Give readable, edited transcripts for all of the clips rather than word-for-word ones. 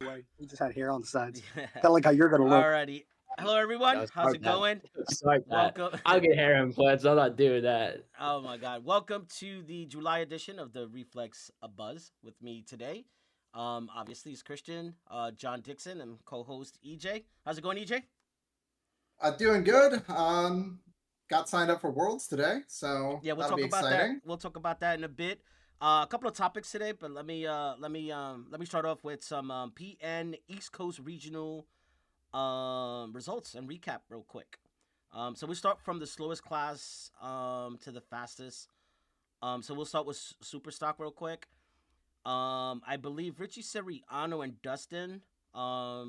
way. He just had hair on the sides. Kind of like how you're gonna look. Alrighty. Hello, everyone. No, How's start it that. going? Start that. Welcome. I'll get hair implants. I'm not doing that. Oh my God. Welcome to the July edition of the Reflex A Buzz with me today. Obviously it's Christian, John Dickson, and co-host EJ. How's it going, EJ? Doing good. Got signed up for Worlds today, so Yeah, we'll that'll talk be about that. exciting. We'll talk about that in a bit. A couple of topics today, but let me start off with some PN East Coast regional results and recap real quick. So we start from the slowest class to the fastest. So we'll start with Super Stock real quick. I believe Richie Seriano and Dustin, our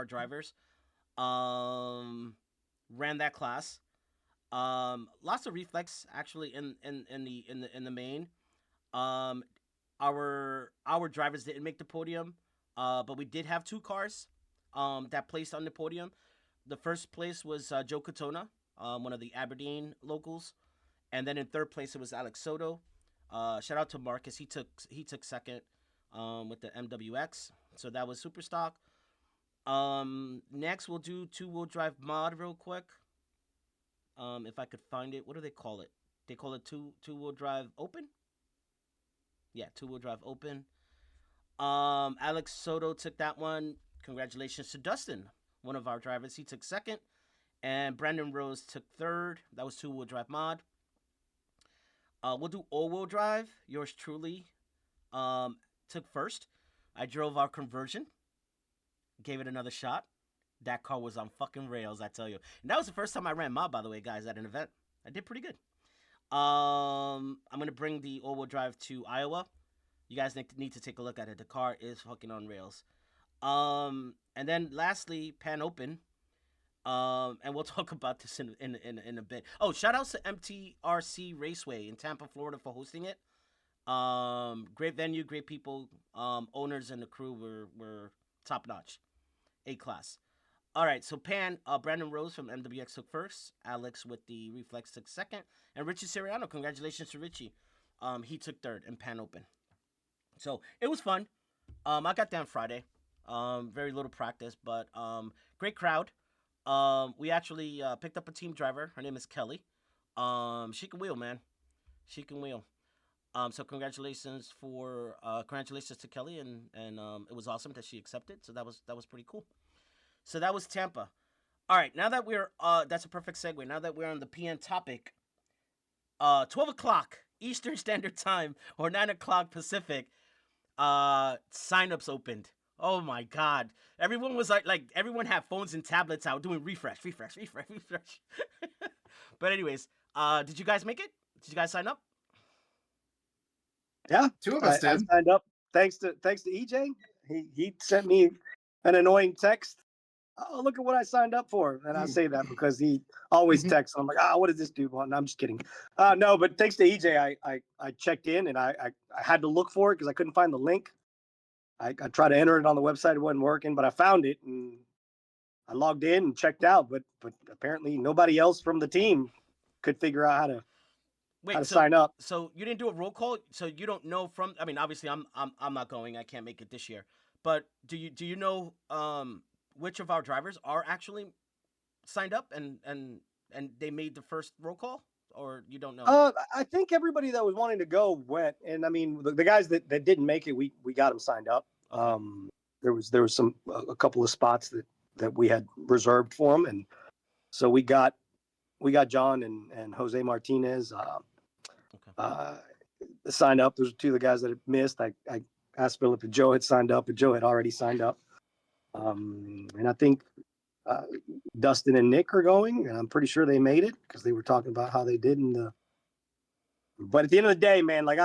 drivers, ran that class. Lots of reflex actually in the main. Um, our drivers didn't make the podium, but we did have two cars that placed on the podium. The first place was Joe Katona, one of the Aberdeen locals, and then in third place it was Alex Soto. Shout out to Marcus. He took second with the MWX. So that was super stock. Next we'll do two-wheel drive mod real quick. If I could find it, what do they call it? They call it two-wheel drive open. Yeah, two-wheel drive open. Alex Soto took that one. Congratulations to Dustin, one of our drivers. He took second, and Brandon Rose took third. That was two-wheel drive mod. We'll do all-wheel drive. Yours truly took first. I drove our conversion. Gave it another shot. That car was on fucking rails, I tell you. And that was the first time I ran mod, by the way, guys, at an event. I did pretty good. I'm gonna bring the all-wheel drive to Iowa. You guys need to take a look at it. The car is fucking on rails. And then lastly, Pan Open. And we'll talk about this in a bit. Oh, shout outs to MTRC Raceway in Tampa, Florida for hosting it. Great venue, great people. Owners and the crew were top notch. A class. All right, so Brandon Rose from MWX took first. Alex with the Reflex took second. And Richie Seriano, congratulations to Richie. He took third in Pan Open. So it was fun. I got down Friday. Very little practice, but great crowd. We actually picked up a team driver. Her name is Kelly. She can wheel, man. She can wheel. So congratulations to Kelly, and it was awesome that she accepted. So that was pretty cool. So that was Tampa. All right, now that we're that's a perfect segue. Now that we're on the PN topic, 12 o'clock Eastern Standard Time or 9 o'clock Pacific, signups opened. Oh my God! Everyone was like everyone had phones and tablets out doing refresh. But anyways, did you guys make it? Did you guys sign up? Yeah, Two of I us did. signed up. Thanks to EJ. He sent me an annoying text. Oh, look at what I signed up for. And I say that because he always texts. I'm like, what does this do? Well, no, I'm just kidding. No, but thanks to EJ, I checked in and I had to look for it because I couldn't find the link. I tried to enter it on the website. It wasn't working, but I found it and I logged in and checked out. But apparently nobody else from the team could figure out how to sign up. So you didn't do a roll call. So you don't know from. I mean, obviously, I'm not going. I can't make it this year. But do you know which of our drivers are actually signed up and they made the first roll call, or you don't know? I think everybody that was wanting to go went, and I mean the guys that didn't make it, we got them signed up. Okay. There was a couple of spots that we had reserved for them, and so we got John and Jose Martinez signed up. Those are two of the guys that had missed. I asked Philip if Joe had signed up, but Joe had already signed up. And I think Dustin and Nick are going, and I'm pretty sure they made it because they were talking about how they did in the. But at the end of the day, man, like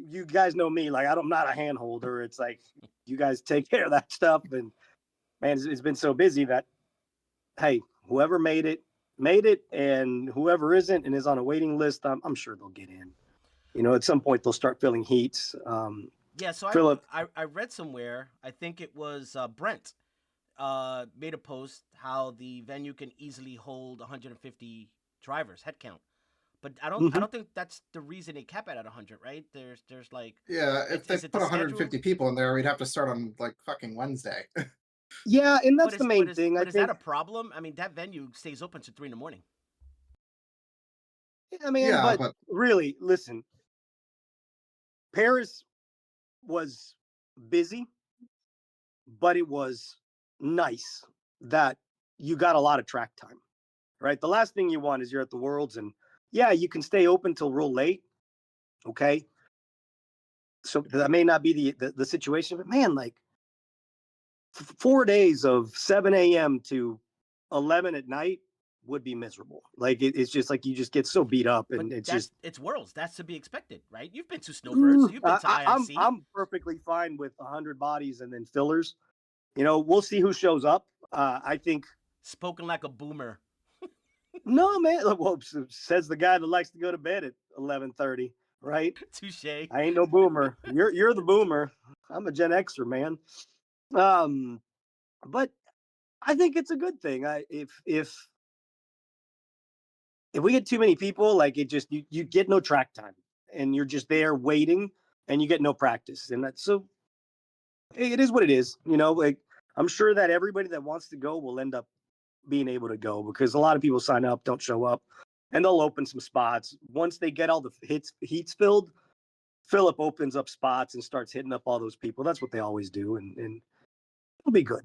you guys know me, like I'm not a hand holder. It's like you guys take care of that stuff, and man, it's been so busy that, hey, whoever made it, and whoever isn't and is on a waiting list, I'm sure they'll get in. At some point they'll start filling heats. Yeah. So Philip, I read somewhere. I think it was Brent. Made a post how the venue can easily hold 150 drivers head count, But I Mhm. don't think that's the reason they cap it at 100, right? There's like, Yeah, if they is it the put schedule? 150 people in there, we'd have to start on like fucking Wednesday. Yeah, and that's the main thing. I But is that think. a problem? I mean, that venue stays open to 3 in the morning. Yeah, man. Yeah, But but really, listen, Paris was busy, but it was nice that you got a lot of track time, right? The last thing you want is you're at the Worlds and yeah, you can stay open till real late, okay? So that may not be the situation, but man, like 4 days of 7 a.m. to 11 at night would be miserable. Like it's just like you just get so beat up, But and it's just it's Worlds. That's to be expected, right? You've been to Snowbirds. You've been to IIC. I'm perfectly fine with 100 bodies and then fillers. You know, we'll see who shows up. I think Spoken like a boomer. no man. Well, says the guy that likes to go to bed at 11:30, right? Touche. I ain't no boomer. You're the boomer. I'm a Gen Xer, man. Um, but I think it's a good thing. If we get too many people, like it just you get no track time, and you're just there waiting, and you get no practice, and that's so. It is what it is, you know. Like I'm sure that everybody that wants to go will end up being able to go because a lot of people sign up, don't show up, and they'll open some spots once they get all the heats filled. Philip opens up spots and starts hitting up all those people. That's what they always do, and it'll be good.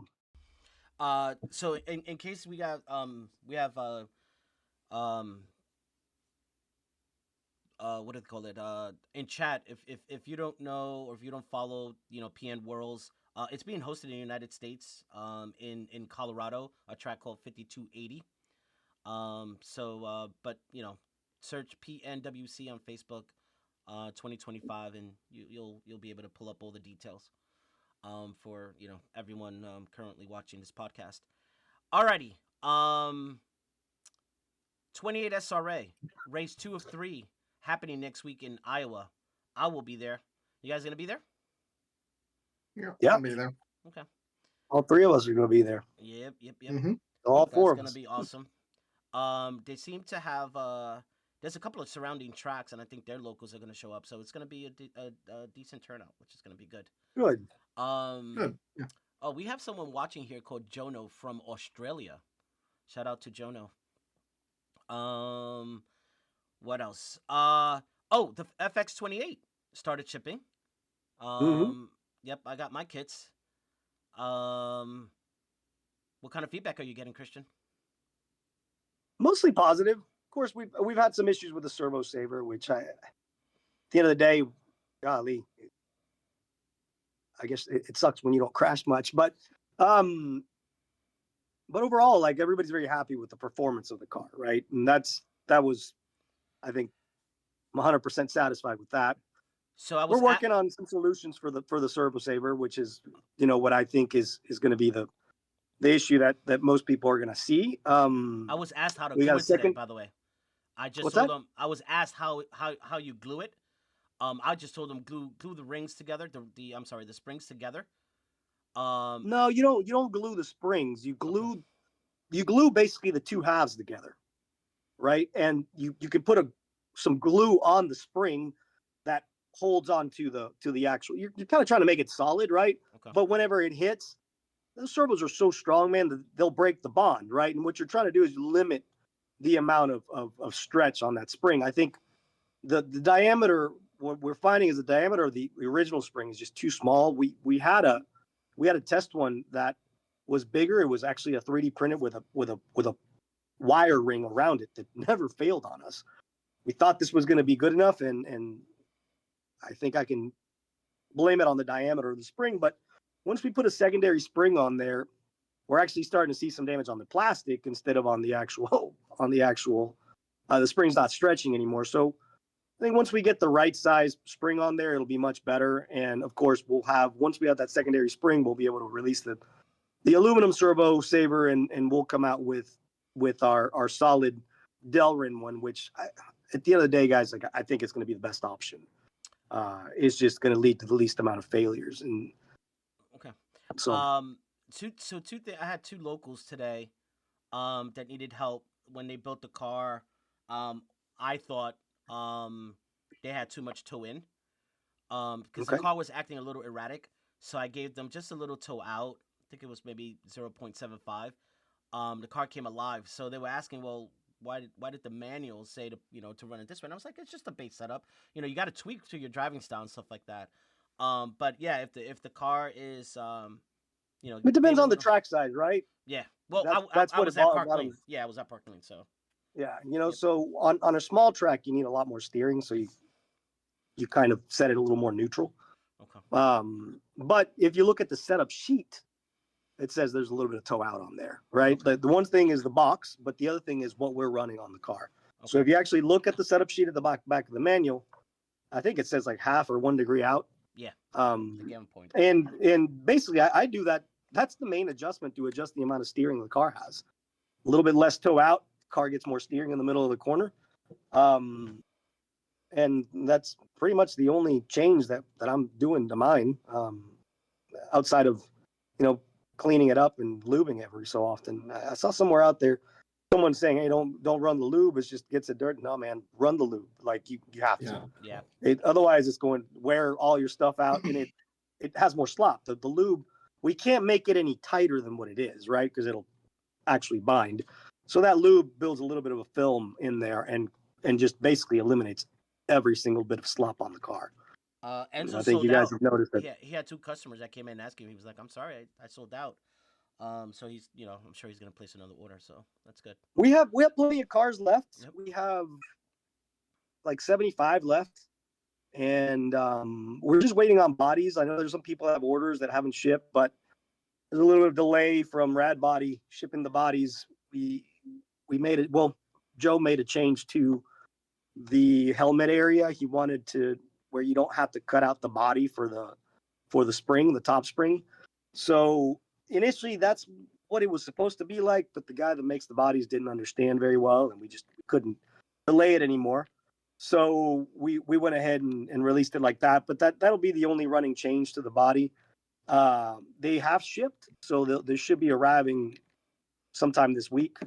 So in case we have um what do they call it? In chat, if you don't know or if you don't follow, PN Worlds, it's being hosted in the United States, in Colorado, a track called 5280. But search PNWC on Facebook, 2025, and you'll be able to pull up all the details. For everyone currently watching this podcast. Alrighty. 28 SRA, race 2 of 3, happening next week in Iowa. I will be there. You guys gonna be there? yeah, Yep. I'll be there. Okay. All three of us are going to be there. Yep. Mm-hmm. All That's four of gonna us. be awesome. They seem to have there's a couple of surrounding tracks, and I think their locals are gonna show up, so it's gonna be a decent turnout, which is gonna be good. Good. Good. Yeah. Oh, we have someone watching here called Jono from Australia. Shout out to Jono. What else? The FX28 started shipping. Mm-hmm. Yep, I got my kits. Um, what kind of feedback are you getting, Christian? Mostly positive. Of course, we've had some issues with the servo saver, which at the end of the day, golly, I guess it sucks when you don't crash much, um, but overall, like everybody's very happy with the performance of the car, right? And that was, I think, I'm 100% satisfied with that. So I We're was working on some solutions for the servo saver, which is, what I think is going to be the issue that most people are going to see. I was asked how to We got glue a it today. second. By the way, I just What's told that? them I was asked how you glue it. I just told them glue the rings together. The springs together. No, you don't glue the springs. You Okay. glue basically the two halves together, right? And you can put some glue on the spring that holds on to the actual. You're kind of trying to make it solid, right? Okay. But whenever it hits, those servos are so strong, man, that they'll break the bond, right? And what you're trying to do is limit the amount of stretch on that spring. I think the diameter, what we're finding is the diameter of the original spring is just too small. We had a test one that was bigger. It was actually a 3D printed with a wire ring around it that never failed on us. We thought this was going to be good enough, and I think I can blame it on the diameter of the spring. But once we put a secondary spring on there, we're actually starting to see some damage on the plastic instead of on the actual the spring's not stretching anymore. So I think once we get the right size spring on there, it'll be much better. And of course, once we have that secondary spring, we'll be able to release the aluminum servo saver, and we'll come out with our solid Delrin one, which at the end of the day, guys, like I think it's going to be the best option. It's just going to lead to the least amount of failures, and Okay. so I had two locals today that needed help when they built the car. Um I thought they had too much toe in. Because the Okay. car was acting a little erratic, so I gave them just a little toe out. I think it was maybe 0.75. The car came alive, so they were asking, well, why did the manual say to to run it this way? And I was like, it's just a base setup. You got to tweak to your driving style and stuff like that. But yeah, if the car is It depends maybe a on the little, track size, right? yeah. Well, That's I what was it at Park Lane. bottoms. Yeah, I was at Park Lane. So Yeah, yep. so on a small track, you need a lot more steering, so you kind of set it a little more neutral. Okay. But if you look at the setup sheet, it says there's a little bit of toe out on there, right? Okay. The one thing is the box, but the other thing is what we're running on the car. Okay. So if you actually look at the setup sheet at the back of the manual, I think it says like half or 1 degree out. Yeah. Um, The given point. and basically, I do that. That's the main adjustment to adjust the amount of steering the car has. A little bit less toe out, car gets more steering in the middle of the corner. And that's pretty much the only change that I'm doing to mine, outside of, cleaning it up and lubing every so often. I saw somewhere out there, someone saying, "Hey, don't run the lube. It just gets it dirt." No, man, run the lube. Like you have Yeah. to. Yeah. Otherwise, it's going to wear all your stuff out, and it has more slop. The lube, we can't make it any tighter than what it is, right? Because it'll actually bind. So that lube builds a little bit of a film in there, and just basically eliminates every single bit of slop on the car. Enzo I think sold you guys out. have noticed that. He had two customers that came in asking. He was like, "I'm sorry, I sold out." So he's I'm sure he's gonna place another order. So that's good. We have plenty of cars left. Yep. We have like 75 left, and we're just waiting on bodies. I know there's some people that have orders that haven't shipped, but there's a little bit of delay from Rad Body shipping the bodies. We made it. Well, Joe made a change to the helmet area. He wanted to where you don't have to cut out the body for the spring, the top spring. So initially, that's what it was supposed to be like, but the guy that makes the bodies didn't understand very well, and we couldn't delay it anymore. So we went ahead and released it like that. But that'll be the only running change to the body. They have shipped, so they should be arriving sometime this week,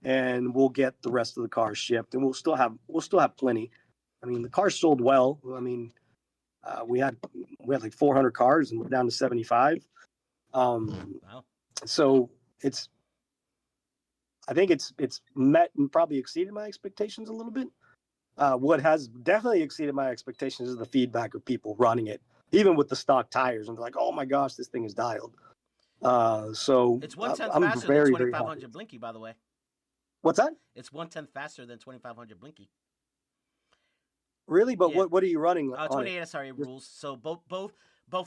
and we'll get the rest of the cars shipped, and we'll still have plenty. I mean, the cars sold well. I mean, we had like 400 cars, and we're down to 75. Wow. So I think it's met and probably exceeded my expectations a little bit. What has definitely exceeded my expectations is the feedback of people running it, even with the stock tires, and they're like, "Oh my gosh, this thing is dialed." So It's 1/10 I'm faster than very 2500 Blinky, by the way. What's that? It's 1/10 faster than 2500 Blinky. Really? But Yeah. what are you running on 28 it? SRA rules. So both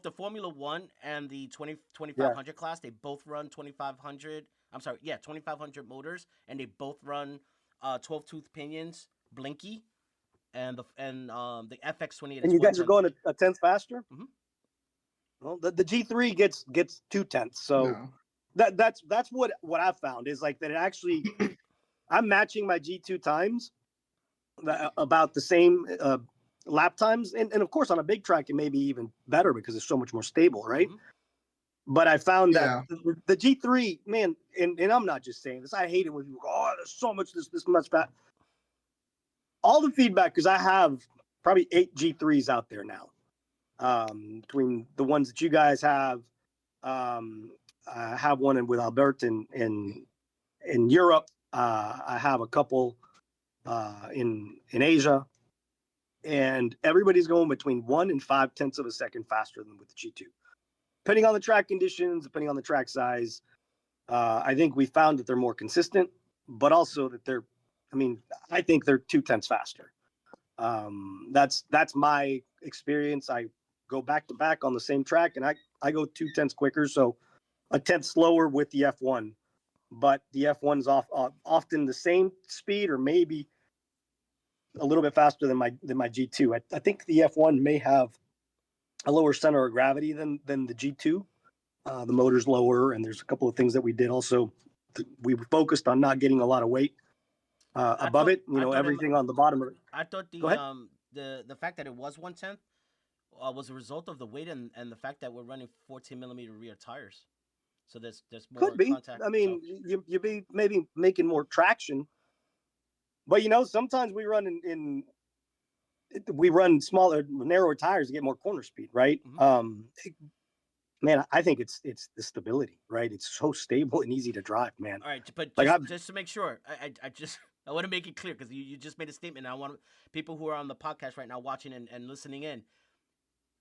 the Formula One and the 2500 Yeah. class, they both run 2500. I'm sorry, yeah, 2500 motors, and they both run 12 tooth pinions, Blinky, and the FX28 And is you guys are 1/10. going a tenth faster? Mhm. Well, the G3 gets 2/10. So No. that's what I've found is like that it actually I'm matching my G2 times about the same lap times, and of course on a big track it may be even better because it's so much more stable, right? Mhm. But I found that Yeah. the G3, man, and I'm not just saying this. I hate it when people go, "Oh, there's so much this much fat." All the feedback, because I have probably 8 G3s out there now, between the ones that you guys have. I have one with Albert in Europe. I have a couple in Asia, and everybody's going between 1 and 5/10 of a second faster than with the G2, depending on the track conditions, depending on the track size. I think we found that they're more consistent, but also that they're. I mean, I think they're 2/10 faster. That's my experience. I go back to back on the same track, and I go 2/10 quicker, so a tenth slower with the F1, but the F1's often the same speed or maybe a little bit faster than my G2. I think the F1 may have a lower center of gravity than the G2. The motor's lower, and there's a couple of things that we did also. We focused on not getting a lot of weight above it. Everything on the bottom of it. I thought Go ahead. the fact that it was 1/10 was a result of the weight and the fact that we're running 14mm rear tires. So there's more Could be. contact. I mean, you be maybe making more traction, But sometimes we run we run smaller, narrower tires to get more corner speed, right? Mm-hmm. Man, I think it's the stability, right? It's so stable and easy to drive, man. All right, but Like just to make sure, I just I want to make it clear because you just made a statement. And I want people who are on the podcast right now watching and listening in.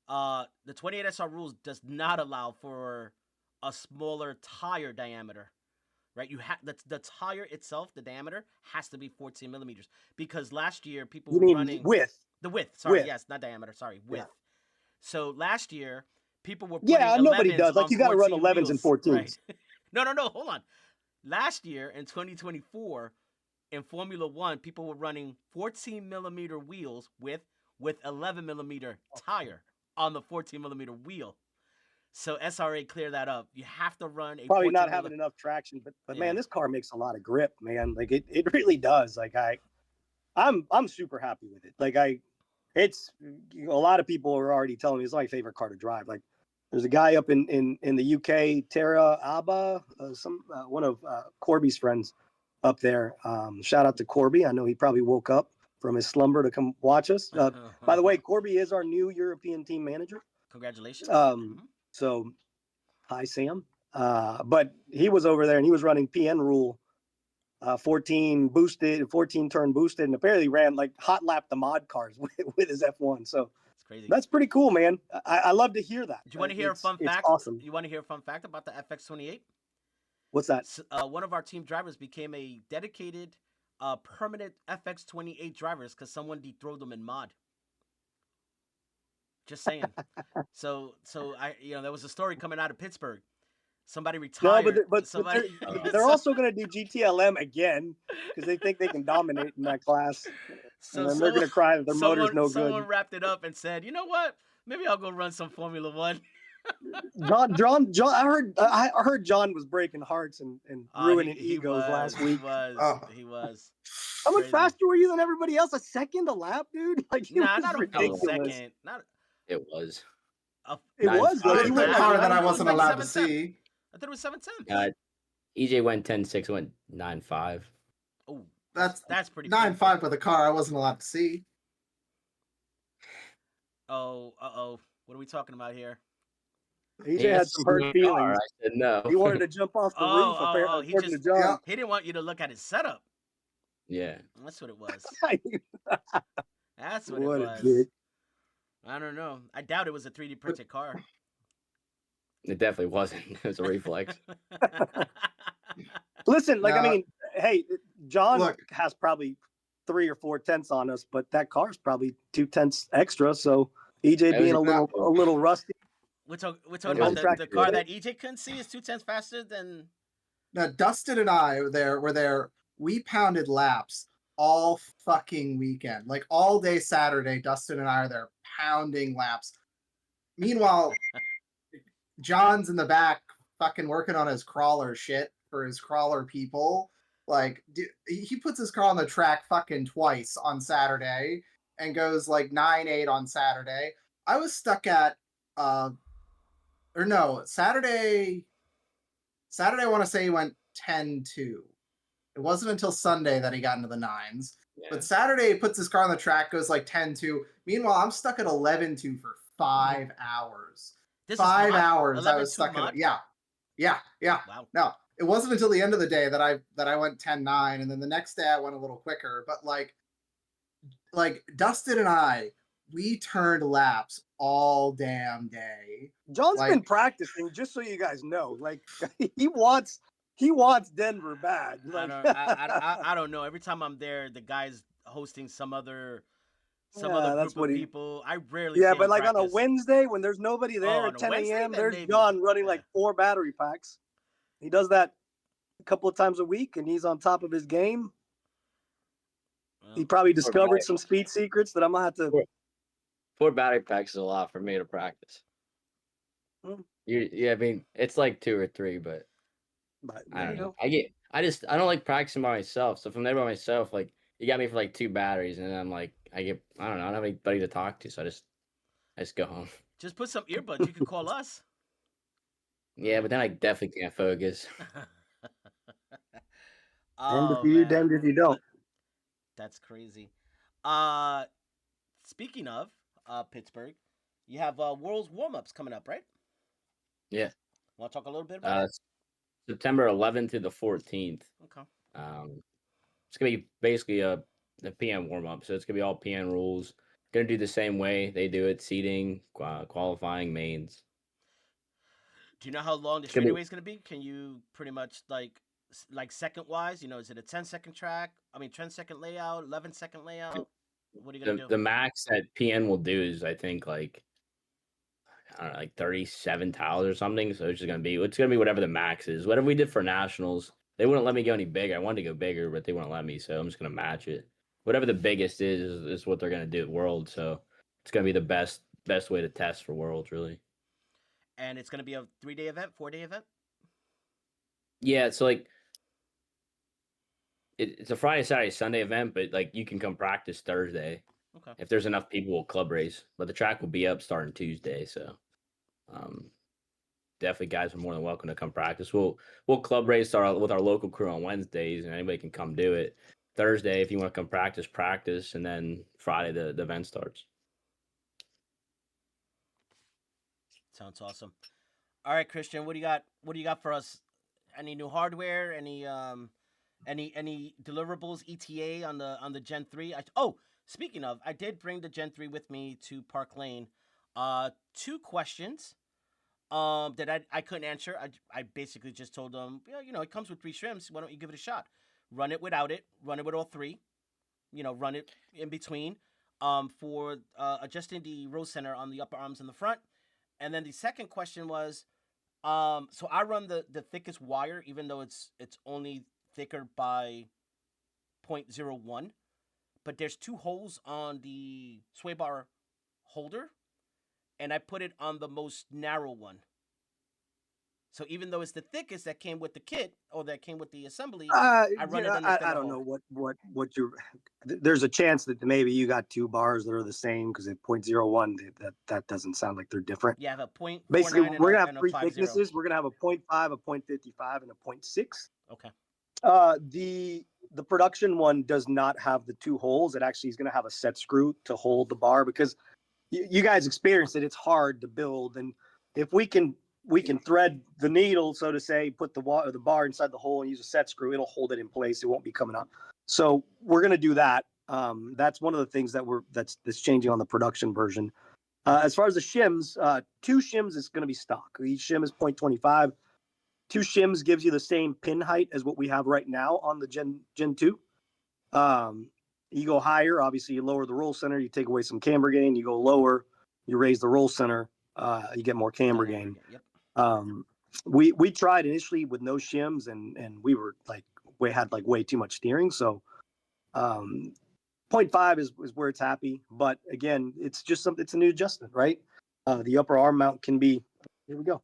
The 28 SR rules does not allow for a smaller tire diameter, right? You have the tire itself, the diameter has to be 14 millimeters because last year people you were mean running width? the width. Sorry, Width. yes, not diameter. Sorry, width. Yeah. So last year people were putting Yeah, nobody 11s does. Like on you got to run 14 11s and wheels, 14s. right? No, hold on. Last year in 2024 in Formula One, people were running 14 millimeter wheels with 11 millimeter tire on the 14 millimeter wheel. So SRA cleared that up. You have to run a Probably not having enough traction, but Yeah. man, this car makes a lot of grip, man. Like it really does. Like I'm super happy with it. Like it's a lot of people are already telling me it's my favorite car to drive. Like there's a guy up in the UK, Tara Abba, one of Corby's friends up there. Shout out to Corby. I know he probably woke up from his slumber to come watch us. By the way, Corby is our new European team manager. Congratulations. So hi, Sam. But he was over there and he was running PN rule 14 turn boosted, and apparently ran like hot lap the mod cars with his F1. So it's crazy. That's pretty cool, man. I love to hear that. Do you want to hear a fun fact? Awesome. You want to hear a fun fact about the FX28? What's that? One of our team drivers became a dedicated, permanent FX28 drivers because someone dethroned them in mod. Just saying. so there was a story coming out of Pittsburgh. Somebody retired. No, but they're also going to do GTLM again because they think they can dominate in that class. So and they're going to cry that their motor's no good. Someone wrapped it up and said, "You know what? Maybe I'll go run some Formula One." John, I heard John was breaking hearts and ruining egos last week. He was. How much faster were you than everybody else? A second a lap, dude? Like not ridiculous. A second. It was. It was. It was the car that I wasn't allowed to see. I thought it was 7/10. EJ went 10.6, went 9.5. Oh, that's pretty. 9.5 with a car I wasn't allowed to see. Oh, what are we talking about here? EJ had some hurt feelings. I said no. He wanted to jump off the roof. He didn't want you to set up. Yeah, that's what it was. That's what it was. Dick. I don't know. I doubt it was a 3D printed car. It definitely wasn't. It was a reflex. Listen, I mean, hey, John has probably 3 or 4 tenths on us, but that car's probably 2 tenths extra. So EJ being a little rusty. We're talking about the car that EJ couldn't see is 2 tenths faster than. Now, Dustin and I were there. We pounded laps all fucking weekend, like all day Saturday. Dustin and I are there pounding laps. Meanwhile, John's in the back fucking working on his crawler shit for his crawler people. Like, he puts his car on the track fucking twice on Saturday and goes like 9.8 on Saturday. I was stuck at Saturday I want to say he went 10.2. It wasn't until Sunday that he got into the 9s. Yeah. But Saturday he puts his car on the track, goes like 10.2. Meanwhile, I'm stuck at 11.2 for 5 hours. 5 hours I was stuck at. Yeah. Wow. No, it wasn't until the end of the day that I went 10.9, and then the next day I went a little quicker. But like Dustin and I, we turned laps all damn day. John's been practicing, just so you guys know. Like he wants Denver bad. Like, I don't know. Every time I'm there, the guy's hosting some other group of people. I rarely. Yeah, but like practice. On a Wednesday when there's nobody there at 10 a.m., there's John running like 4 battery packs. He does that a couple of times a week, and he's on top of his game. Well, he probably discovered some speed secrets that I'm gonna have to. 4 battery packs is a lot for me to practice. I mean, it's like 2 or 3, but I don't know. I don't like practicing by myself. So if I'm there by myself, like you got me for like 2 batteries, and then I'm like, I don't have anybody to talk to, so I just go home. Just put some earbuds. You can call us. Yeah, but then I definitely can't focus. Damned if you don't. That's crazy. Speaking of Pittsburgh, you have World's warm ups coming up, right? Yeah. Want to talk a little bit about it? September 11th to the 14th. Okay. It's gonna be basically a PM warm up, so it's gonna be all PM rules. Gonna do the same way they do it: seating, qualifying, mains. Do you know how long the It's gonna be straightaway is going to be? Can you pretty much like second wise? Is it a 10-second track? I mean, 10-second layout, 11-second layout. What are you gonna do? the max that PN will do is I think like I don't know, like 37 tiles or something. So it's gonna be whatever the max is. Whatever we did for nationals, they wouldn't let me go any bigger. I wanted to go bigger, but they wouldn't let me, so I'm just gonna match it. Whatever the biggest is what they're gonna do at World. So it's gonna be the best way to test for Worlds, really. And it's going to be a 3-day event, 4-day event. Yeah, so like it's a Friday, Saturday, Sunday event, but like you can come practice Thursday. Okay. If there's enough people, we'll club race. But the track will be up starting Tuesday, so definitely guys are more than welcome to come practice. We'll club race with our local crew on Wednesdays, and anybody can come do it. Thursday, if you want to come practice, and then Friday the event starts. Sounds awesome. All right, Christian, what do you got? What do you got for us? Any new hardware? Any deliverables? ETA on the Gen 3? Speaking of, I did bring the Gen 3 with me to Park Lane. Two questions that I couldn't answer. I basically just told them, it comes with 3 shims. Why don't you give it a shot? Run it without it. Run it with all 3. Run it in between. For adjusting the row center on the upper arms in the front. And then the second question was, so I run the thickest wire, even though it's only thicker by 0.01. But there's 2 holes on the sway bar holder, and I put it on the most narrow one. So even though it's the thickest that came with the kit or that came with the assembly, I run it on the thinner I don't hole. know what you're. There's a chance that maybe you got 2 bars that are the same because at 0.01 that doesn't sound like they're different. Yeah, I have a 0.49 Basically, and we're gonna and have a 3 50. thicknesses. We're gonna have a 0.5, a 0.55, and a 0.6. Okay. The production one does not have the 2 holes. It actually is going to have a set screw to hold the bar because you guys experienced it. It's hard to build, and if we can thread the needle, so to say, put the bar inside the hole and use a set screw, it'll hold it in place. It won't be coming up. So we're going to do that. That's one of the things that's changing on the production version. As far as the shims, 2 shims is going to be stock. Each shim is 0.25. 2 shims gives you the same pin height as what we have right now on the Gen 2. You go higher, obviously you lower the roll center, you take away some camber gain. You go lower, you raise the roll center, you get more camber gain. Yep. We tried initially with no shims, and we were had way too much steering. So 0.5 is where it's happy, but again, it's just something. It's a new adjustment, right? The upper arm mount can be. Here we go.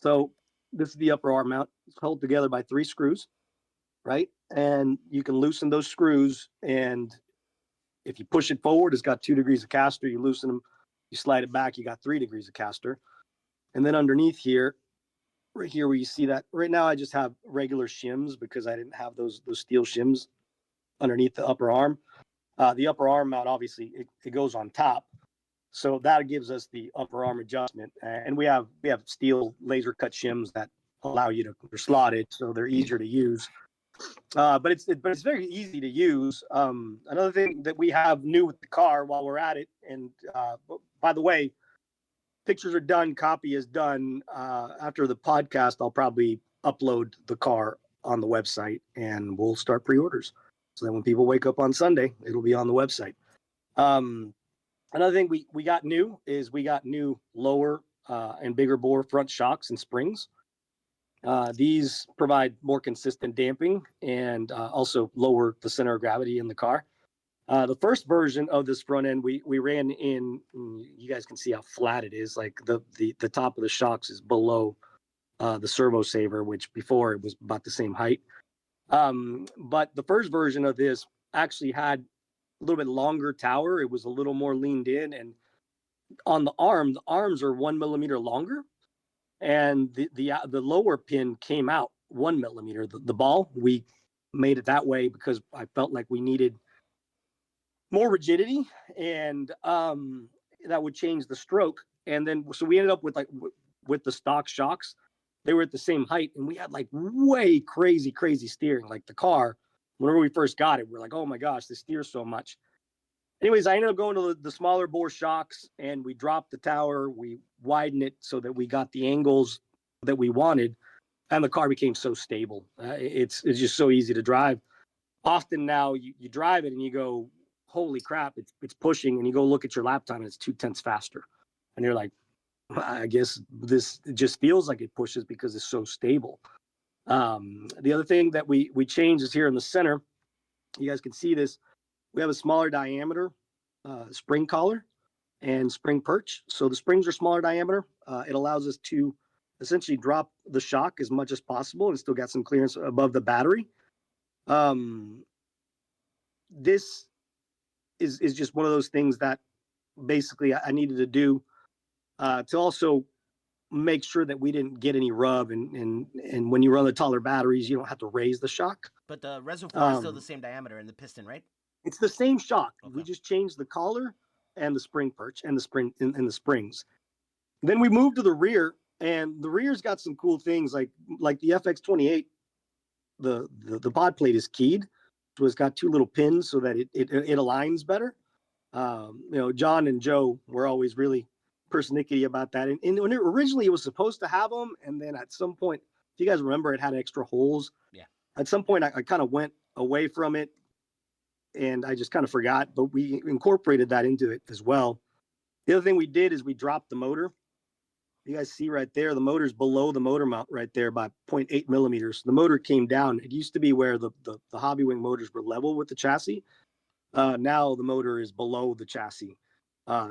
So this is the upper arm mount. It's held together by 3 screws, right? And you can loosen those screws, and if you push it forward, it's got 2 degrees of caster. You loosen them, you slide it back, you got 3 degrees of caster. And then underneath here, right here where you see that, right now I just have regular shims because I didn't have those steel shims underneath the upper arm. The upper arm mount, obviously, it goes on top. So that gives us the upper arm adjustment. And we have steel laser cut shims that allow you to, they're slotted, so they're easier to use. But it's very easy to use. Another thing that we have new with the car while we're at it, and by the way, pictures are done, copy is done. After the podcast, I'll probably upload the car on the website, and we'll start pre-orders. So that when people wake up on Sunday, it'll be on the website. Another thing we got new is we got new lower and bigger bore front shocks and springs. These provide more consistent damping and also lower the center of gravity in the car. The first version of this front end, we ran in. You guys can see how flat it is. Like the top of the shocks is below the servo saver, which before it was about the same height. But the first version of this actually had a little bit longer tower. It was a little more leaned in, and on the arms are 1 millimeter longer, and the lower pin came out 1 millimeter. The ball, we made it that way because I felt like we needed more rigidity, and that would change the stroke. And then so we ended up with the stock shocks. They were at the same height, and we had like way crazy steering. Like the car, whenever we first got it, we're like, oh my gosh, this steers so much. Anyways, I ended up going to the smaller bore shocks, and we dropped the tower. We widened it so that we got the angles that we wanted, and the car became so stable. It's just so easy to drive. Often now you drive it and you go, holy crap, it's pushing, and you go look at your lap time and it's 0.2 faster, and you're like, I guess this just feels like it pushes because it's so stable. The other thing that we changed is here in the center. You guys can see this. We have a smaller diameter spring collar and spring perch. So the springs are smaller diameter. It allows us to essentially drop the shock as much as possible and still got some clearance above the battery. This is just one of those things that basically I needed to do to also make sure that we didn't get any rub. And when you run the taller batteries, you don't have to raise the shock. But the reservoir is still the same diameter in the piston, right? It's the same shock. Okay. We just changed the collar and the spring perch and the spring and the springs. Then we moved to the rear, and the rear's got some cool things like the FX28. The pod plate is keyed, so it's got two little pins so that it aligns better. John and Joe were always really persnickety about that. And when originally it was supposed to have them, and then at some point, if you guys remember, it had extra holes. Yeah. At some point, I kind of went away from it, and I just kind of forgot. But we incorporated that into it as well. The other thing we did is we dropped the motor. You guys see right there, the motor's below the motor mount right there by 0.8 millimeters. The motor came down. It used to be where the Hobby Wing motors were level with the chassis. Now the motor is below the chassis.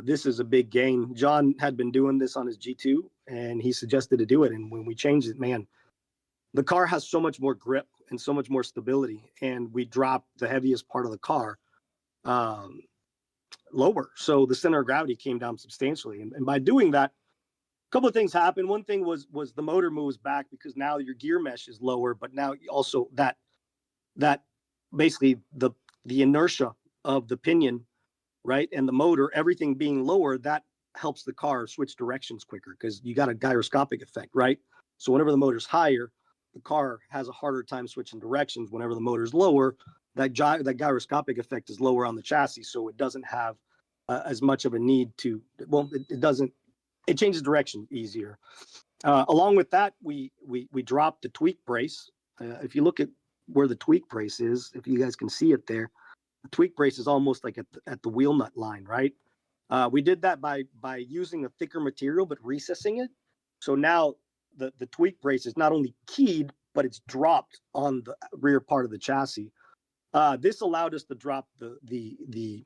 This is a big gain. John had been doing this on his G2, and he suggested to do it. And when we changed it, man, the car has so much more grip and so much more stability. And we dropped the heaviest part of the car lower. So the center of gravity came down substantially. And by doing that, a couple of things happened. One thing was the motor moves back because now your gear mesh is lower, but now also that basically the inertia of the pinion, right, and the motor, everything being lower, that helps the car switch directions quicker because you got a gyroscopic effect, right? So whenever the motor's higher, the car has a harder time switching directions. Whenever the motor's lower, that gyroscopic effect is lower on the chassis, so it doesn't have as much of a need to. Well, it doesn't. It changes direction easier. Along with that, we dropped the tweak brace. If you look at where the tweak brace is, if you guys can see it there, the tweak brace is almost like at the wheel nut line, right? We did that by using a thicker material but recessing it. So now the tweak brace is not only keyed, but it's dropped on the rear part of the chassis. This allowed us to drop the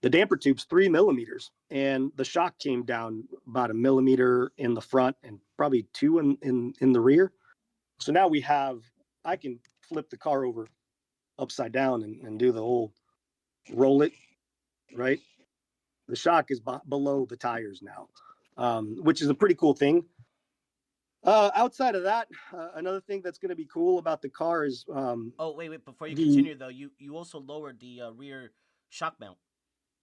damper tubes 3 millimeters, and the shock came down about 1 millimeter in the front and probably 2 in the rear. So now I can flip the car over upside down and do the whole roll it, right? The shock is below the tires now, which is a pretty cool thing. Outside of that, another thing that's going to be cool about the car is wait, before you continue though, you also lowered the rear shock mount.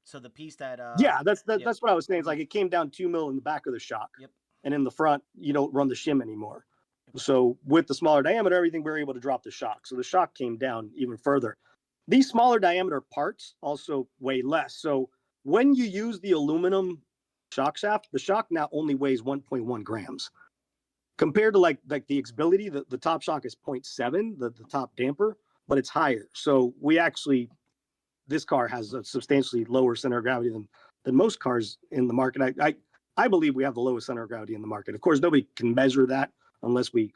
So the piece that that's what I was saying. It's like it came down 2 mil in the back of the shock. Yep. And in the front, you don't run the shim anymore. So with the smaller diameter, everything, we were able to drop the shock. So the shock came down even further. These smaller diameter parts also weigh less. So when you use the aluminum shock shaft, the shock now only weighs 1.1 grams. Compared to like the Xbility, the top shock is 0.7, the top damper, but it's higher. So this car has a substantially lower center of gravity than most cars in the market. I believe we have the lowest center of gravity in the market. Of course, nobody can measure that unless we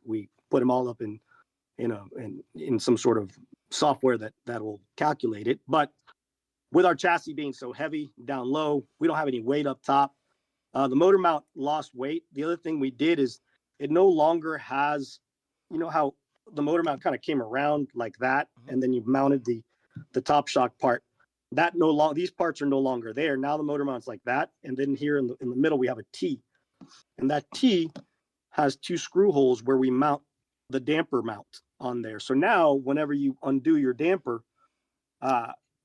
put them all up in some sort of software that will calculate it. But with our chassis being so heavy down low, we don't have any weight up top. The motor mount lost weight. The other thing we did is it no longer has, you know how the motor mount kind of came around like that, and then you mounted the top shock part. That these parts are no longer there. Now the motor mount's like that, and then here in the middle we have a T, and that T has 2 screw holes where we mount the damper mount on there. So now whenever you undo your damper,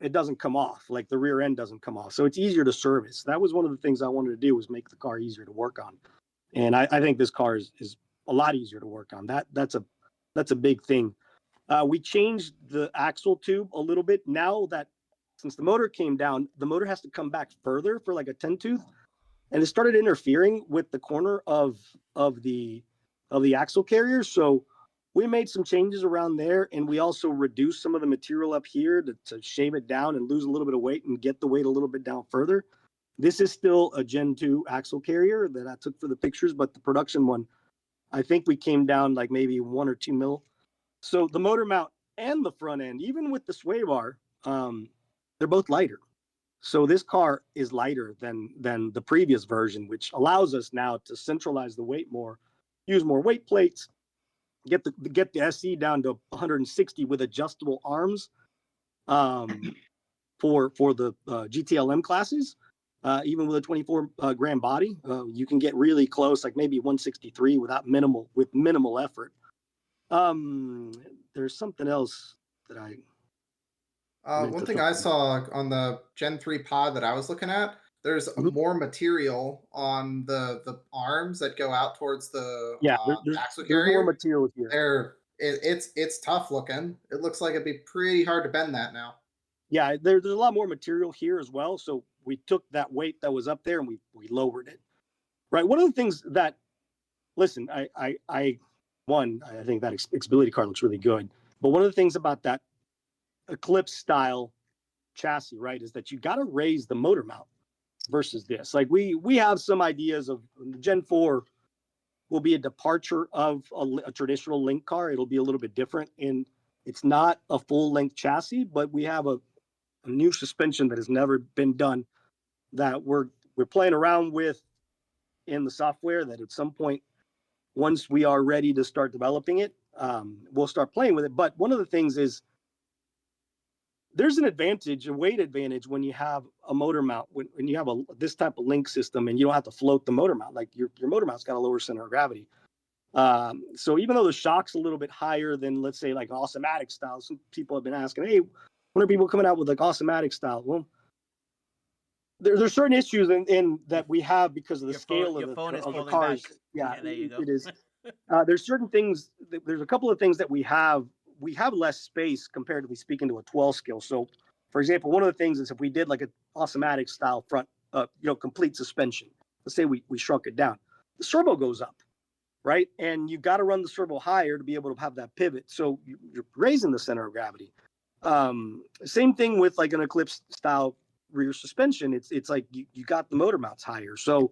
it doesn't come off, like the rear end doesn't come off. So it's easier to service. That was one of the things I wanted to do, was make the car easier to work on. And I think this car is a lot easier to work on. That's a big thing. We changed the axle tube a little bit. Now that since the motor came down, the motor has to come back further for like a 10 tooth, and it started interfering with the corner of the axle carrier. So we made some changes around there, and we also reduced some of the material up here to shave it down and lose a little bit of weight and get the weight a little bit down further. This is still a Gen 2 axle carrier that I took for the pictures, but the production one, I think we came down like maybe 1 or 2 mil. So the motor mount and the front end, even with the sway bar, they're both lighter. So this car is lighter than the previous version, which allows us now to centralize the weight more, use more weight plates, get the SE down to 160 with adjustable arms for the GTLM classes. Even with a 24 gram body, you can get really close, like maybe 163 with minimal effort. There's something else that one thing I saw on the Gen 3 pod that I was looking at, there's more material on the arms that go out towards the axle carrier. There's more material here. It's tough looking. It looks like it'd be pretty hard to bend that now. Yeah, there's a lot more material here as well. So we took that weight that was up there and we lowered it. Right. One of the things that, listen, I think that Xbility car looks really good. But one of the things about that Eclipse style chassis, right, is that you got to raise the motor mount versus this. Like we have some ideas of the Gen 4 will be a departure of a traditional link car. It'll be a little bit different, and it's not a full length chassis, but we have a new suspension that has never been done that we're playing around with in the software, that at some point, once we are ready to start developing it, we'll start playing with it. But one of the things is there's a weight advantage when you have a motor mount, when you have this type of link system and you don't have to float the motor mount. Like your motor mount's got a lower center of gravity. So even though the shock's a little bit higher than, let's say, like Automatic style, some people have been asking, hey, when are people coming out with like Automatic style? Well, there's certain issues in that we have because of the scale of the cars. Back. Yeah, there you go. It is. There's certain things. There's a couple of things that we have. We have less space comparatively speaking to a 12 scale. So, for example, one of the things is if we did like an Automatic style front, complete suspension. Let's say we shrunk it down, the servo goes up, right? And you got to run the servo higher to be able to have that pivot. So you're raising the center of gravity. Same thing with like an Eclipse style rear suspension. It's like you got the motor mounts higher. So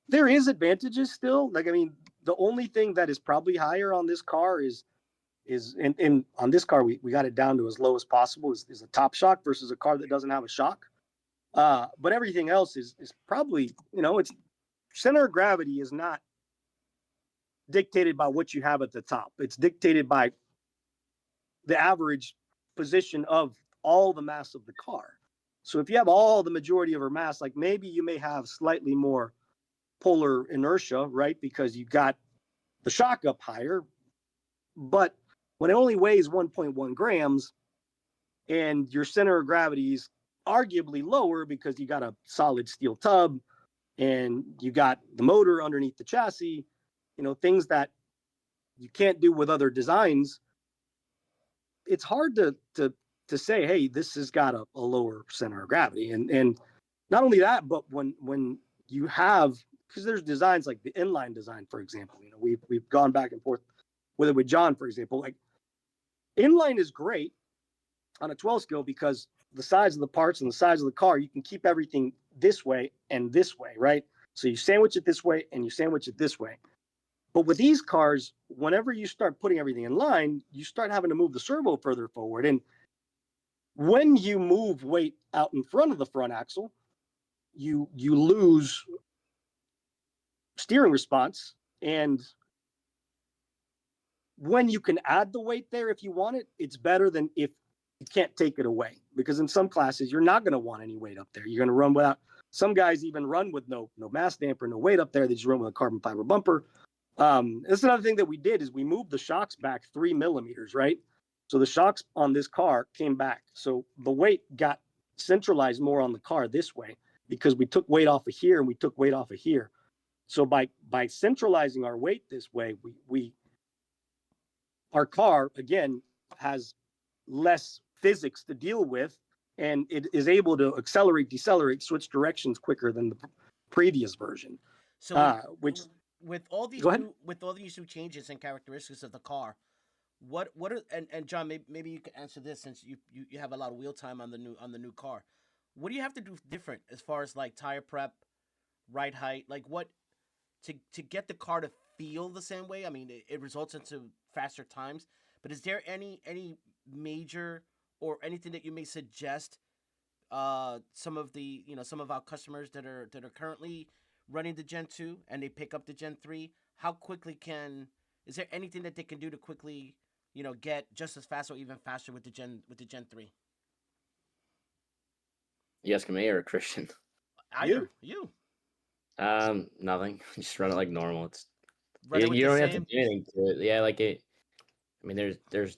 there is advantages still. Like, I mean, the only thing that is probably higher on this car is on this car, we got it down to as low as possible is a top shock versus a car that doesn't have a shock. But everything else is probably, it's center of gravity is not dictated by what you have at the top. It's dictated by the average position of all the mass of the car. So if you have all the majority of her mass, like maybe you may have slightly more polar inertia, right? Because you got the shock up higher, but when it only weighs 1.1 grams and your center of gravity is arguably lower because you got a solid steel tub and you got the motor underneath the chassis, things that you can't do with other designs, it's hard to say, hey, this has got a lower center of gravity. And not only that, but when you have, because there's designs like the inline design, for example, we've gone back and forth with it with John, for example. Like inline is great on a 12 scale because the size of the parts and the size of the car, you can keep everything this way and this way, right? So you sandwich it this way and you sandwich it this way. But with these cars, whenever you start putting everything in line, you start having to move the servo further forward. And when you move weight out in front of the front axle, you lose steering response. And when you can add the weight there if you want it, it's better than if you can't take it away. Because in some classes, you're not going to want any weight up there. You're going to run without. Some guys even run with no mass damper, no weight up there. They just run with a carbon fiber bumper. That's another thing that we did is we moved the shocks back 3 millimeters, right? So the shocks on this car came back. So the weight got centralized more on the car this way because we took weight off of here and we took weight off of here. So by centralizing our weight this way, our car again has less physics to deal with, and it is able to accelerate, decelerate, switch directions quicker than the previous version. So Which with all these go ahead. new changes and characteristics of the car, what are and John, maybe you can answer this since you have a lot of wheel time on the new car. What do you have to do different as far as like tire prep, ride height, like what to get the car to feel the same way? I mean, it results into faster times, but is there any major or anything that you may suggest some of our customers that are currently running the Gen 2 and they pick up the Gen 3, how quickly is there anything that they can do to quickly, get just as fast or even faster with the Gen 3? You asking me or Christian? You. Nothing. Just run it like normal. Run it with You the don't have to same. do anything to it. Yeah, like it. I mean, there's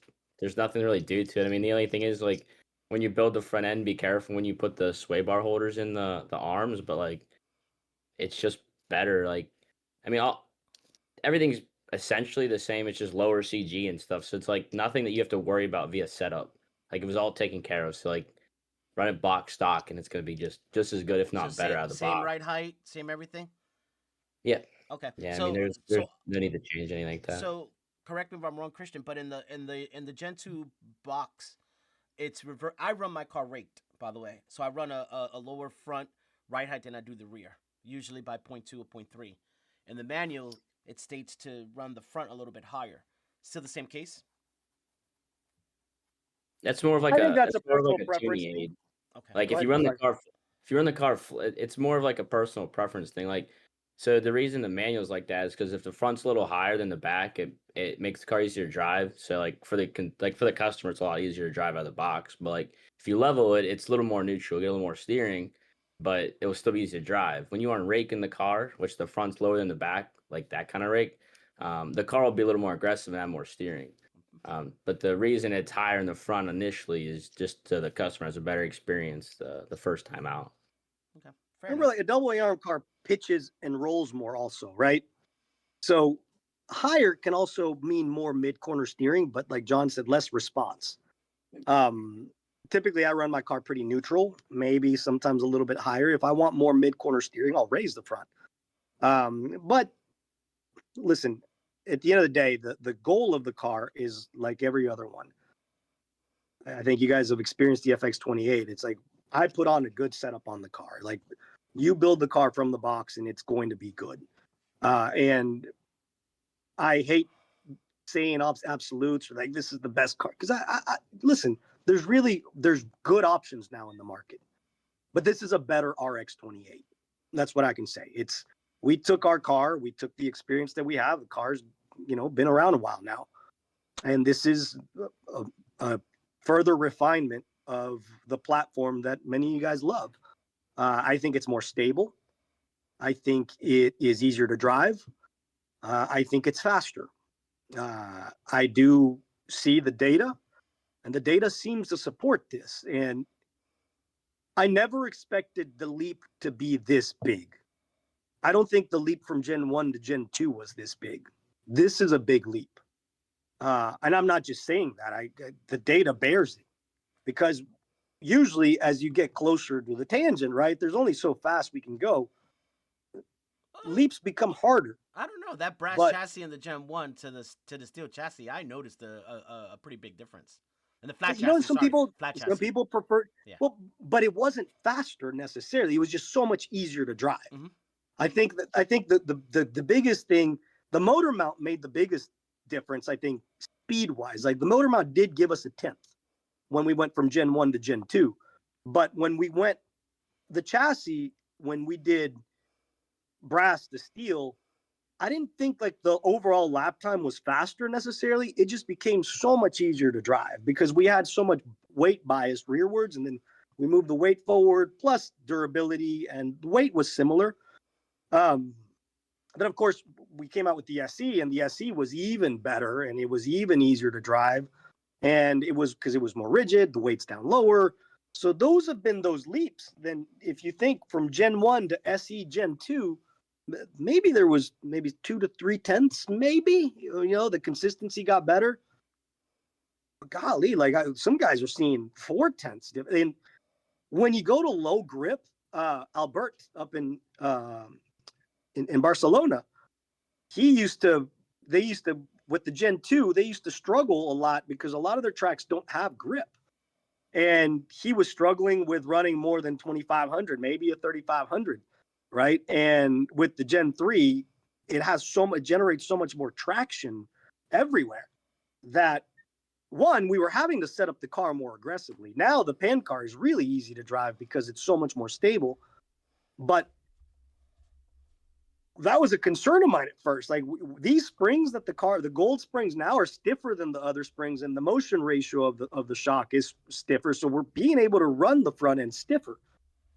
nothing really do to it. I mean, the only thing is like when you build the front end, be careful when you put the sway bar holders in the arms. But like, it's just better. Like, I mean, everything's essentially the same. It's just lower CG and stuff. So it's like nothing that you have to worry about via setup. Like it was all taken care of. So like, run it box stock, and it's gonna be just as good, if So not better, out of the same box. ride height, same everything. Yeah. Okay. Yeah. So I mean, there's no need to change anything like that. so correct me if I'm wrong, Christian, but in the Gen 2 box, it's reverse. I run my car raked, by the way. So I run a lower front ride height than I do the rear, usually by 0.2 or 0.3. In the manual, it states to run the front a little bit higher. Still the same case? That's more of like I think that's that's a more of like personal a preference tuning thing. aid. Okay. Like Go if ahead. you run the Sorry. car, it's more of like a personal preference thing. Like, so the reason the manual's like that is because if the front's a little higher than the back, it makes the car easier to drive. So like for the customer, it's a lot easier to drive out of the box. But like if you level it, it's a little more neutral, get a little more steering, but it will still be easy to drive. When you aren't raking the car, which the front's lower than the back, like that kind of rake, the car will be a little more aggressive and have more steering. But the reason it's higher in the front initially is just so the customer has a better experience the first time out. Okay. Fair Remember, enough. like a double A-arm car pitches and rolls more, also, right? So higher can also mean more mid-corner steering, but like John said, less response. Typically, I run my car pretty neutral, maybe sometimes a little bit higher. If I want more mid-corner steering, I'll raise the front. But listen, at the end of the day, the goal of the car is like every other one. I think you guys have experienced the FX28. It's like I put on a good setup on the car. Like you build the car from the box and it's going to be good. And I hate saying absolutes or like this is the best car because I listen. There's good options now in the market, but this is a better RX28. That's what I can say. We took our car, we took the experience that we have. The car's been around a while now, and this is a further refinement of the platform that many of you guys love. I think it's more stable. I think it is easier to drive. I think it's faster. I do see the data, and the data seems to support this. And I never expected the leap to be this big. I don't think the leap from Gen 1 to Gen 2 was this big. This is a big leap. And I'm not just saying that. The data bears it because usually as you get closer to the tangent, right, there's only so fast we can go. Leaps become harder. I don't know that brass chassis in the Gen 1 to the steel chassis. I noticed a pretty big difference. And the flat chassis. Some people prefer. Yeah. Well, but it wasn't faster necessarily. It was just so much easier to drive. Mm-hmm. I think the biggest thing, the motor mount made the biggest difference. I think speed wise, like the motor mount did give us a tenth when we went from Gen 1 to Gen 2, but when we went the chassis when we did brass to steel, I didn't think like the overall lap time was faster necessarily. It just became so much easier to drive because we had so much weight bias rearwards, and then we moved the weight forward, plus durability, and the weight was similar. Then of course we came out with the SE, and the SE was even better, and it was even easier to drive. And it was because it was more rigid, the weight's down lower. So those have been those leaps. Then if you think from Gen 1 to SE Gen 2, maybe there was maybe 2 to 3 tenths, maybe, the consistency got better. But golly, like some guys are seeing 4 tenths. And when you go to low grip, Albert up in Barcelona, they used to, with the Gen 2, they used to struggle a lot because a lot of their tracks don't have grip. And he was struggling with running more than 2,500, maybe a 3,500, right? And with the Gen 3, it generates so much more traction everywhere that, one, we were having to set up the car more aggressively. Now the pan car is really easy to drive because it's so much more stable. But that was a concern of mine at first. Like these springs that the gold springs now are stiffer than the other springs, and the motion ratio of the shock is stiffer. So we're being able to run the front end stiffer,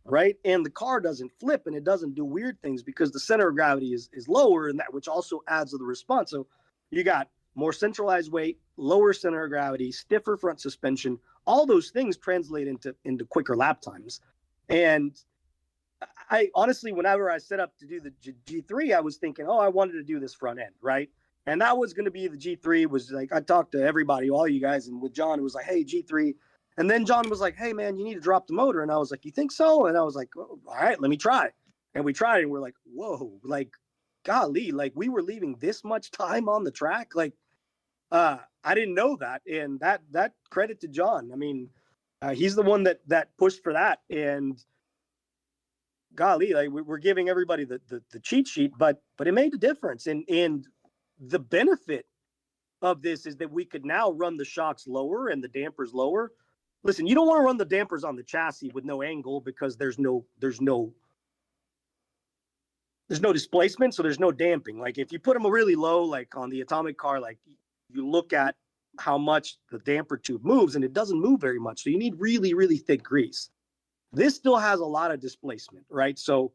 right? And the car doesn't flip and it doesn't do weird things because the center of gravity is lower, and that which also adds to the response. So you got more centralized weight, lower center of gravity, stiffer front suspension. All those things translate into quicker lap times. And I honestly, whenever I set up to do the G3, I was thinking, I wanted to do this front end, right? And that was going to be the G3. Was like, I talked to everybody, all you guys, and with John, it was like, hey, G3. And then John was like, hey, man, you need to drop the motor. And I was like, you think so? And I was like, all right, let me try. And we tried, and we're like, whoa, like, golly, like we were leaving this much time on the track. Like, I didn't know that. And that credit to John. I mean, he's the one that pushed for that. And golly, like we're giving everybody the cheat sheet, but it made a difference. And the benefit of this is that we could now run the shocks lower and the dampers lower. Listen, you don't want to run the dampers on the chassis with no angle because there's no displacement, so there's no damping. Like if you put them really low, like on the atomic car, like you look at how much the damper tube moves, and it doesn't move very much. So you need really, really thick grease. This still has a lot of displacement, right? So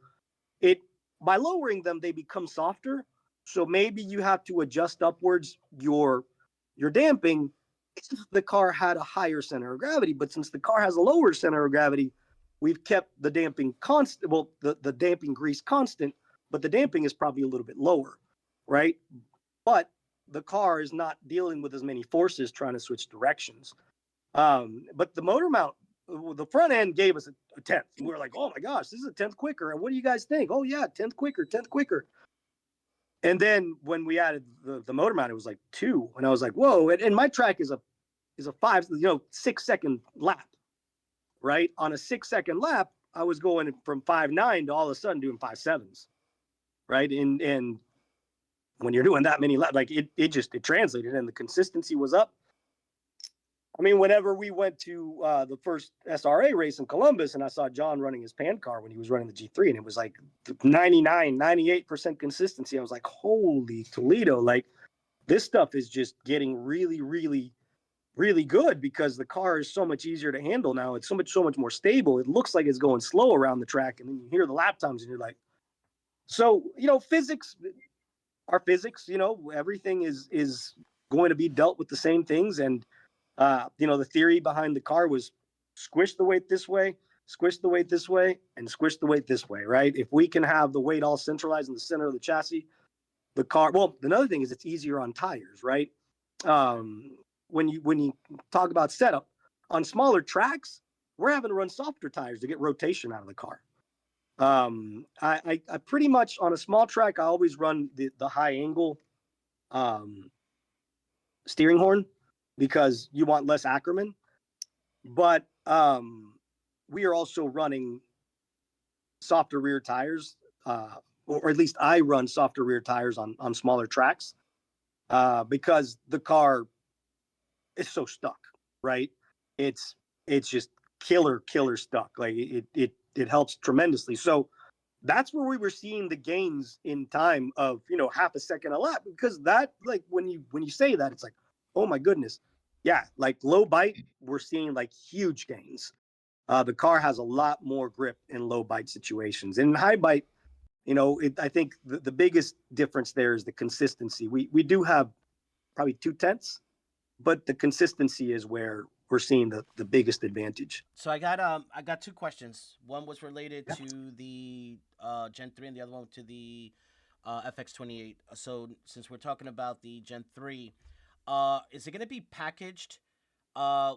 by lowering them, they become softer. So maybe you have to adjust upwards your damping if the car had a higher center of gravity. But since the car has a lower center of gravity, we've kept the damping constant. Well, the damping grease constant, but the damping is probably a little bit lower, right? But the car is not dealing with as many forces trying to switch directions. But the motor mount, the front end gave us a tenth. We were like, oh my gosh, this is a tenth quicker. And what do you guys think? Oh yeah, tenth quicker. And then when we added the motor mount, it was like 2. And I was like, whoa. And my track is a 6 second lap, right? On a 6 second lap, I was going from 5.9 to all of a sudden doing 5.7s, right? And when you're doing that many laps, like it translated, and the consistency was up. I mean, whenever we went to the first SRA race in Columbus and I saw John running his pan car when he was running the G3, and it was like 98% consistency. I was like, holy Toledo, like this stuff is just getting really, really, really good because the car is so much easier to handle now. It's so much more stable. It looks like it's going slow around the track, and then you hear the lap times and you're like, so, physics, our physics, everything is going to be dealt with the same things. And the theory behind the car was squish the weight this way, squish the weight this way, and squish the weight this way, right? If we can have the weight all centralized in the center of the chassis, the car, well, another thing is it's easier on tires, right? When you talk about setup, on smaller tracks, we're having to run softer tires to get rotation out of the car. I pretty much, on a small track, I always run the high angle steering horn, because you want less Ackerman. But we are also running softer rear tires, or at least I run softer rear tires on smaller tracks because the car is so stuck, right? It's just killer stuck. Like it helps tremendously. So that's where we were seeing the gains in time of half a second a lap, because that, like, when you say that, it's like, oh my goodness. Yeah, like low bite, we're seeing like huge gains. The car has a lot more grip in low bite situations. In high bite, I think the biggest difference there is the consistency. We do have probably 2 tenths but the consistency is where we're seeing the biggest advantage. So I got two questions. One was related Yeah. to the Gen 3 and the other one to the FX28. So since we're talking about the Gen 3, is it going to be packaged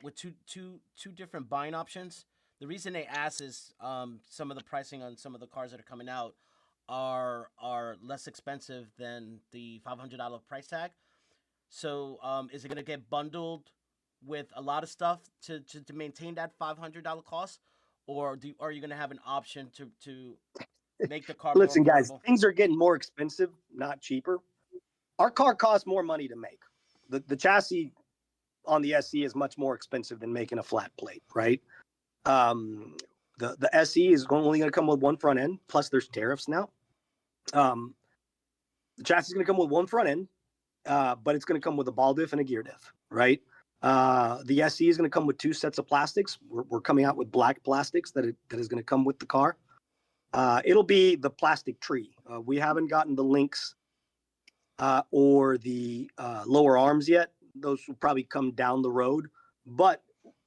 with two different buying options? The reason they ask is some of the pricing on some of the cars that are coming out are less expensive than the $500 price tag. So is it going to get bundled with a lot of stuff to maintain that $500 cost, or are you going to have an option to make the car more Listen, guys, affordable? things are getting more expensive, not cheaper. Our car costs more money to make. The chassis on the SE is much more expensive than making a flat plate, right? Um, the SE is only going to come with one front end, plus there's tariffs now. The chassis is going to come with one front end, but it's going to come with a ball diff and a gear diff, right? The SE is going to come with two sets of plastics. We're coming out with black plastics that is going to come with the car. It'll be the plastic tree. We haven't gotten the links or the lower arms yet. Those will probably come down the road, but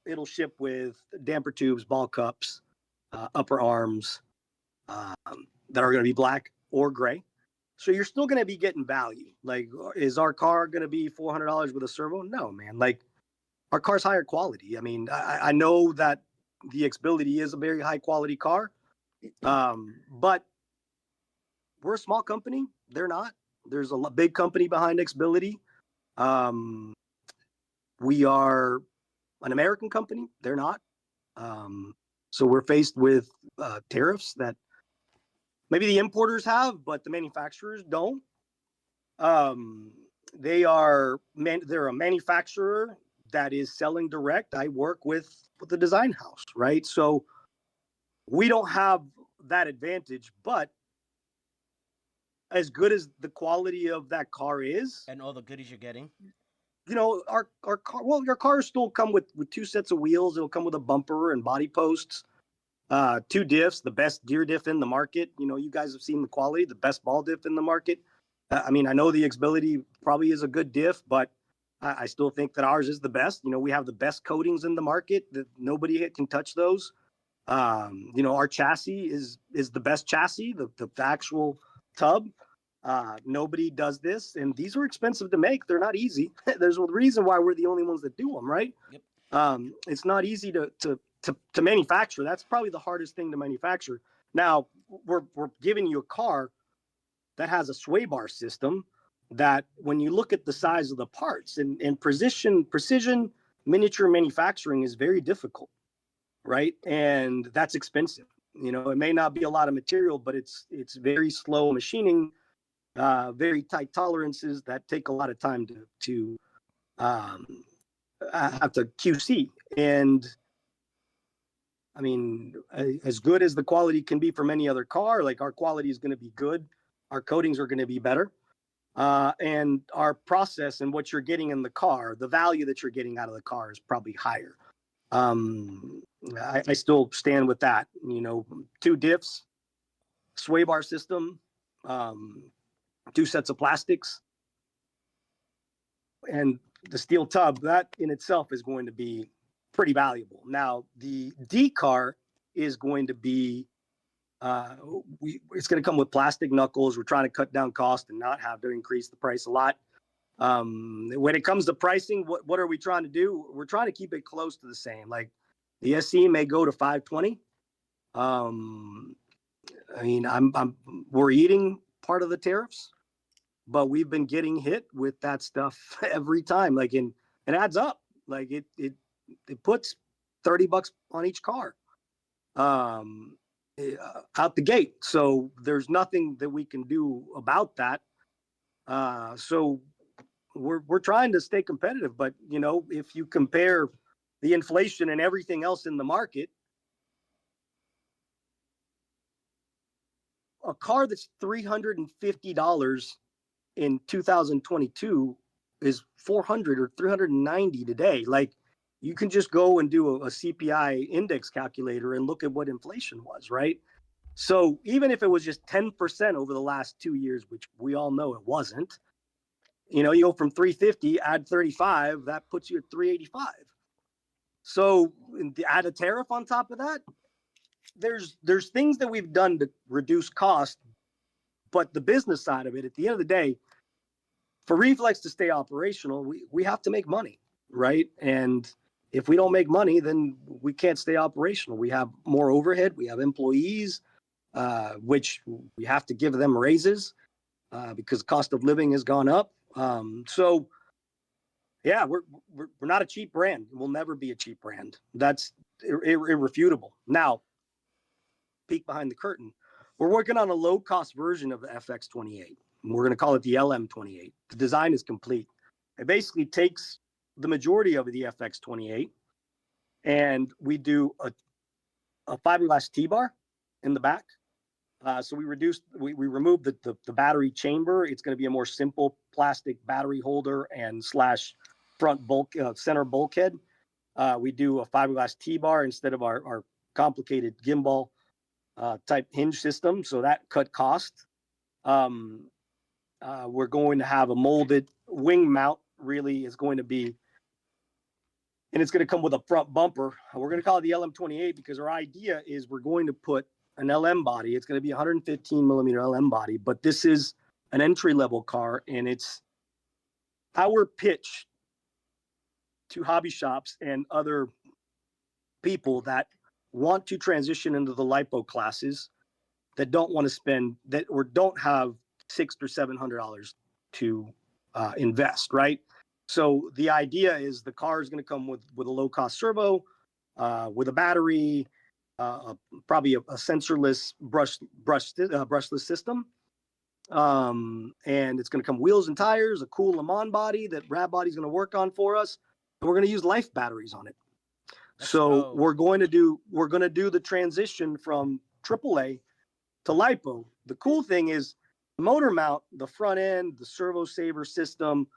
it'll ship with damper tubes, ball cups, upper arms that are going to be black or gray. So you're still going to be getting value. Like, is our car going to be $400 with a servo? No, man. Like, our car's higher quality. I mean, I know that the Xbility is a very high quality car, but we're a small company. They're not. There's a big company behind Xbility. Um, we are an American company. They're not. So we're faced with tariffs that maybe the importers have, but the manufacturers don't. Um, they're a manufacturer that is selling direct. I work with the design house, right? So we don't have that advantage, but as good as the quality of that car is, And all the goodies you're getting. our car, well, your cars still come with two sets of wheels. It'll come with a bumper and body posts, two diffs, the best gear diff in the market. You guys have seen the quality, the best ball diff in the market. I mean, I know the Xbility probably is a good diff, but I still think that ours is the best. We have the best coatings in the market that nobody can touch those. Our chassis is the best chassis, the actual tub. Nobody does this, and these are expensive to make. They're not easy. There's a reason why we're the only ones that do them, right? Yep. It's not easy to manufacture. That's probably the hardest thing to manufacture. Now we're giving you a car that has a sway bar system that, when you look at the size of the parts and precision miniature manufacturing is very difficult, right? And that's expensive. It may not be a lot of material, but it's very slow machining, very tight tolerances that take a lot of time to have to QC. And I mean, as good as the quality can be from any other car, like, our quality is going to be good. Our coatings are going to be better. And our process and what you're getting in the car, the value that you're getting out of the car is probably higher. I still stand with that. Two diffs, sway bar system, two sets of plastics, and the steel tub. That in itself is going to be pretty valuable. Now, the D car is going to be, it's going to come with plastic knuckles. We're trying to cut down cost and not have to increase the price a lot. When it comes to pricing, what are we trying to do? We're trying to keep it close to the same. Like, the SE may go to 520. I mean, we're eating part of the tariffs, but we've been getting hit with that stuff every time. Like, it adds up. Like, it puts $30 on each car, out the gate. So there's nothing that we can do about that. So we're trying to stay competitive, but if you compare the inflation and everything else in the market, a car that's $350 in 2022 is 400 or 390 today. Like, you can just go and do a CPI index calculator and look at what inflation was, right? So even if it was just 10% over the last 2 years, which we all know it wasn't, You know, you go from 350, add 35, that puts you at 385. So add a tariff on top of that. There's things that we've done to reduce cost, but the business side of it, at the end of the day, for Reflex to stay operational, we have to make money, right? And if we don't make money, then we can't stay operational. We have more overhead. We have employees, which we have to give them raises because the cost of living has gone up. So, yeah, we're not a cheap brand. We'll never be a cheap brand. That's irrefutable. Now, peek behind the curtain. We're working on a low-cost version of the FX28. We're going to call it the LM28. The design is complete. It basically takes the majority of the FX28, and we do a fiberglass T-bar in the back. So we removed the battery chamber. It's going to be a more simple plastic battery holder and / front center bulkhead. We do a fiberglass T-bar instead of our complicated gimbal type hinge system. So that cut cost. We're going to have a molded wing mount, really is going to be, and it's going to come with a front bumper. We're going to call it the LM28 because our idea is we're going to put an LM body. It's going to be 115 millimeter LM body, but this is an entry level car, and it's our pitch to hobby shops and other people that want to transition into the lipo classes that don't want to spend that or don't have $600 or $700 to invest, right? So the idea is the car is going to come with a low cost servo, with a battery, probably a sensorless brushless system, and it's going to come wheels and tires, a cool Le Mans body that Rad Body's going to work on for us, and we're going to use life batteries on it. So we're going to do the transition from AAA to lipo. The cool thing is the motor mount, the front end, the servo saver system,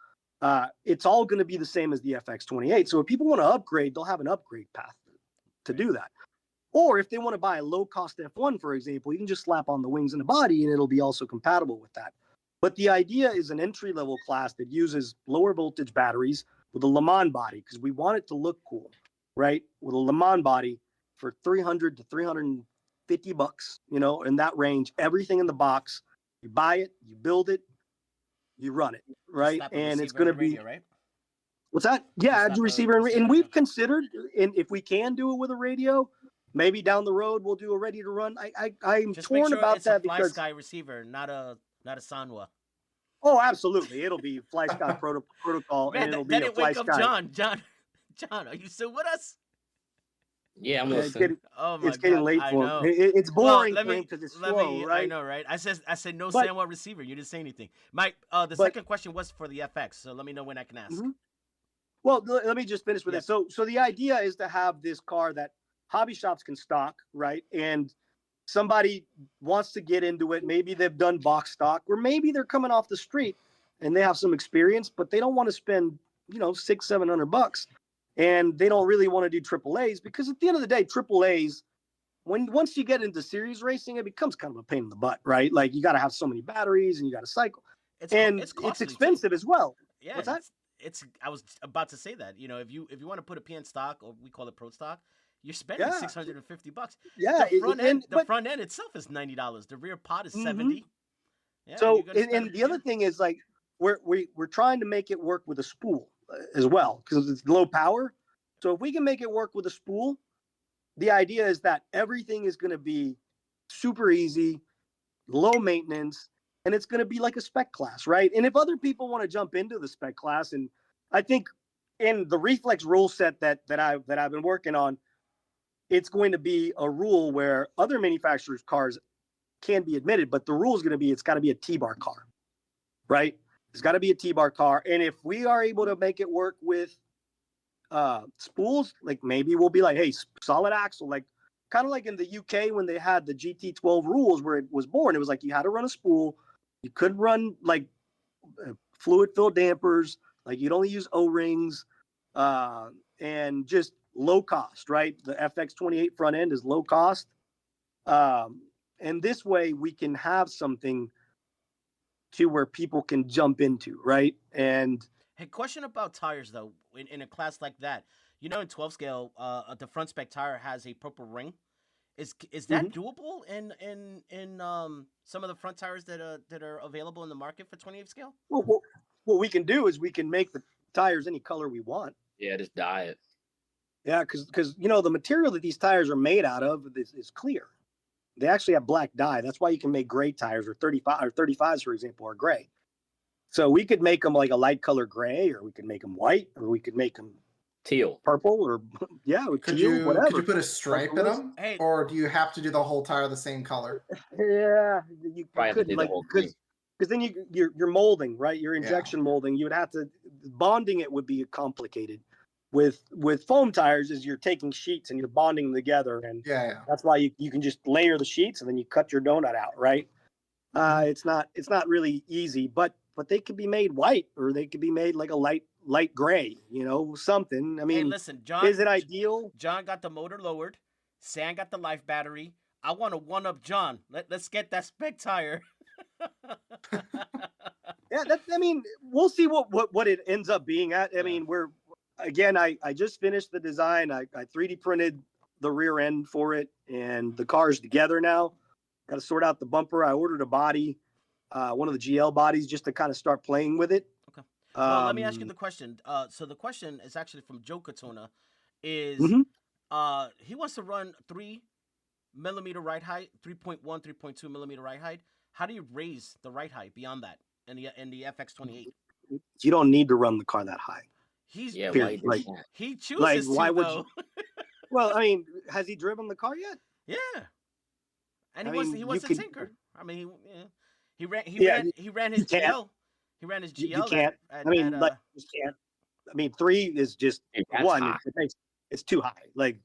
it's all going to be the same as the FX28. So if people want to upgrade, they'll have an upgrade path to do that. Or if they want to buy a low cost F1, for example, you can just slap on the wings and the body and it'll be also compatible with that. But the idea is an entry level class that uses lower voltage batteries with a Le Mans body because we want it to look cool, right? With a Le Mans body for $300 to $350, you know, in that range, everything in the box. You buy it, you build it, you run it, right? And it's going to be, right? What's that? Yeah, add your receiver. And we've considered, and if we can do it with a radio, maybe down the road we'll do a ready to run. I'm just torn about it's that a Fly because Sky receiver, not a Sanwa. Oh, absolutely, it'll be Fly Sky protocol, Man, and it'll that be a didn't Fly wake up Sky. John, are you still with us? Yeah, I'm Yeah, listening. it's getting late for him. It's boring for him because it's slow, right? I know, right? I said no But- Sanwa receiver. You didn't say anything. Mike, the But- second question was for the FX, so let me know when I can ask. Mhm. Well, let me just finish with Yep. this. So the idea is to have this car that hobby shops can stock, right? And somebody wants to get into it. Maybe they've done box stock, or maybe they're coming off the street and they have some experience, but they don't want to spend, $600-700, and they don't really want to do AAAs because at the end of the day, AAAs, once you get into series racing, it becomes kind of a pain in the butt, right? Like you got to have so many batteries and you got to cycle, It's it's expensive as well. Yeah, What's that? It's I was about to say that. If you want to put a PN stock, or we call it pro stock, you're spending Yeah. $650. Yeah, The front end itself is $90. The rear pod is $70. Yeah, So, you're gonna spend and the other thing is like we're trying to make it work with a spool as well because it's low power. So if we can make it work with a spool, the idea is that everything is going to be super easy, low maintenance, and it's going to be like a spec class, right? And if other people want to jump into the spec class, and I think in the Reflex rule set that I've been working on, it's going to be a rule where other manufacturers' cars can be admitted, but the rule is going to be it's got to be a T-bar car, right? It's got to be a T-bar car, and if we are able to make it work with spools, like maybe we'll be like, hey, solid axle, like kind of like in the UK when they had the GT12 rules where it was born. It was like you had to run a spool, you couldn't run like fluid-filled dampers, like you'd only use O-rings, and just low cost, right? The FX28 front end is low cost. And this way we can have something to where people can jump into, right? And Hey, question about tires though. In a class like that, in 12 scale, the front spec tire has a purple ring. Is that doable in some of the front tires that are available in the market for 28 scale? well, what we can do is we can make the tires any color we want. Yeah, just dye it. Yeah, because the material that these tires are made out of is clear. They actually have black dye. That's why you can make gray tires, or 35s, for example, are gray. So we could make them like a light color gray, or we could make them white, or we could make them teal, purple, or teal, whatever. Could you put a stripe in them, Hey. or do you have to do the whole tire the same color? Yeah, you could, do like, the whole thing. because then you're molding, right? Your injection molding. You would have to bonding it would be complicated. With foam tires, is you're taking sheets and you're bonding them together, and that's why you can just layer the sheets and then you cut your donut out, right? It's not really easy, but they could be made white, or they could be made like a light gray, something. I mean, hey, listen, John, is it ideal? John got the motor lowered. Sam got the life battery. I want to one up John. Let's get that spec tire. Yeah, I mean, we'll see what it ends up being at. I mean, I just finished the design. I 3D printed the rear end for it, and the car's together now. Got to sort out the bumper. I ordered a body, one of the GL bodies, just to kind of start playing with it. Okay. Well, let me ask you the question. So the question is actually from Joe Katona. Is he wants to run 3mm ride height, 3.1, 3.2mm ride height. How do you raise the ride height beyond that in the FX28? You don't need to run the car that high. He chooses like, why to, would though. Well, I mean, has he driven the car yet? Yeah. And he wants to tinker. I mean, he ran his GL. He ran his GL. You can't. You can't. I mean, 3 is just one. It's too high. Like,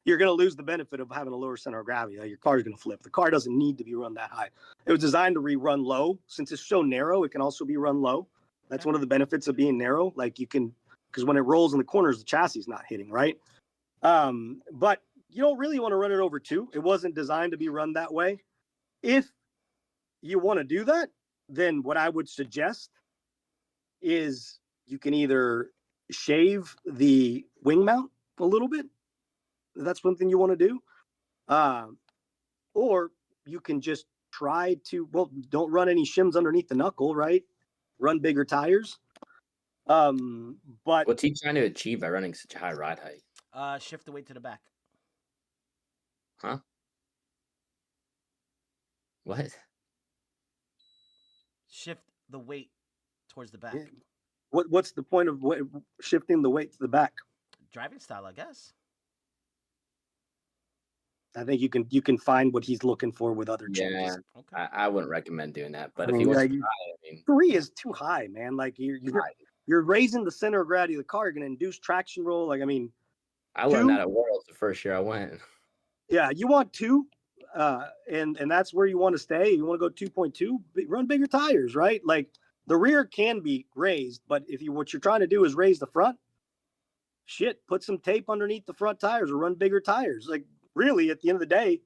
you're going to lose the benefit of having a lower center of gravity. Like, your car's going to flip. The car doesn't need to be run that high. It was designed to run low. Since it's so narrow, it can also be run low. That's one of the benefits of being narrow. Like, you can, because when it rolls in the corners, the chassis is not hitting, right? But you don't really want to run it over 2. It wasn't designed to be run that way. If you want to do that, then what I would suggest is you can either shave the wing mount a little bit. That's one thing you want to do. Or you can just try to, don't run any shims underneath the knuckle, right? Run bigger tires. But what's he trying to achieve by running such a high ride height? Shift the weight to the back. Huh? What? Shift the weight towards the back. Yeah. What's the point of shifting the weight to the back? Driving style, I guess. I think you can find what he's looking for with other changes. Okay. I wouldn't recommend doing that, but if he wants to try, 3 is too high, man. Like, you're raising the center of gravity of the car. You're going to induce traction roll. Like, I mean, I learned that at Worlds the first year I went. Yeah, you want 2, and that's where you want to stay. You want to go 2.2. Run bigger tires, right? Like, the rear can be raised, but what you're trying to do is raise the front. Put some tape underneath the front tires or run bigger tires. Like, really, at the end of the day,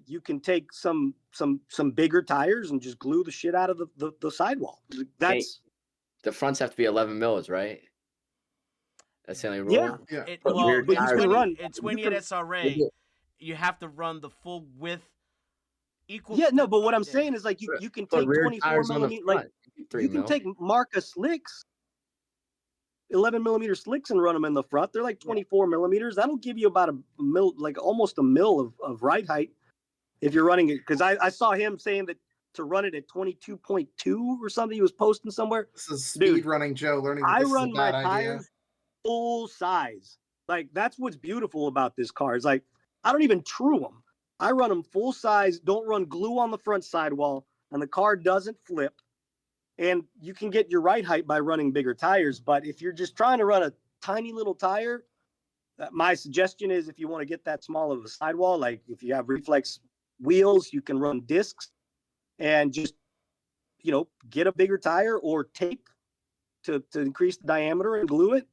you can take some bigger tires and just glue the shit out of the sidewall. That's the fronts have to be 11 mils, right? That's the only rule. Yeah. It's when you're at SRA, you have to run the full width equal. Yeah, no, but what I'm saying is, like, you can take 24 millimeter, like, you can take Marca slicks, 11 millimeter slicks, and run them in the front. They're like 24 millimeters. That'll give you about a mil, like almost a mil of ride height if you're running it. Because I saw him saying that to run it at 22.2 or something. He was posting somewhere. This is speed running Joe learning. I run my tires full size. Like, that's what's beautiful about this car. It's like, I don't even true them. I run them full size. Don't run glue on the front sidewall, and the car doesn't flip. And you can get your ride height by running bigger tires. But if you're just trying to run a tiny little tire, my suggestion is, if you want to get that small of a sidewall, like if you have Reflex wheels, you can run discs and just, get a bigger tire or tape to increase the diameter and glue it,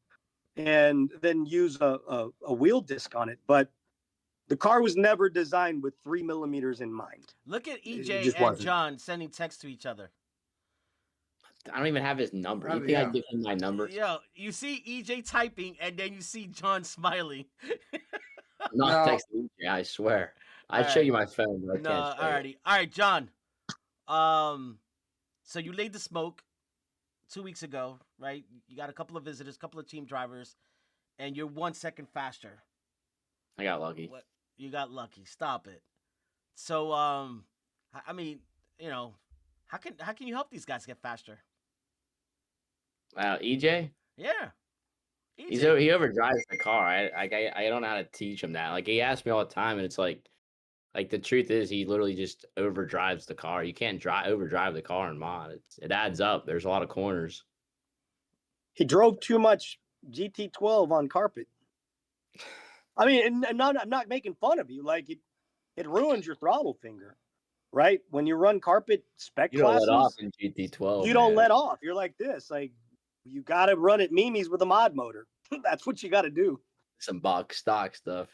and then use a wheel disc on it. But The car was never designed with 3 millimeters in mind. Look at It EJ just and wasn't. John sending texts to each other. I don't even have his number. You think Yeah. I give him my number? Yo, you see EJ typing, and then you see John smiling. I'm not No. texting EJ, I swear. I'd All show right. you my phone, but I No, can't show you. alrighty. All right, John. So you laid the smoke 2 weeks ago, right? You got a couple of visitors, couple of team drivers, and you're 1 second faster. I got lucky. What? You got lucky. Stop it. So, I mean, you know, how can you help these guys get faster? Wow, EJ? Yeah. He EJ. overdrives the car. I don't know how to teach him that. Like he asks me all the time, and it's like the truth is he literally just overdrives the car. You can't overdrive the car in mod. It adds up. There's a lot of corners. He drove too much GT12 on carpet. I mean, and I'm not making fun of you. Like it ruins your throttle finger, right? When you run carpet spec You don't classes, let off in GT12. you don't let off. You're like this. Like you got to run it Mimi's with a mod motor. That's what you got to do. Some box stock stuff.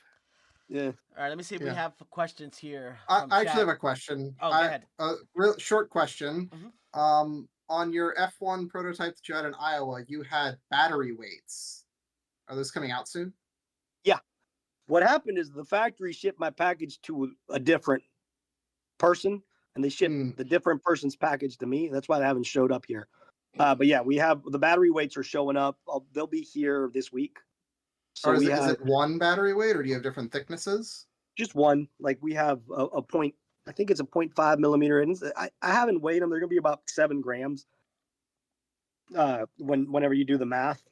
Yeah. All right, let me see if we Yeah. have questions here. I from actually chat. have a question. Oh, go ahead. A real short question. Mhm. On your F1 prototype that you had in Iowa, you had battery weights. Are those coming out soon? What happened is the factory shipped my package to a different person, and they shipped the different person's package to me. That's why they haven't showed up here. But yeah, we have the battery weights are showing up. They'll be here this week. So Or is we it, have is it one battery weight, or do you have different thicknesses? just one. Like we have a point. I think it's a 0.5 millimeter. And I haven't weighed them. They're going to be about 7 grams. Whenever you do the math,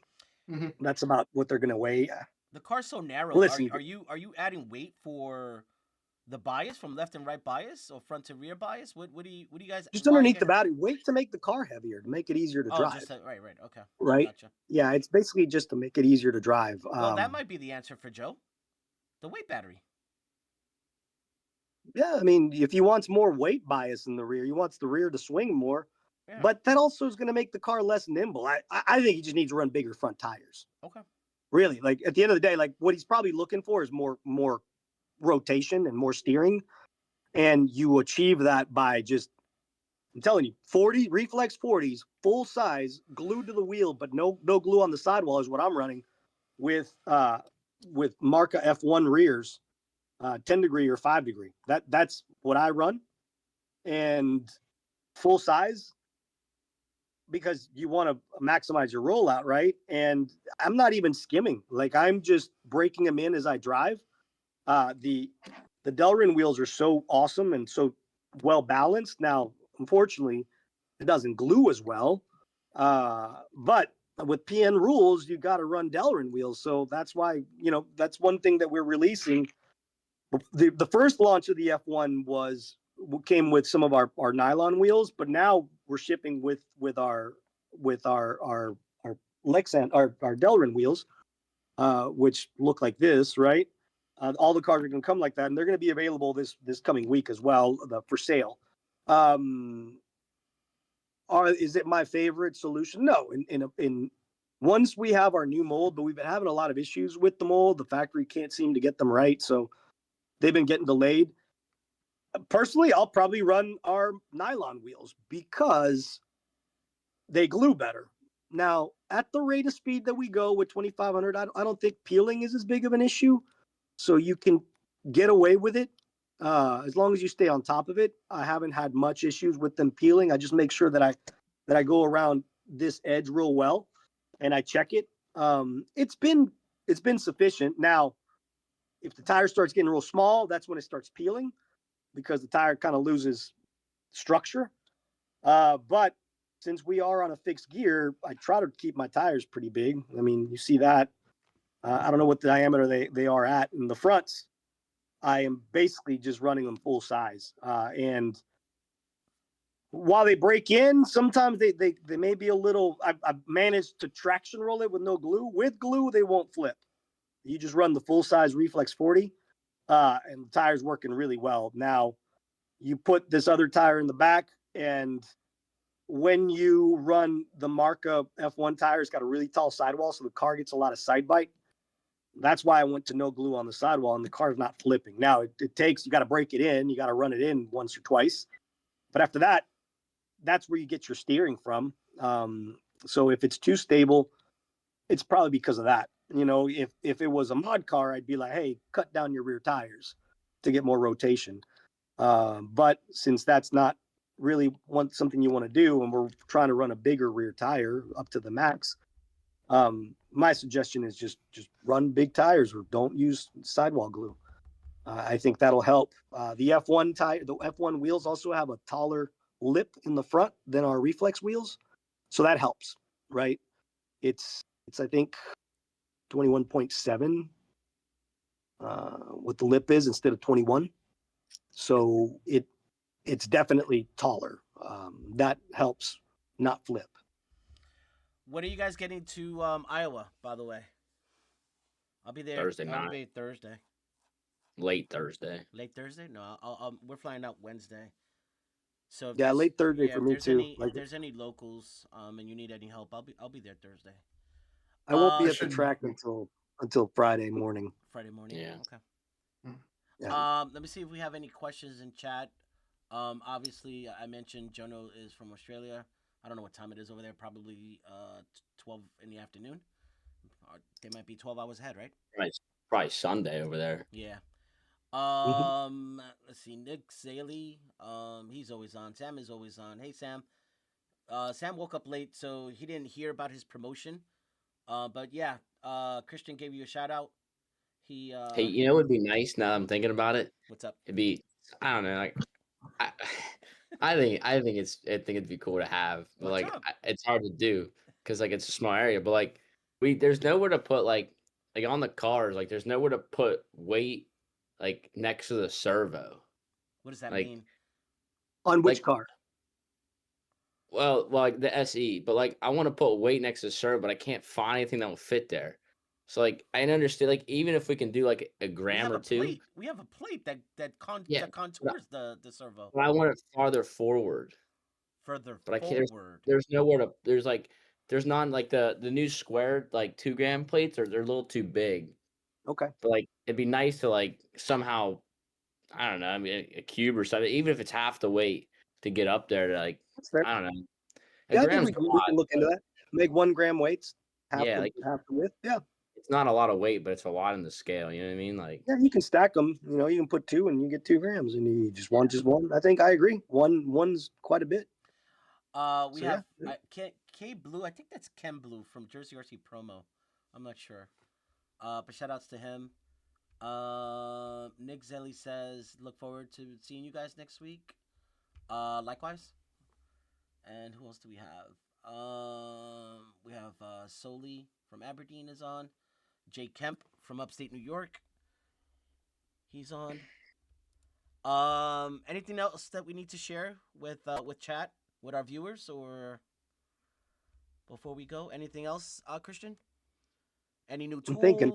that's about what they're going to weigh. The car's so narrow. Listen, are you adding weight for the bias from left and right bias or front to rear bias? What do you guys just why are you underneath the guys- battery weight to make the car heavier, to make it easier to Oh, drive. just right, okay. Right? Gotcha. Yeah, it's basically just to make it easier to drive. Well, that might be the answer for Joe. The weight battery. Yeah, I mean, if he wants more weight bias in the rear, he wants the rear to swing more. Yeah. But that also is going to make the car less nimble. I think he just needs to run bigger front tires. Okay. Really, like at the end of the day, like what he's probably looking for is more rotation and more steering, and you achieve that by just, I'm telling you, 40 Reflex 40s, full size, glued to the wheel, but no glue on the sidewall is what I'm running with Marca F1 rears, 10 degree or 5 degree. That's what I run, and full size, because you want to maximize your rollout, right? And I'm not even skimming. Like I'm just breaking them in as I drive. The Delrin wheels are so awesome and so well balanced. Now, unfortunately, it doesn't glue as well. But with PN rules, you got to run Delrin wheels. So that's why, that's one thing that we're releasing. The first launch of the F1 came with some of our nylon wheels, but now we're shipping with our Lexan, our Delrin wheels, which look like this, right? All the cars are going to come like that, and they're going to be available this coming week as well, for sale. Is it my favorite solution? No. In once we have our new mold, but we've been having a lot of issues with the mold. The factory can't seem to get them right, so they've been getting delayed. Personally, I'll probably run our nylon wheels because they glue better. Now, at the rate of speed that we go with 2,500, I don't think peeling is as big of an issue. So you can get away with it as long as you stay on top of it. I haven't had much issues with them peeling. I just make sure that I go around this edge real well and I check it. It's been sufficient. Now, if the tire starts getting real small, that's when it starts peeling, because the tire kind of loses structure. But since we are on a fixed gear, I try to keep my tires pretty big. I mean, you see that. I don't know what the diameter they are at in the fronts. I am basically just running them full size. And while they break in, sometimes they may be a little, I've managed to traction roll it with no glue. With glue, they won't flip. You just run the full size Reflex 40, and the tire's working really well. Now, you put this other tire in the back, and when you run the Marca F1 tire, it's got a really tall sidewall, so the car gets a lot of side bite. That's why I went to no glue on the sidewall, and the car's not flipping. Now it takes, you got to break it in, you got to run it in once or twice, but after that, that's where you get your steering from. So if it's too stable, it's probably because of that. If it was a mod car, I'd be like, hey, cut down your rear tires to get more rotation. But since that's not really something you want to do, and we're trying to run a bigger rear tire up to the max, my suggestion is just run big tires or don't use sidewall glue. I think that'll help. The F1 wheels also have a taller lip in the front than our Reflex wheels, so that helps, right? It's I think 21.7 what the lip is instead of 21, so it's definitely taller. That helps not flip. When are you guys getting to Iowa, by the way? I'll be there. Thursday I'll night. be Thursday. Late Thursday. Late Thursday? No, we're flying out Wednesday. So Yeah, late Thursday for me too. If there's any locals, and you need any help, I'll be there Thursday. I won't be at the should- track until Friday morning. Friday morning. Yeah. Okay. Yeah. Let me see if we have any questions in chat. Obviously, I mentioned Jono is from Australia. I don't know what time it is over there. Probably 12 in the afternoon. They might be 12 hours ahead, right? Probably Sunday over there. Yeah. Let's see. Nick Zaley. He's always on. Sam is always on. Hey, Sam. Sam woke up late, so he didn't hear about his promotion. But yeah, Christian gave you a shout out. He. Hey, it would be nice now that I'm thinking about it. What's up? It'd be, I don't know, like, I think it'd be cool to have, but What's like, up? it's hard to do because like it's a small area. But like, there's nowhere to put like on the cars, like there's nowhere to put weight like next to the servo. What does that Like, mean? On which like- car? Well, like the SE, but like I want to put weight next to the servo, but I can't find anything that will fit there. So like I understand, like even if we can do like a gram or two, We have a plate that Yeah, that contours the servo but I want it farther forward. further But I can't. forward. There's nowhere to. There's not like the new square like 2 gram plates, or they're a little too big. Okay. But like it'd be nice to like somehow, I don't know. I mean, a cube or something, even if it's half the weight to get up there to like, That's fair. I don't know. A Yeah, I think gram's we a can lot, look into but that. Make 1 gram weights, Yeah, half the width. Yeah. it's not a lot of weight, but it's a lot in the scale. You know what I mean? Like, Yeah, you can stack them. You can put 2 and you get 2 grams, and you just one. I think I agree. One's quite a bit. We So, have yeah. K Blue. I think that's Ken Blue from Jersey RC Promo. I'm not sure. But shout outs to him. Nick Zelly says, look forward to seeing you guys next week. Likewise. And who else do we have? We have Soli from Aberdeen is on. Jay Kemp from upstate New York. He's on. Anything else that we need to share with chat, with our viewers, or before we go? Anything else, Christian? Any new tools? I'm thinking.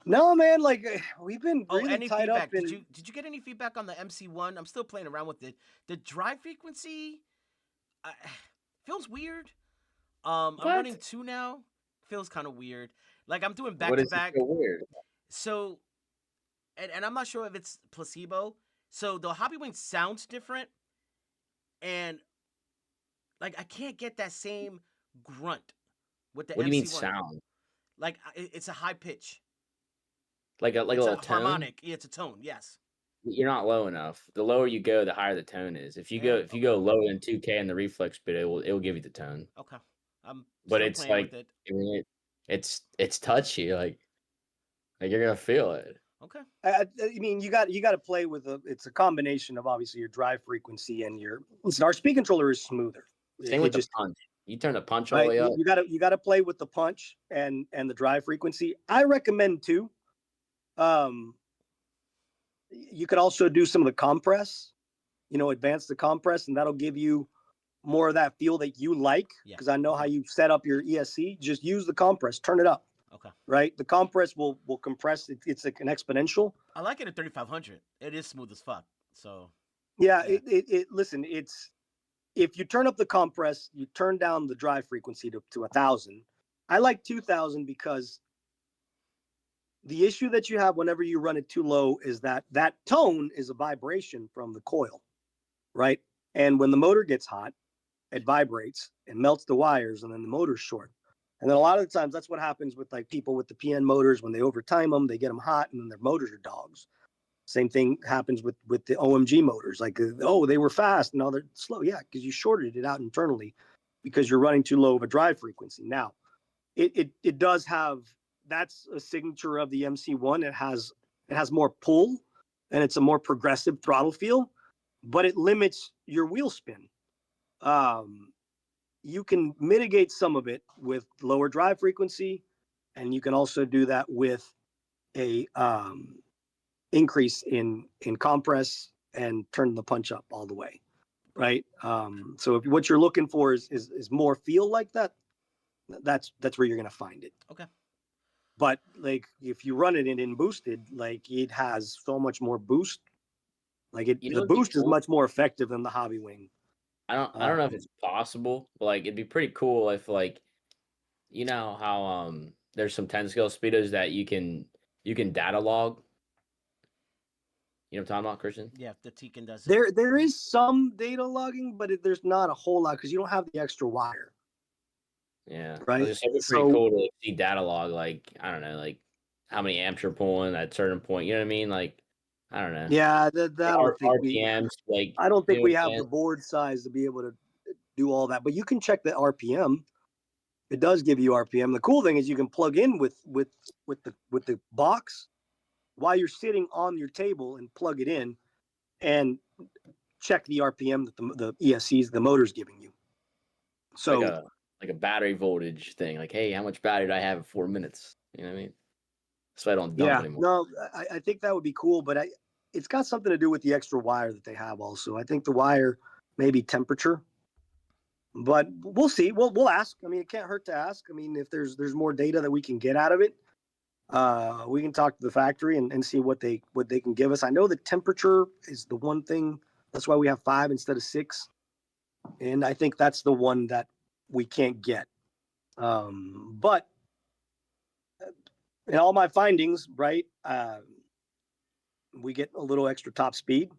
No, man. Like we've been really any tied feedback? up in. Did you get any feedback on the MC1? I'm still playing around with it. The drive frequency feels weird. I'm running 2 now. Feels kind of weird. Like I'm doing back to back. Weird? So, and I'm not sure if it's placebo. So the Hobby Wing sounds different, and like I can't get that same grunt with the MC1. What do you mean sound? Like it's a high pitch. Like a It's little a tone? harmonic. Yeah, it's a tone. Yes. You're not low enough. The lower you go, the higher the tone is. If you go lower than 2K in the reflex bit, it will give you the tone. Okay. I'm But still it's playing like, with it. I mean, it's touchy. Like you're gonna feel it. Okay. I mean, you got to play with it's a combination of obviously your drive frequency and listen, our speed controller is smoother. Same with the punch. You turn the punch all the way up. You got to play with the punch and the drive frequency. I recommend too. You could also do some of the compress, advance the compress, and that'll give you more of that feel that you like. Because I know how you set up your ESC. Just use the compress, turn it up. Okay. Right, the compress will compress. It's like an exponential. I like it at 3500. It is smooth as fuck. So. Yeah. Listen, if you turn up the compress, you turn down the drive frequency to 1,000. I like 2000 because the issue that you have whenever you run it too low is that tone is a vibration from the coil, right? And when the motor gets hot, it vibrates and melts the wires, and then the motor's short. And then a lot of the times that's what happens with like people with the PN motors. When they overtime them, they get them hot, and then their motors are dogs. Same thing happens with the OMG motors. Like, oh, they were fast, now they're slow. Yeah, because you shorted it out internally because you're running too low of a drive frequency. Now, it does have, that's a signature of the MC1. It has more pull, and it's a more progressive throttle feel, but it limits your wheel spin. You can mitigate some of it with lower drive frequency, and you can also do that with a increase in compress and turn the punch up all the way, right? So if what you're looking for is more feel like that, that's where you're gonna find it. Okay. But like if you run it in boosted, like it has so much more boost. Like the boost is much more effective than the hobby wing. I don't know if it's possible, but like it'd be pretty cool if like, you know how there's some 10 scale speedos that you can data log. You know what I'm talking about, Christian? Yeah, the Tekin does it. There is some data logging, but there's not a whole lot because you don't have the extra wire. Yeah, right. It's pretty cool to see data log, like I don't know, like how many amps you're pulling at a certain point. You know what I mean? Like I don't know. Yeah, RPMs. Like I don't think we have the board size to be able to do all that, but you can check the RPM. It does give you RPM. The cool thing is you can plug in with the box while you're sitting on your table and plug it in and check the RPM that the ESCs, the motor's giving you. So like a battery voltage thing. Like, hey, how much battery do I have in 4 minutes? You know what I mean? So I don't dump anymore. No, I think that would be cool, but it's got something to do with the extra wire that they have also. I think the wire may be temperature. But we'll see. We'll ask. I mean, it can't hurt to ask. I mean, if there's more data that we can get out of it, we can talk to the factory and see what they can give us. I know the temperature is the one thing. That's why we have 5 instead of 6, and I think that's the one that we can't get. But in all my findings, right, we get a little extra top speed.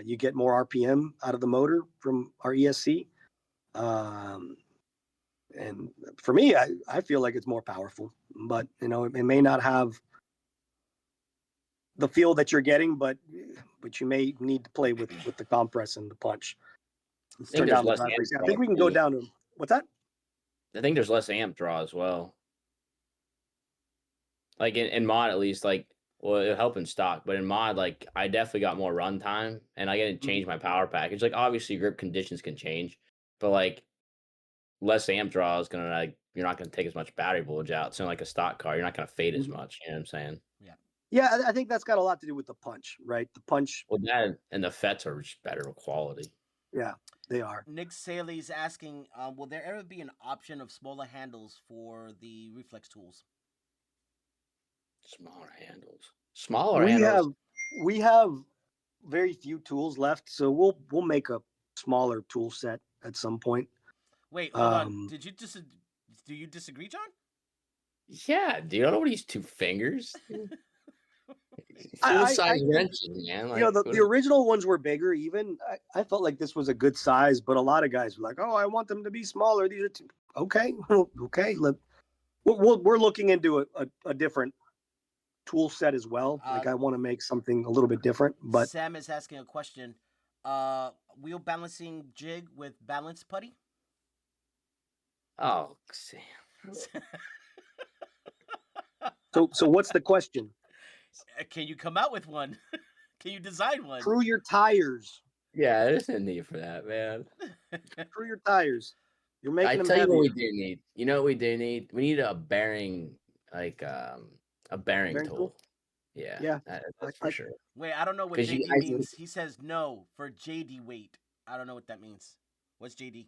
You get more RPM out of the motor from our ESC. And for me, I feel like it's more powerful, but it may not have the feel that you're getting, but you may need to play with the compress and the punch. I think we can go down to what's that? I think there's less amp draw as well. Like in mod, at least, like, well, it'll help in stock, but in mod, like, I definitely got more runtime, and I get to change my power package. Like, obviously, grip conditions can change, but like, less amp draw is gonna, like, you're not gonna take as much battery voltage out. It's not like a stock car. You're not gonna fade as much. You know what I'm saying? Yeah, I think that's got a lot to do with the punch, right? The punch. Well, that and the FETs are just better quality. Yeah, they are. Nick Saley's asking, will there ever be an option of smaller handles for the Reflex tools? Smaller handles. We have very few tools left, so we'll make a smaller tool set at some point. Wait, hold on. Do you disagree, John? Yeah, dude. I don't know what he's 2 fingers. Full size wrenches, man. Like, the original ones were bigger. Even I felt like this was a good size, but a lot of guys were like, "Oh, I want them to be smaller." These are too okay. Okay, we're looking into a different tool set as well. Like I want to make something a little bit different. But Sam is asking a question: wheel balancing jig with balance putty? Oh, Sam. So what's the question? Can you come out with one? Can you design one? Screw your tires. Yeah, there's no need for that, man. Screw your tires. You're making them tell heavier. you what we do need. You know what we do need? We need a bearing, like a bearing tool. Yeah, that's for sure. Wait, I don't know what JD means. He says no for JD weight. I don't know what that means. What's JD?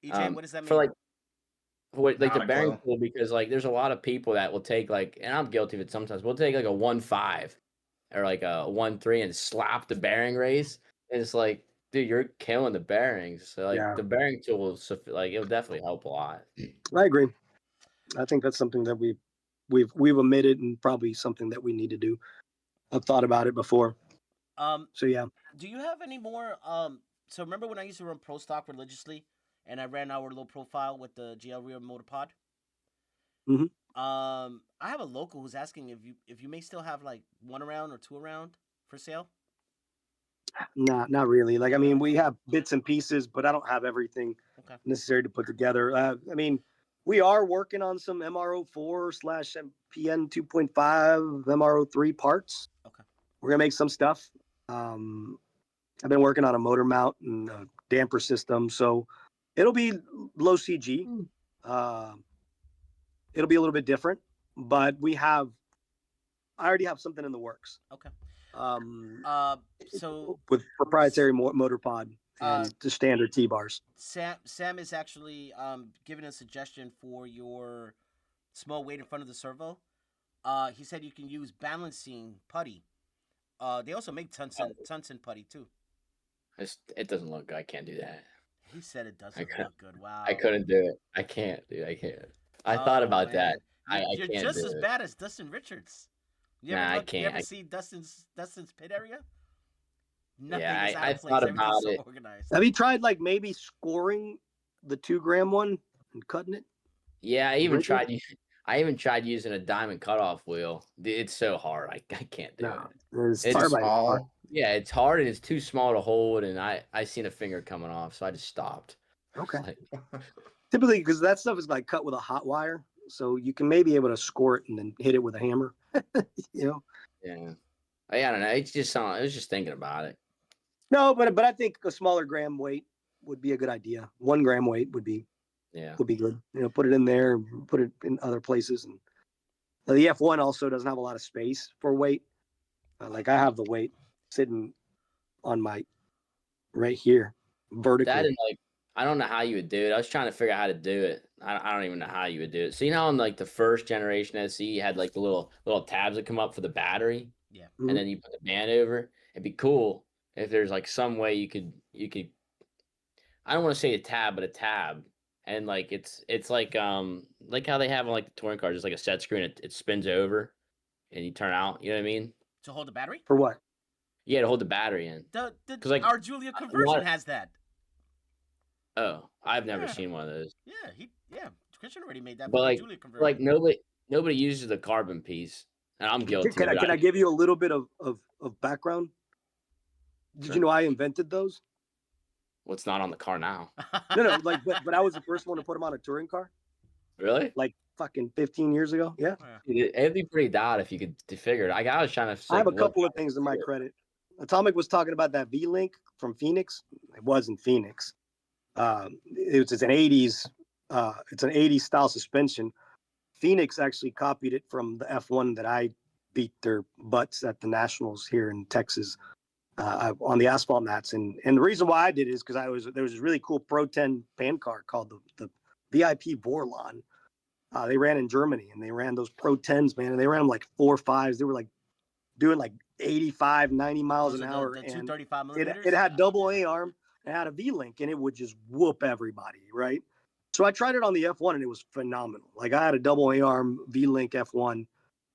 EJ, what does that mean? For like the bearing tool, because like there's a lot of people that will take, like, and I'm guilty of it sometimes, we'll take like a 1.5 or like a 1.3 and slap the bearing race, and it's like, dude, you're killing the bearings. So like the bearing tool is, like, it'll definitely help a lot. I agree. I think that's something that we've omitted and probably something that we need to do. I've thought about it before. So yeah. Do you have any more? So remember when I used to run Pro Stock religiously, and I ran our little profile with the GL Rear Motor Pod? Mhm. I have a local who's asking if you may still have like one around or two around for sale. Not really. Like, I mean, we have bits and pieces, but I don't have everything Okay. necessary to put together. I mean, we are working on some MRO4/PN 2.5 MRO3 parts. Okay. We're gonna make some stuff. I've been working on a motor mount and a damper system, so it'll be low CG. It'll be a little bit different, but I already have something in the works. Okay. Um, So with proprietary motor pod and the standard T-bars. Sam is actually giving a suggestion for your small weight in front of the servo. He said you can use balancing putty. They also make Tunson putty too. It doesn't look good. I can't do that. He said it doesn't look good. Wow. I couldn't do it. I can't, dude. I can't. I thought about that. You're can't just do as it. bad as Dustin Richards. I can't. You ever see Dustin's pit area? Nothing Yeah, is out I of place. thought Everything's about so it. organized. Have you tried like maybe scoring the 2-gram one and cutting it? Yeah, I even Really? tried using a diamond cutoff wheel. It's so hard. I can't do it. It's It's carbide is hard. small. Yeah, it's hard and it's too small to hold, and I seen a finger coming off, so I just stopped. Okay. Like, Typically, because that stuff is like cut with a hot wire, so you can maybe able to score it and then hit it with a hammer. You know. yeah. I don't know. It's just something. I was just thinking about it. No, but I think a smaller gram weight would be a good idea. 1 gram weight would be good. You know, put it in there, put it in other places, and the F1 also doesn't have a lot of space for weight. Like I have the weight sitting on my right here vertically. That and like I don't know how you would do it. I was trying to figure out how to do it. I don't even know how you would do it. So you know, in like the first generation SE, you had like the little tabs that come up for the battery. Yeah. Mhm. And then you put the band over. It'd be cool if there's like some way you could. I don't want to say a tab, but a tab, and like it's like how they have on like the touring cars. It's like a set screen. It spins over, and you turn out. You know what I mean? To hold the battery? For what? Yeah, to hold the battery in. Like, our Julia conversion has that. Oh, I've never Yeah. seen one of those. Yeah. Christian already made that But for the like, Julia conversion. nobody uses the carbon piece, and I'm guilty. Can I give you a little bit of background? Did Sure. you know I invented those? What's not on the car now? No, like, but I was the first one to put them on a touring car, Really? like fucking 15 years ago. Yeah. It'd be pretty odd if you could figure it. I was trying to. I have a couple of things to my credit. Atomic was talking about that V-Link from Phoenix. It wasn't Phoenix. It's an 80s. It's an 80s style suspension. Phoenix actually copied it from the F1 that I beat their butts at the Nationals here in Texas on the asphalt mats. And the reason why I did it is because there was this really cool Pro 10 pan car called the VIP Vorlon. They ran in Germany and they ran those Pro 10s, man. And they ran them like 4.5s. They were like doing like 85, 90 miles an hour. The And 235 millimeters? it had double A arm and had a V-Link and it would just whoop everybody, right? So I tried it on the F1 and it was phenomenal. Like I had a double A arm V-Link F1. I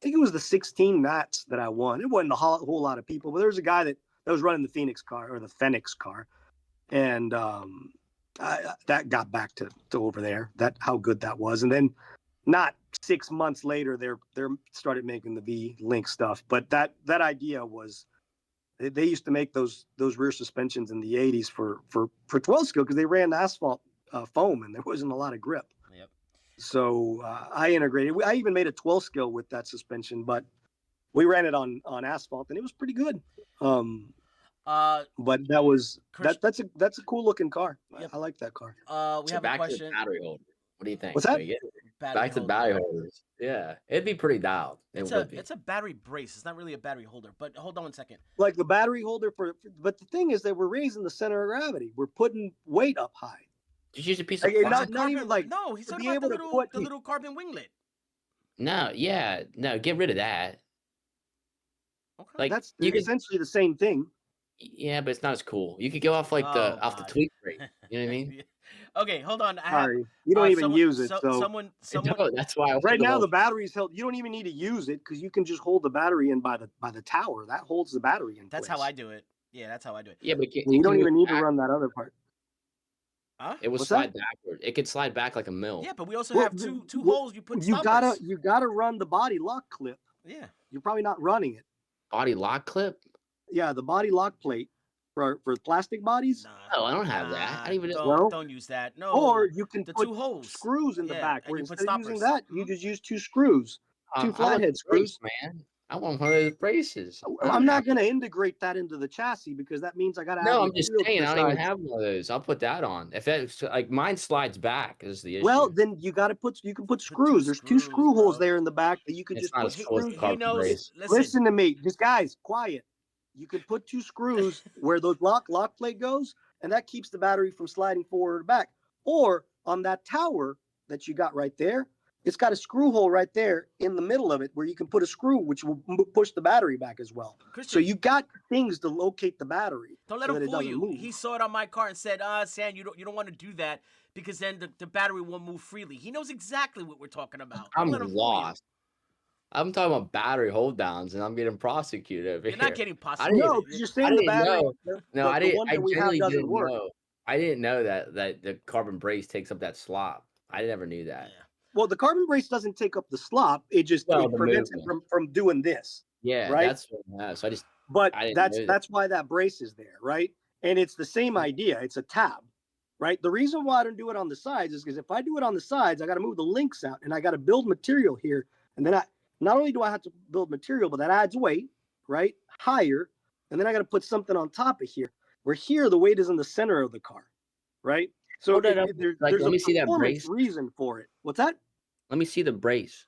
think it was the 16 Nats that I won. It wasn't a whole lot of people, but there was a guy that was running the Phoenix car or the Phoenix car. And that got back to over there, how good that was. And then not 6 months later, they started making the V-Link stuff. But that idea was, they used to make those rear suspensions in the 80s for 12 skill because they ran asphalt foam and there wasn't a lot of grip. Yep. So I integrated. I even made a 12 skill with that suspension, but we ran it on asphalt and it was pretty good. But that's a cool looking car. Yep. I like that car. We have a question. To the battery holder. What do you think? What's that? Back to battery holders. Yeah, it'd be pretty dialed. It's a battery brace. It's not really a battery holder. But hold on 1 second. Like the battery holder but the thing is that we're raising the center of gravity. We're putting weight up high. Just use a piece of plastic. plastic. Not even like no. He's talking be about able the little carbon winglet. No, get rid of that. Okay. Like that's essentially the same thing. Yeah, but it's not as cool. You could go off like the tweak rate. You know what I mean? Okay, hold on. I have Sorry, you don't even someone, use it. So someone. No, that's why I was right like, now the battery's held. You don't even need to use it because you can just hold the battery in by the tower. That holds the battery in That's place. how I do it. Yeah, that's how I do it. yeah, but You don't even need to run that other part. Huh? It would What's slide that? backward. It could slide back like a mill. Yeah, but we also Well, have two holes. You put you stoppers. gotta run the body lock clip. Yeah. You're probably not running it. Body lock clip? Yeah, the body lock plate for plastic bodies. Nah. Oh, I don't have that. I Nah. don't even. Well, Don't use that. No. Or you can the put 2 holes. screws in the Yeah, back. and Where you put instead of using stoppers. that, you just use 2 screws, 2 I want flathead the brace, screws. man. I want one of those braces. I'm not going to integrate that into the chassis because that means I got to add No, I'm just material to saying the I don't even sides. have one of those. I'll put that on. If that's like mine slides back is the issue. Well, then you got to you can put screws. There's 2 screw holes there in the back that you can It's just not put as full as screws. carbon knows. brace. Listen to me, just guys, quiet. You can put 2 screws where those lock plate goes, and that keeps the battery from sliding forward or back. Or on that tower that you got right there, it's got a screw hole right there in the middle of it where you can put a screw, which will push the battery back as well. Christian, so you got things to locate the battery. Don't let so him that it fool doesn't you. move. He saw it on my car and said, Sam, you don't want to do that because then the battery won't move freely. He knows exactly what we're talking about. Don't I'm let him fool you. lost. I'm talking about battery hold downs, and I'm getting prosecuted over You're here. not getting No, prosecuted. because you're saying the battery, No, I the didn't. one I that we have genuinely doesn't didn't work. know. I didn't know that the carbon brace takes up that slop. I never knew that. Yeah. Well, the carbon brace doesn't take up the slop. It just it prevents it from doing this. Yeah, right? that's what I know. So But I didn't know that's why that brace is there, right? And it's the same idea. It's a tab, right? The reason why I don't do it on the sides is because if I do it on the sides, I got to move the links out and I got to build material here. And then not only do I have to build material, but that adds weight, right? Higher. And then I got to put something on top of here. Where here, the weight is in the center of the car, right? So there's let me see that performance brace. reason for it. What's that? Let me see the brace.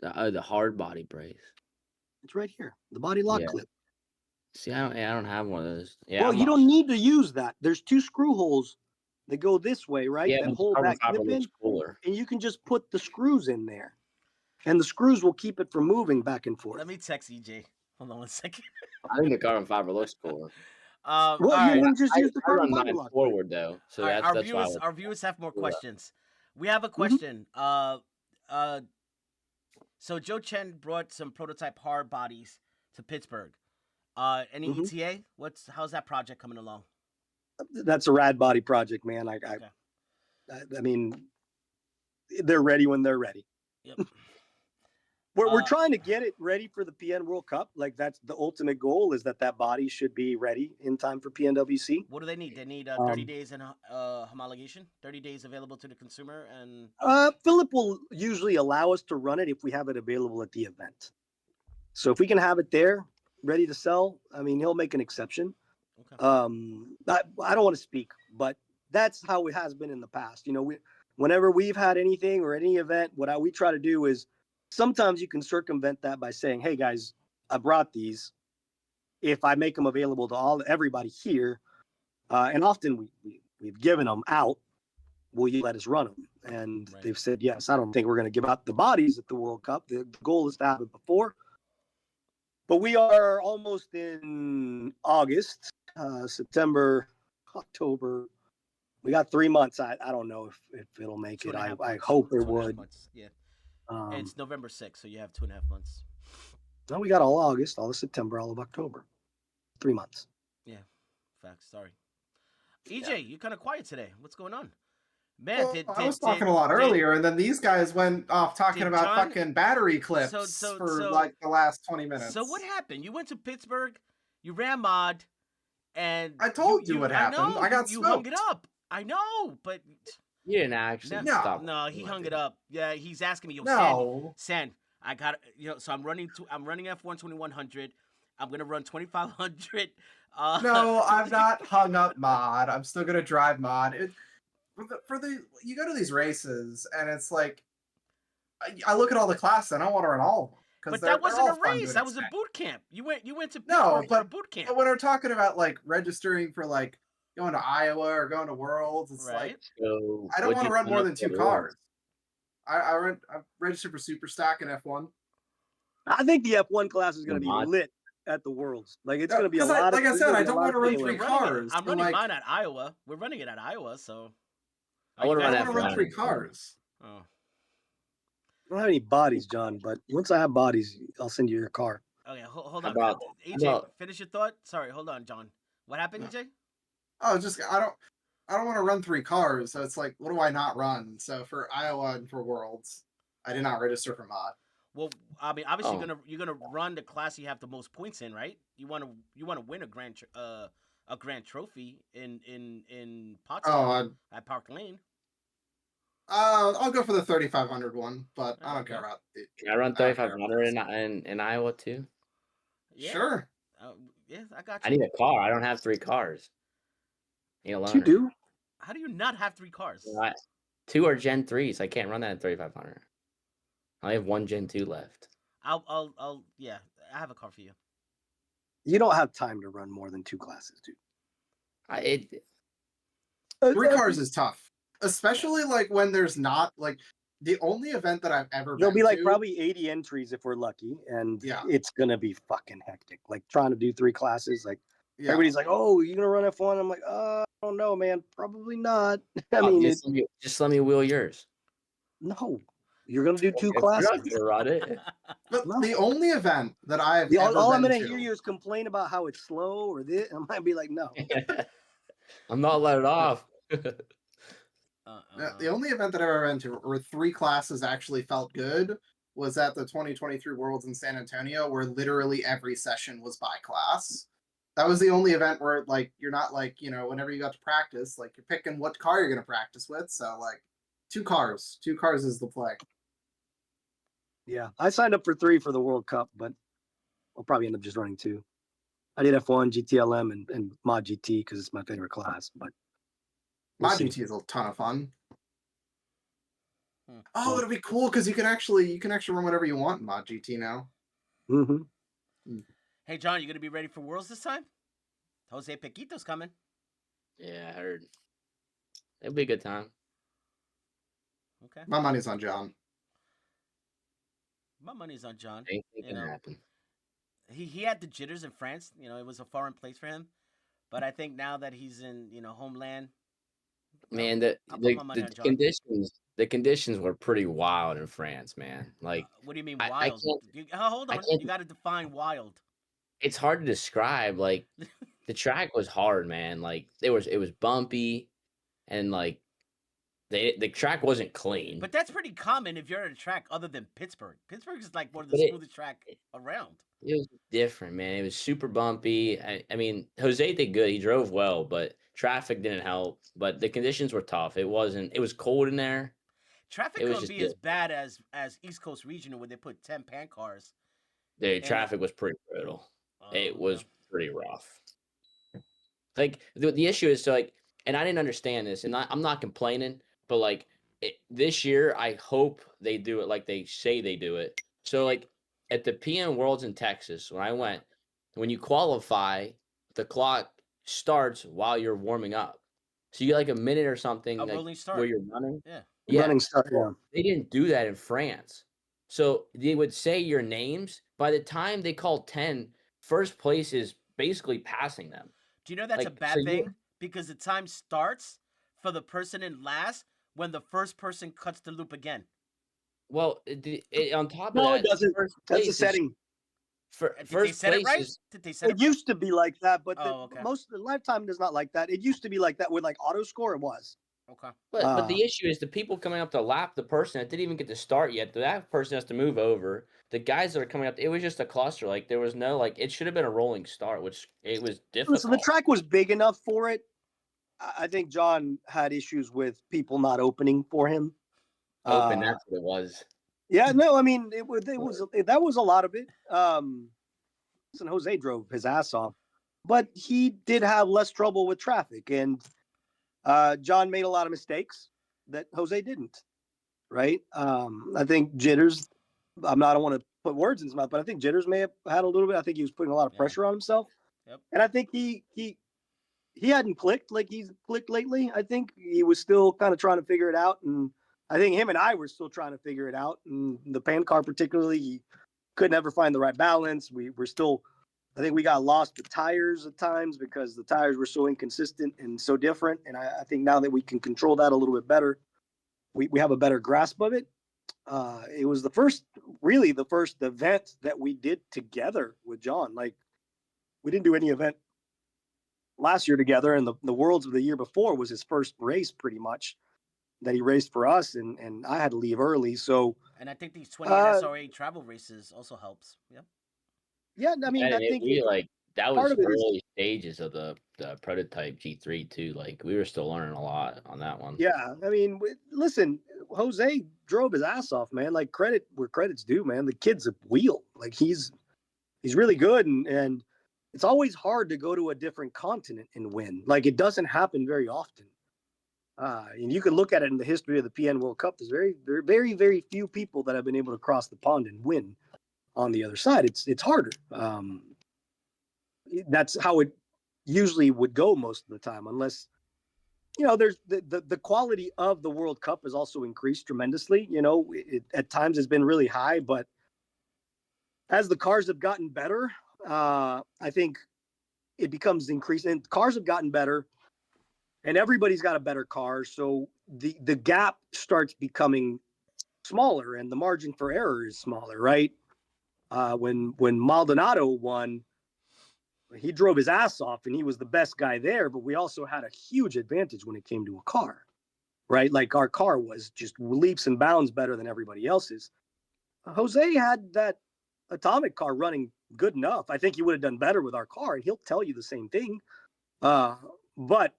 The hard body brace. It's right here. The body lock clip. See, I don't have one of those. Yeah. Well, you don't need to use that. There's 2 screw holes that go this way, right? Yeah, that hold that clip in, and you can just put the screws in there, and the screws will keep it from moving back and forth. Let me text EJ. Hold on 1 second. I think the carbon fiber looks cooler. Well, you can just use the carbon fiber lock forward though. So that's why our viewers have more questions. We have a question. So Joe Chen brought some prototype hard bodies to Pittsburgh. Any ETA? How's that project coming along? That's a rad body project, man. I mean, they're ready when they're ready. Yep. We're trying to get it ready for the PN World Cup. Like that's the ultimate goal is that body should be ready in time for PNWC. What do they need? They need 30 days in homologation, 30 days available to the consumer, and Philip will usually allow us to run it if we have it available at the event. So if we can have it there, ready to sell, I mean, he'll make an exception. Okay. I don't want to speak, but that's how it has been in the past. Whenever we've had anything or any event, what we try to do is sometimes you can circumvent that by saying, "Hey guys, I brought these. If I make them available to everybody here, and often we've given them out, will you let us run them?" And they've said yes. I don't think we're going to give out the bodies at the World Cup. The goal is to have it before. But we are almost in August, September, October. We got 3 months. I don't know if it'll make it. I hope it would. Yeah. It's November 6th, so you have 2.5 months. No, we got all August, all of September, all of October. 3 months. Yeah. Facts. Sorry. EJ, you're kind of quiet today. What's going on? Man, I was talking a lot earlier, and then these guys went off talking about fucking battery clips for like the last 20 minutes. So what happened? You went to Pittsburgh, you ran mod, and I told you what happened. I got you hung it up. I know, but you didn't actually stop. No, he hung it up. Yeah, he's asking me, San, I got so I'm running F1 2100. I'm gonna run 2500. No, I'm not hung up mod. I'm still gonna drive mod. You go to these races and it's like I look at all the classes and I want to run all of them. But that wasn't a race. That was a boot camp. You went to Pittsburgh for a boot camp. But when we're talking about like registering for like going to Iowa or going to Worlds, it's like I don't want to run more than 2 cars. I registered for Super Stock in F1. I think the F1 class is going to be lit. at the Worlds. Like it's going to be a 'Cause lot. like I said, I don't want to run feeling. 3 cars. I'm so, running like, mine at Iowa. We're running it at Iowa, so. I wanna you run guys I that want to for run 3 Hunter. cars. Oh. I don't have any bodies, John, but once I have bodies, I'll send you your car. Okay, hold How on. about- EJ, how about- finish your thought. Sorry, hold on, John. What happened, EJ? Oh, just I don't want to run 3 cars. So it's like, what do I not run? So for Iowa and for Worlds, I did not register for mod. Well, I mean, obviously Oh. you're gonna run the class you have the most points in, right? You want to win a grand trophy in Potsdam at Park Lane. I'll go for the 3,500 one, but I don't Okay. care about it. Can I run I don't care 3,500 about in Iowa too? Yeah. Sure. Yeah, I got I you. need a car. I don't have 3 cars. Need a What you loaner. do? How do you not have 3 cars? You know, 2 are Gen 3s. I can't run that at 3,500. I only have 1 Gen 2 left. Yeah, I have a car for you. You don't have time to run more than 2 classes, dude. 3 cars is tough, especially like when there's not like the only event that I've ever There'll been be like to, probably 80 entries if we're lucky, and Yeah. it's gonna be fucking hectic. Like trying to do 3 classes, like yeah. everybody's like, "Oh, you gonna run F1?" I'm like, I don't know, man. Probably not." I mean, just let me wheel yours. no, you're gonna do 2 If you're classes. not gonna run it. But No. the only event that I've ever All I'm been gonna to, hear you is complain about how it's slow or this. I might be like, no. I'm not letting off. the only event that I've ever been to where 3 classes actually felt good was at the 2023 Worlds in San Antonio, where literally every session was by class. That was the only event where like you're not like, whenever you got to practice, like you're picking what car you're gonna practice with. So like 2 cars. 2 cars is the play. Yeah, I signed up for 3 for the World Cup, but I'll probably end up just running 2. I did F1, GTLM, and Mod GT because it's my favorite class. But we'll Mod see. GT is a ton of fun. Hmm. Oh, it'll be cool because you can actually run whatever you want in Mod GT now. Mm-hmm. Hey, John, you gonna be ready for Worlds this time? Jose Pequito's coming. Yeah, I heard. It'll be a good time. Okay. My money's on John. My money's on John. Anything can happen. He had the jitters in France. It was a foreign place for him. But I think now that he's in homeland, Man, I'll put my money on John. the conditions were pretty wild in France, man. Like, what do you mean I wild? Hold on, can't- you got to define wild. it's hard to describe. Like, the track was hard, man. Like, it was bumpy, and like the track wasn't clean. But that's pretty common if you're at a track other than Pittsburgh. Pittsburgh is like one of the But smoothest track around. It was different, man. It was super bumpy. I mean, Jose did good. He drove well, but traffic didn't help. But the conditions were tough. It was cold in there. Traffic It was couldn't just be as bad as East Coast Regional where they put 10 pan cars. The traffic was pretty brutal. It was pretty rough. Like the issue is, so like, and I didn't understand this, and I'm not complaining, but like this year, I hope they do it like they say they do it. So like at the PM Worlds in Texas, when I went, when you qualify, the clock starts while you're warming up. So you get like a minute or something, A like rolling start. where you're running. Yeah. Running start. Yeah. They didn't do that in France. So they would say your names. By the time they call 10, first place is basically passing them. Do you know that's a bad thing? Because the time starts for the person in last when the first person cuts the loop again. Well, on top of No, that, it doesn't. That's a setting. Did they set it right? Did they set it used to be like that, but okay. most of the Lifetime is not like that. It used to be like that with like auto score. It was. Okay. But the issue is the people coming up to lap the person that didn't even get to start yet. That person has to move over. The guys that are coming up, it was just a cluster. Like there was no it should have been a rolling start, which it was difficult. Listen, the track was big enough for it. I think John had issues with people not opening for him. Open, that's what it was. Yeah, no, I mean that was a lot of it. Listen, Jose drove his ass off, but he did have less trouble with traffic, and John made a lot of mistakes that Jose didn't. Right? I think Jitters. I don't want to put words in his mouth, but I think Jitters may have had a little bit. I think he was putting a lot of pressure on himself, and I think he hadn't clicked like he's clicked lately. I think he was still kind of trying to figure it out, and I think him and I were still trying to figure it out. And the pan car particularly, he could never find the right balance. We were still I think we got lost with tires at times because the tires were so inconsistent and so different. And I think now that we can control that a little bit better, we have a better grasp of it. It was the first event that we did together with John. Like, we didn't do any event last year together, and the Worlds of the year before was his first race pretty much that he raced for us, and I had to leave early. So, And I think these 28 SRA travel races also helps. Yep. Yeah, I mean, I think that part was of it is, early stages of the prototype G3 too. Like we were still learning a lot on that one. yeah, I mean, listen, Jose drove his ass off, man. Like, credit where credit's due, man. The kid's a wheel. Like, he's really good, and it's always hard to go to a different continent and win. Like, it doesn't happen very often. And you can look at it in the history of the PN World Cup. There's very few people that have been able to cross the pond and win on the other side. It's harder. That's how it usually would go most of the time, unless, there's the quality of the World Cup has also increased tremendously. At times it's been really high, but as the cars have gotten better, I think it becomes increasing. Cars have gotten better, and everybody's got a better car, so the gap starts becoming smaller, and the margin for error is smaller, right? When Maldonado won, he drove his ass off, and he was the best guy there. But we also had a huge advantage when it came to a car, right? Like, our car was just leaps and bounds better than everybody else's. Jose had that atomic car running good enough. I think he would have done better with our car, and he'll tell you the same thing. But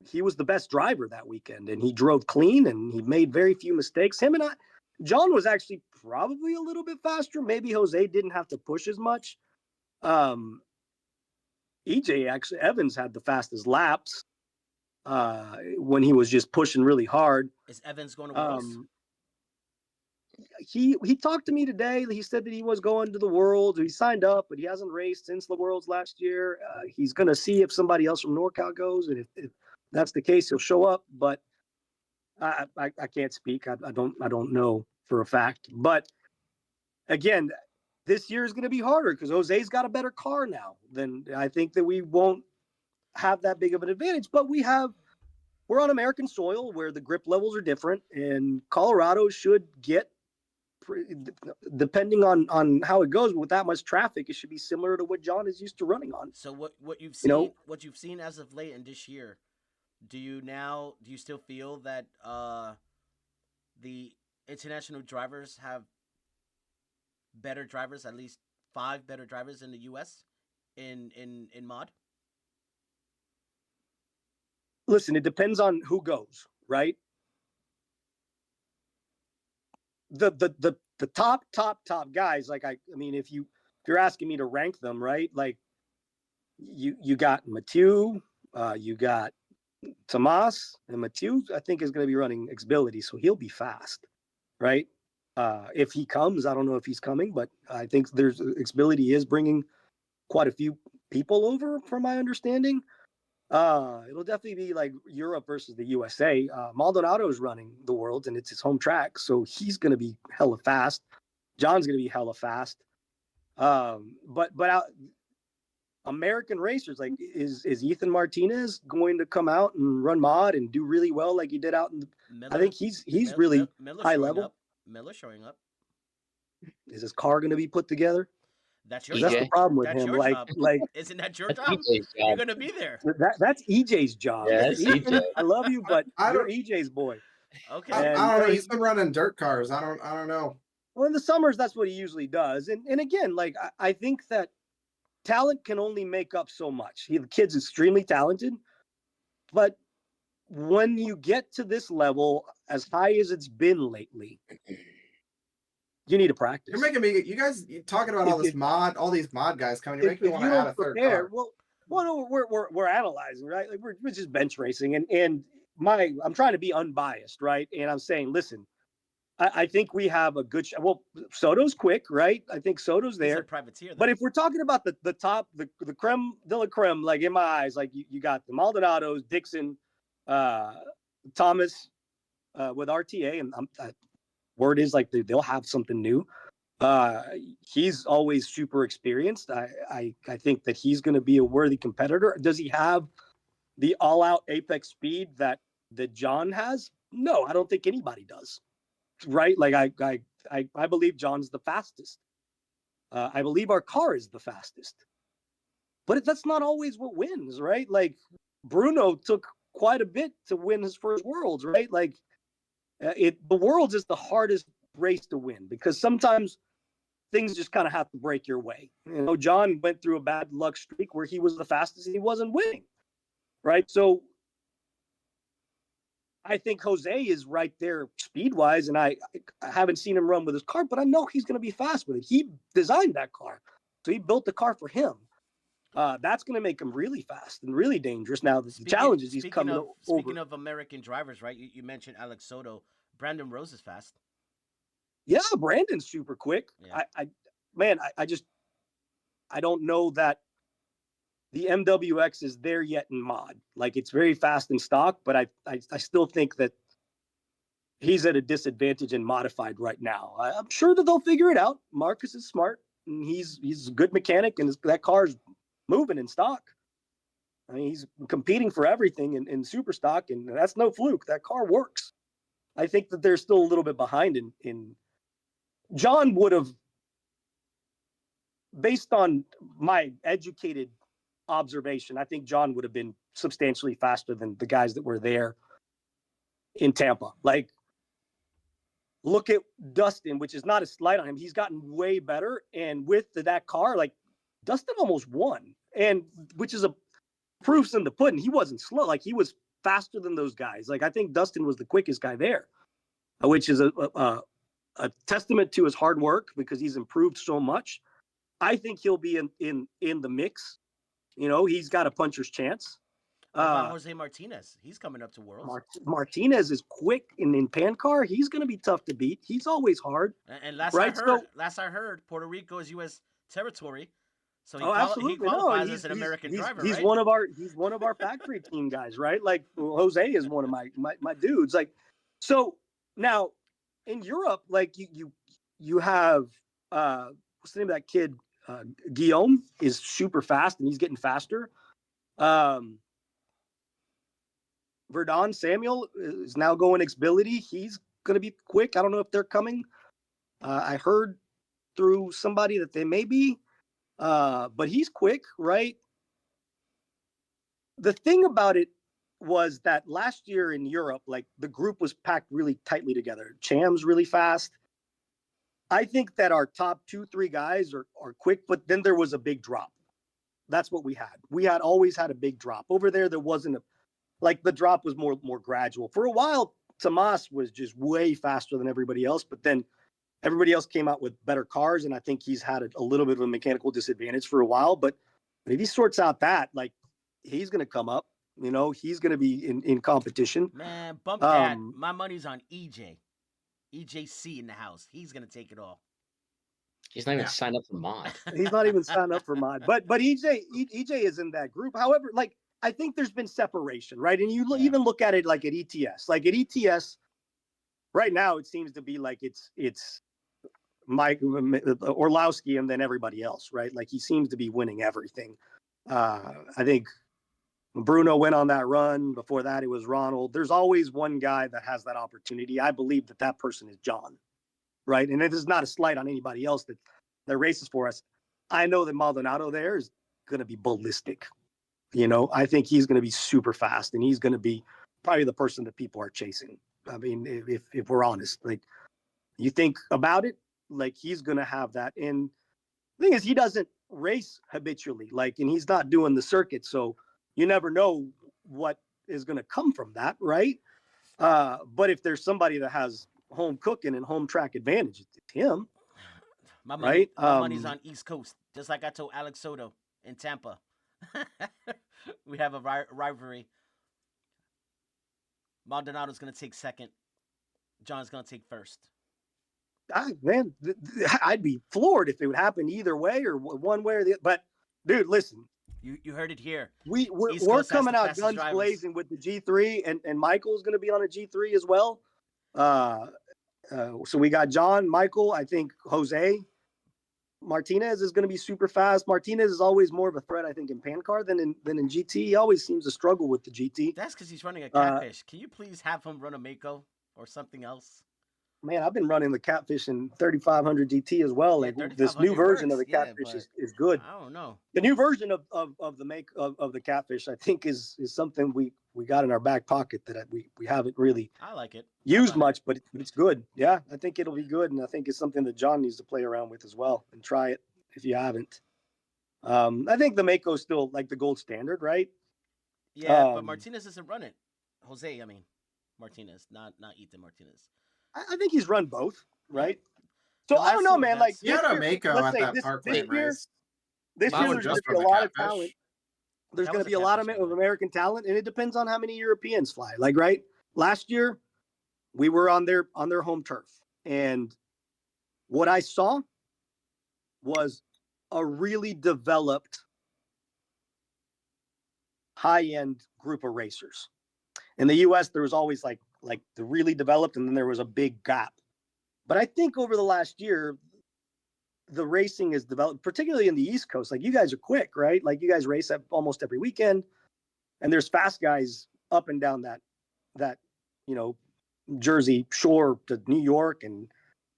he was the best driver that weekend, and he drove clean, and he made very few mistakes. John was actually probably a little bit faster. Maybe Jose didn't have to push as much. Evans had the fastest laps when he was just pushing really hard. Is Evans going to Worlds? He talked to me today. He said that he was going to the Worlds. He signed up, but he hasn't raced since the Worlds last year. He's going to see if somebody else from NorCal goes, and if that's the case, he'll show up. But I can't speak. I don't know for a fact. But again, this year is going to be harder because Jose's got a better car now. Then I think that we won't have that big of an advantage. But we're on American soil where the grip levels are different, and Colorado should get, depending on how it goes with that much traffic, it should be similar to what John is used to running on. So what you've seen, what you've seen as of late in this year, do you still feel that the international drivers have better drivers, at least 5 better drivers in the US in mod? Listen, it depends on who goes, right? The top guys, like, I mean, if you're asking me to rank them, right? Like, you got Mathieu, you got Tomas, and Mathieu, I think, is going to be running Xbility, so he'll be fast, right? If he comes, I don't know if he's coming, but I think Xbility is bringing quite a few people over, from my understanding. It'll definitely be like Europe versus the USA. Maldonado is running the Worlds, and it's his home track, so he's going to be hella fast. John's going to be hella fast. But American racers, like, is Ethan Martinez going to come out and run mod and do really well like he did out in the? I think he's really high level. Miller showing up. Is his car going to be put together? That's your That's job. the problem with That's him. your Like, job. Isn't that your job? You're gonna be there. That's EJ's job. Yeah, that's EJ. I love you, but you're EJ's boy. Okay. I don't know. He's been running dirt cars. I don't know. Well, in the summers, that's what he usually does. And again, like, I think that talent can only make up so much. The kid's extremely talented, but when you get to this level, as high as it's been lately, you need to practice. You're making me. You guys talking about all these mod guys coming. You're making me want to add a third car. Well, no, we're analyzing, right? Like, we're just bench racing, and I'm trying to be unbiased, right? And I'm saying, listen, I think we have a good shot. Well, Soto's quick, right? I think Soto's there. He's a privateer, though. But if we're talking about the top, the creme de la creme, like, in my eyes, like, you got the Maldonados, Dickson, Thomas with RTA, and word is, like, they'll have something new. Uh, he's always super experienced. I think that he's going to be a worthy competitor. Does he have the all-out apex speed that John has? No, I don't think anybody does. Right? Like I believe John's the fastest. I believe our car is the fastest. But that's not always what wins, right? Like Bruno took quite a bit to win his first Worlds, right? Like the Worlds is the hardest race to win because sometimes things just kind of have to break your way. You know, John went through a bad luck streak where he was the fastest and he wasn't winning, right? So I think Jose is right there speed wise, and I haven't seen him run with his car, but I know he's going to be fast with it. He designed that car, so he built the car for him. That's going to make him really fast and really dangerous. Now the challenge is he's coming over. Speaking of American drivers, right? You mentioned Alex Soto. Brandon Rose is fast. Yeah, Brandon's super quick. Yeah. I don't know that the MWX is there yet in mod. Like it's very fast in stock, but I still think that he's at a disadvantage in modified right now. I'm sure that they'll figure it out. Marcus is smart and he's a good mechanic, and that car's moving in stock. I mean, he's competing for everything in super stock, and that's no fluke. That car works. I think that they're still a little bit behind in John would have, based on my educated observation, I think John would have been substantially faster than the guys that were there in Tampa. Like, look at Dustin, which is not a slight on him. He's gotten way better. And with that car, like, Dustin almost won. And which is a proofs in the pudding. He wasn't slow. Like, he was faster than those guys. Like, I think Dustin was the quickest guy there, which is a testament to his hard work because he's improved so much. I think he'll be in the mix. You know, he's got a puncher's chance. What about Jose Martinez? He's coming up to Worlds. Martinez is quick in pan car. He's going to be tough to beat. He's always hard. And last I heard, Puerto Rico is U.S. territory, so he qualifies as an American driver. He's right? one of our factory team guys, right? Like Jose is one of my dudes. Like, so now in Europe, like you have what's the name of that kid? Guillaume is super fast and he's getting faster. Verdon Samuel is now going Xbility. He's going to be quick. I don't know if they're coming. I heard through somebody that they may be, but he's quick, right? The thing about it was that last year in Europe, like the group was packed really tightly together. Cham's really fast. I think that our top 2-3 guys are quick, but then there was a big drop. That's what we had. We had always had a big drop. Over there wasn't like the drop was more gradual. For a while, Tomas was just way faster than everybody else, but then everybody else came out with better cars, and I think he's had a little bit of a mechanical disadvantage for a while. But if he sorts out that, like, he's going to come up. You know, he's going to be in competition. Man, bump that. My money's on EJ. EJC in the house. He's going to take it all. He's not even signed up for mod. He's not even signed up for mod. But EJ is in that group. However, like, I think there's been separation, right? And you even look at it like at ETS. Like at ETS, right now it seems to be like it's Mike Orlowski and then everybody else, right? Like he seems to be winning everything. I think Bruno went on that run. Before that, it was Ronald. There's always one guy that has that opportunity. I believe that person is John, right? And it is not a slight on anybody else that races for us. I know that Maldonado there is going to be ballistic. You know, I think he's going to be super fast, and he's going to be probably the person that people are chasing. I mean, if we're honest, like you think about it, like he's going to have that. And the thing is, he doesn't race habitually, like, and he's not doing the circuit, so you never know what is going to come from that, right? But if there's somebody that has home cooking and home track advantage, it's him. My money's on East Coast, just like I told Alex Soto in Tampa. We have a rivalry. Maldonado's going to take second. John's going to take first. Man, I'd be floored if it would happen either way or one way or the other. But, dude, listen. You heard it here. We're coming out guns blazing with the G3, and Michael's going to be on a G3 as well. So we got John, Michael, I think Jose. Martinez is going to be super fast. Martinez is always more of a threat, I think, in Pancar than in GT. He always seems to struggle with the GT. That's because he's running a Catfish. Can you please have him run a Mako or something else? Man, I've been running the Catfish in 3500 GT as well. Yeah, like this new version works, of the Catfish is good. I don't know. The new version of the Catfish, I think, is something we got in our back pocket that we haven't really I like it. used much, but it's good. Yeah, I think it'll be good, and I think it's something that John needs to play around with as well and try it if you haven't. I think the Mako is still like the gold standard, right? Yeah, but Martinez doesn't run it. Jose, I mean, Martinez, not Ethan Martinez. I think he's run both, right? So I don't know, man. Like he had a Mako at that Parkland race. This year there's going to be a lot of talent. There's going to be a lot of American talent, and it depends on how many Europeans fly. Like, right, last year we were on their home turf, and what I saw was a really developed high-end group of racers. In the U.S., there was always like the really developed, and then there was a big gap. But I think over the last year, the racing has developed, particularly in the East Coast. Like, you guys are quick, right? Like, you guys race almost every weekend, and there's fast guys up and down that Jersey shore to New York, and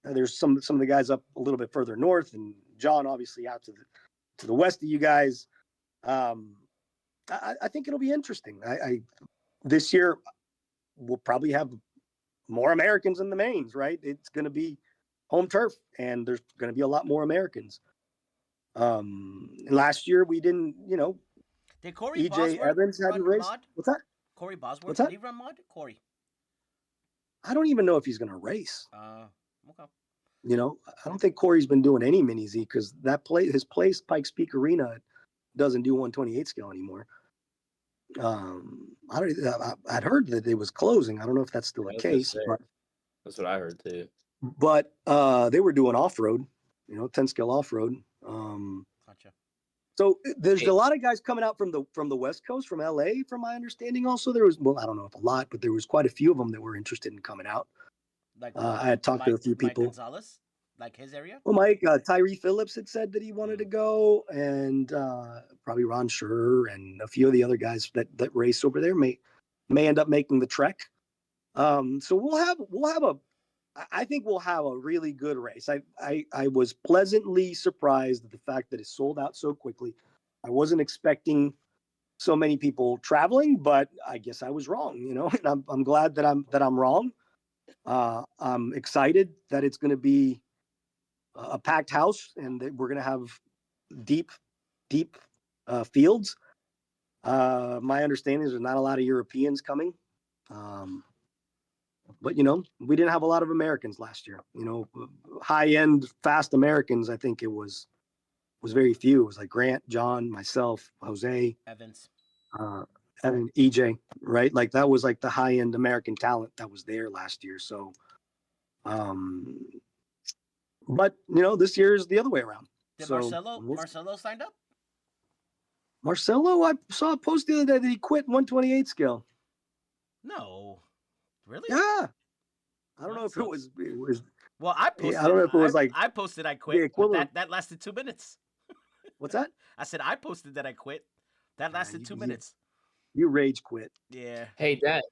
there's some of the guys up a little bit further north, and John obviously out to the west of you guys. I think it'll be interesting. This year we'll probably have more Americans in the mains, right? It's going to be home turf, and there's going to be a lot more Americans. Last year we didn't, Did Corey EJ Evans hadn't raced. Mod? What's that? Corey Bosworth, What's that? Did he run mod? Corey. I don't even know if he's going to race. Okay. I don't think Corey's been doing any mini Z because his place, Pikes Peak Arena, doesn't do 128 scale anymore. I'd heard that it was closing. I don't know if that's still the case. But, that's what I heard too. But they were doing off road, 10 scale off road. Gotcha. So there's a lot of guys coming out from the West Coast, from LA, from my understanding. Also, there was, I don't know if a lot, but there was quite a few of them that were interested in coming out. Like I had talked to a few people. Mike Gonzalez, like his area. Well, Mike, Tyree Phillips had said that he wanted to go, and probably Ron Scherr and a few of the other guys that race over there may end up making the trek. So I think we'll have a really good race. I was pleasantly surprised at the fact that it sold out so quickly. I wasn't expecting so many people traveling, but I guess I was wrong, and I'm glad that I'm wrong. I'm excited that it's going to be a packed house and that we're going to have deep fields. My understanding is there's not a lot of Europeans coming. But, we didn't have a lot of Americans last year, high-end, fast Americans. I think it was very few. It was like Grant, John, myself, Jose, Evans, and EJ, right? Like that was like the high-end American talent that was there last year. So, but this year is the other way around. Did so Marcelo signed up? Marcelo, I saw a post the other day that he quit 128 scale. No. Really? Yeah. I don't know if it was. Well, I posted. I don't know if it was I posted I quit. That lasted 2 minutes. What's that? I said I posted that I quit. That lasted 2 minutes. You rage quit. Yeah. Hey, that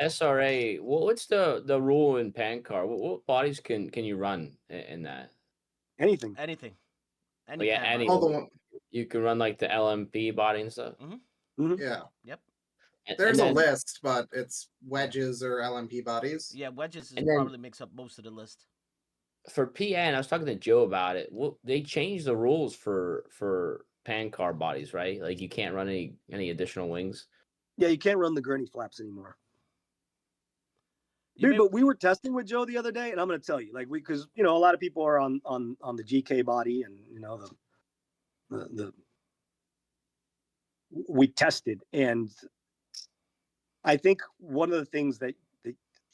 SRA. What's the rule in Pancar? What bodies can you run in that? Anything. Any. You can run like the LMP body and stuff. Mm-hmm. Mm-hmm. Yeah. Yep. There's a list, but it's wedges or LMP bodies. Yeah, wedges probably makes up most of the list. For PN, I was talking to Joe about it. They changed the rules for Pancar bodies, right? Like you can't run any additional wings. Yeah, you can't run the gurney flaps anymore. Dude, but we were testing with Joe the other day, and I'm going to tell you, like because a lot of people are on the GK body, and the we tested, and I think one of the things that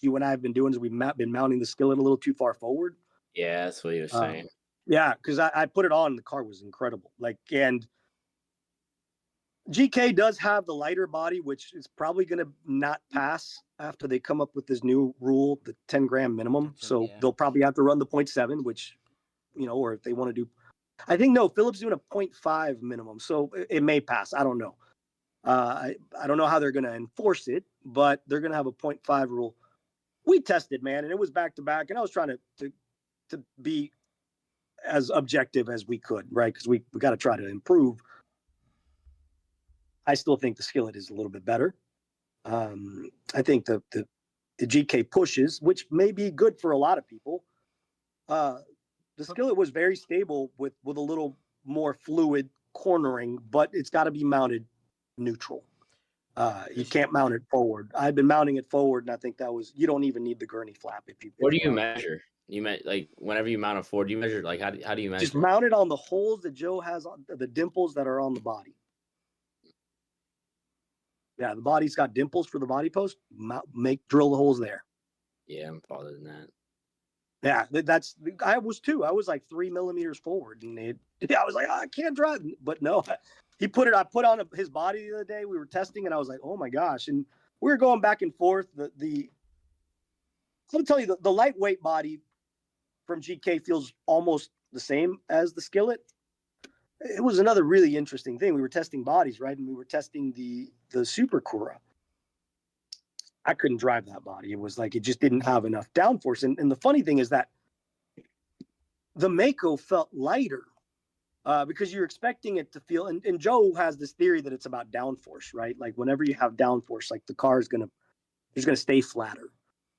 you and I have been doing is we've been mounting the skillet a little too far forward. Yeah, that's what he was saying. Yeah, because I put it on, the car was incredible. And GK does have the lighter body, which is probably going to not pass after they come up with this new rule, the 10 gram minimum. So they'll probably have to run the 0.7, which, or if they want to do I think no, Philip's doing a 0.5 minimum, so it may pass. I don't know. I don't know how they're going to enforce it, but they're going to have a 0.5 rule. We tested, man, and it was back to back, and I was trying to be as objective as we could, right? Because we got to try to improve. I still think the skillet is a little bit better. I think the GK pushes, which may be good for a lot of people. The skillet was very stable with a little more fluid cornering, but it's got to be mounted neutral. You can't mount it forward. I've been mounting it forward, and I think you don't even need the gurney flap if you. What do you measure? You like whenever you mount a forward, do you measure like how do you measure? Just mount it on the holes that Joe has on the dimples that are on the body. Yeah, the body's got dimples for the body post. Drill the holes there. Yeah, I'm farther than that. Yeah, I was too. I was like 3 millimeters forward, and I was like, I can't drive. But no, I put on his body the other day. We were testing, and I was like, oh my gosh. And we were going back and forth. Let me tell you, the lightweight body from GK feels almost the same as the skillet. It was another really interesting thing. We were testing bodies, right? And we were testing the Super Cura. I couldn't drive that body. It was like it just didn't have enough downforce. And the funny thing is that the Mako felt lighter because you're expecting it to feel. And Joe has this theory that it's about downforce, right? Like whenever you have downforce, like the car is gonna stay flatter.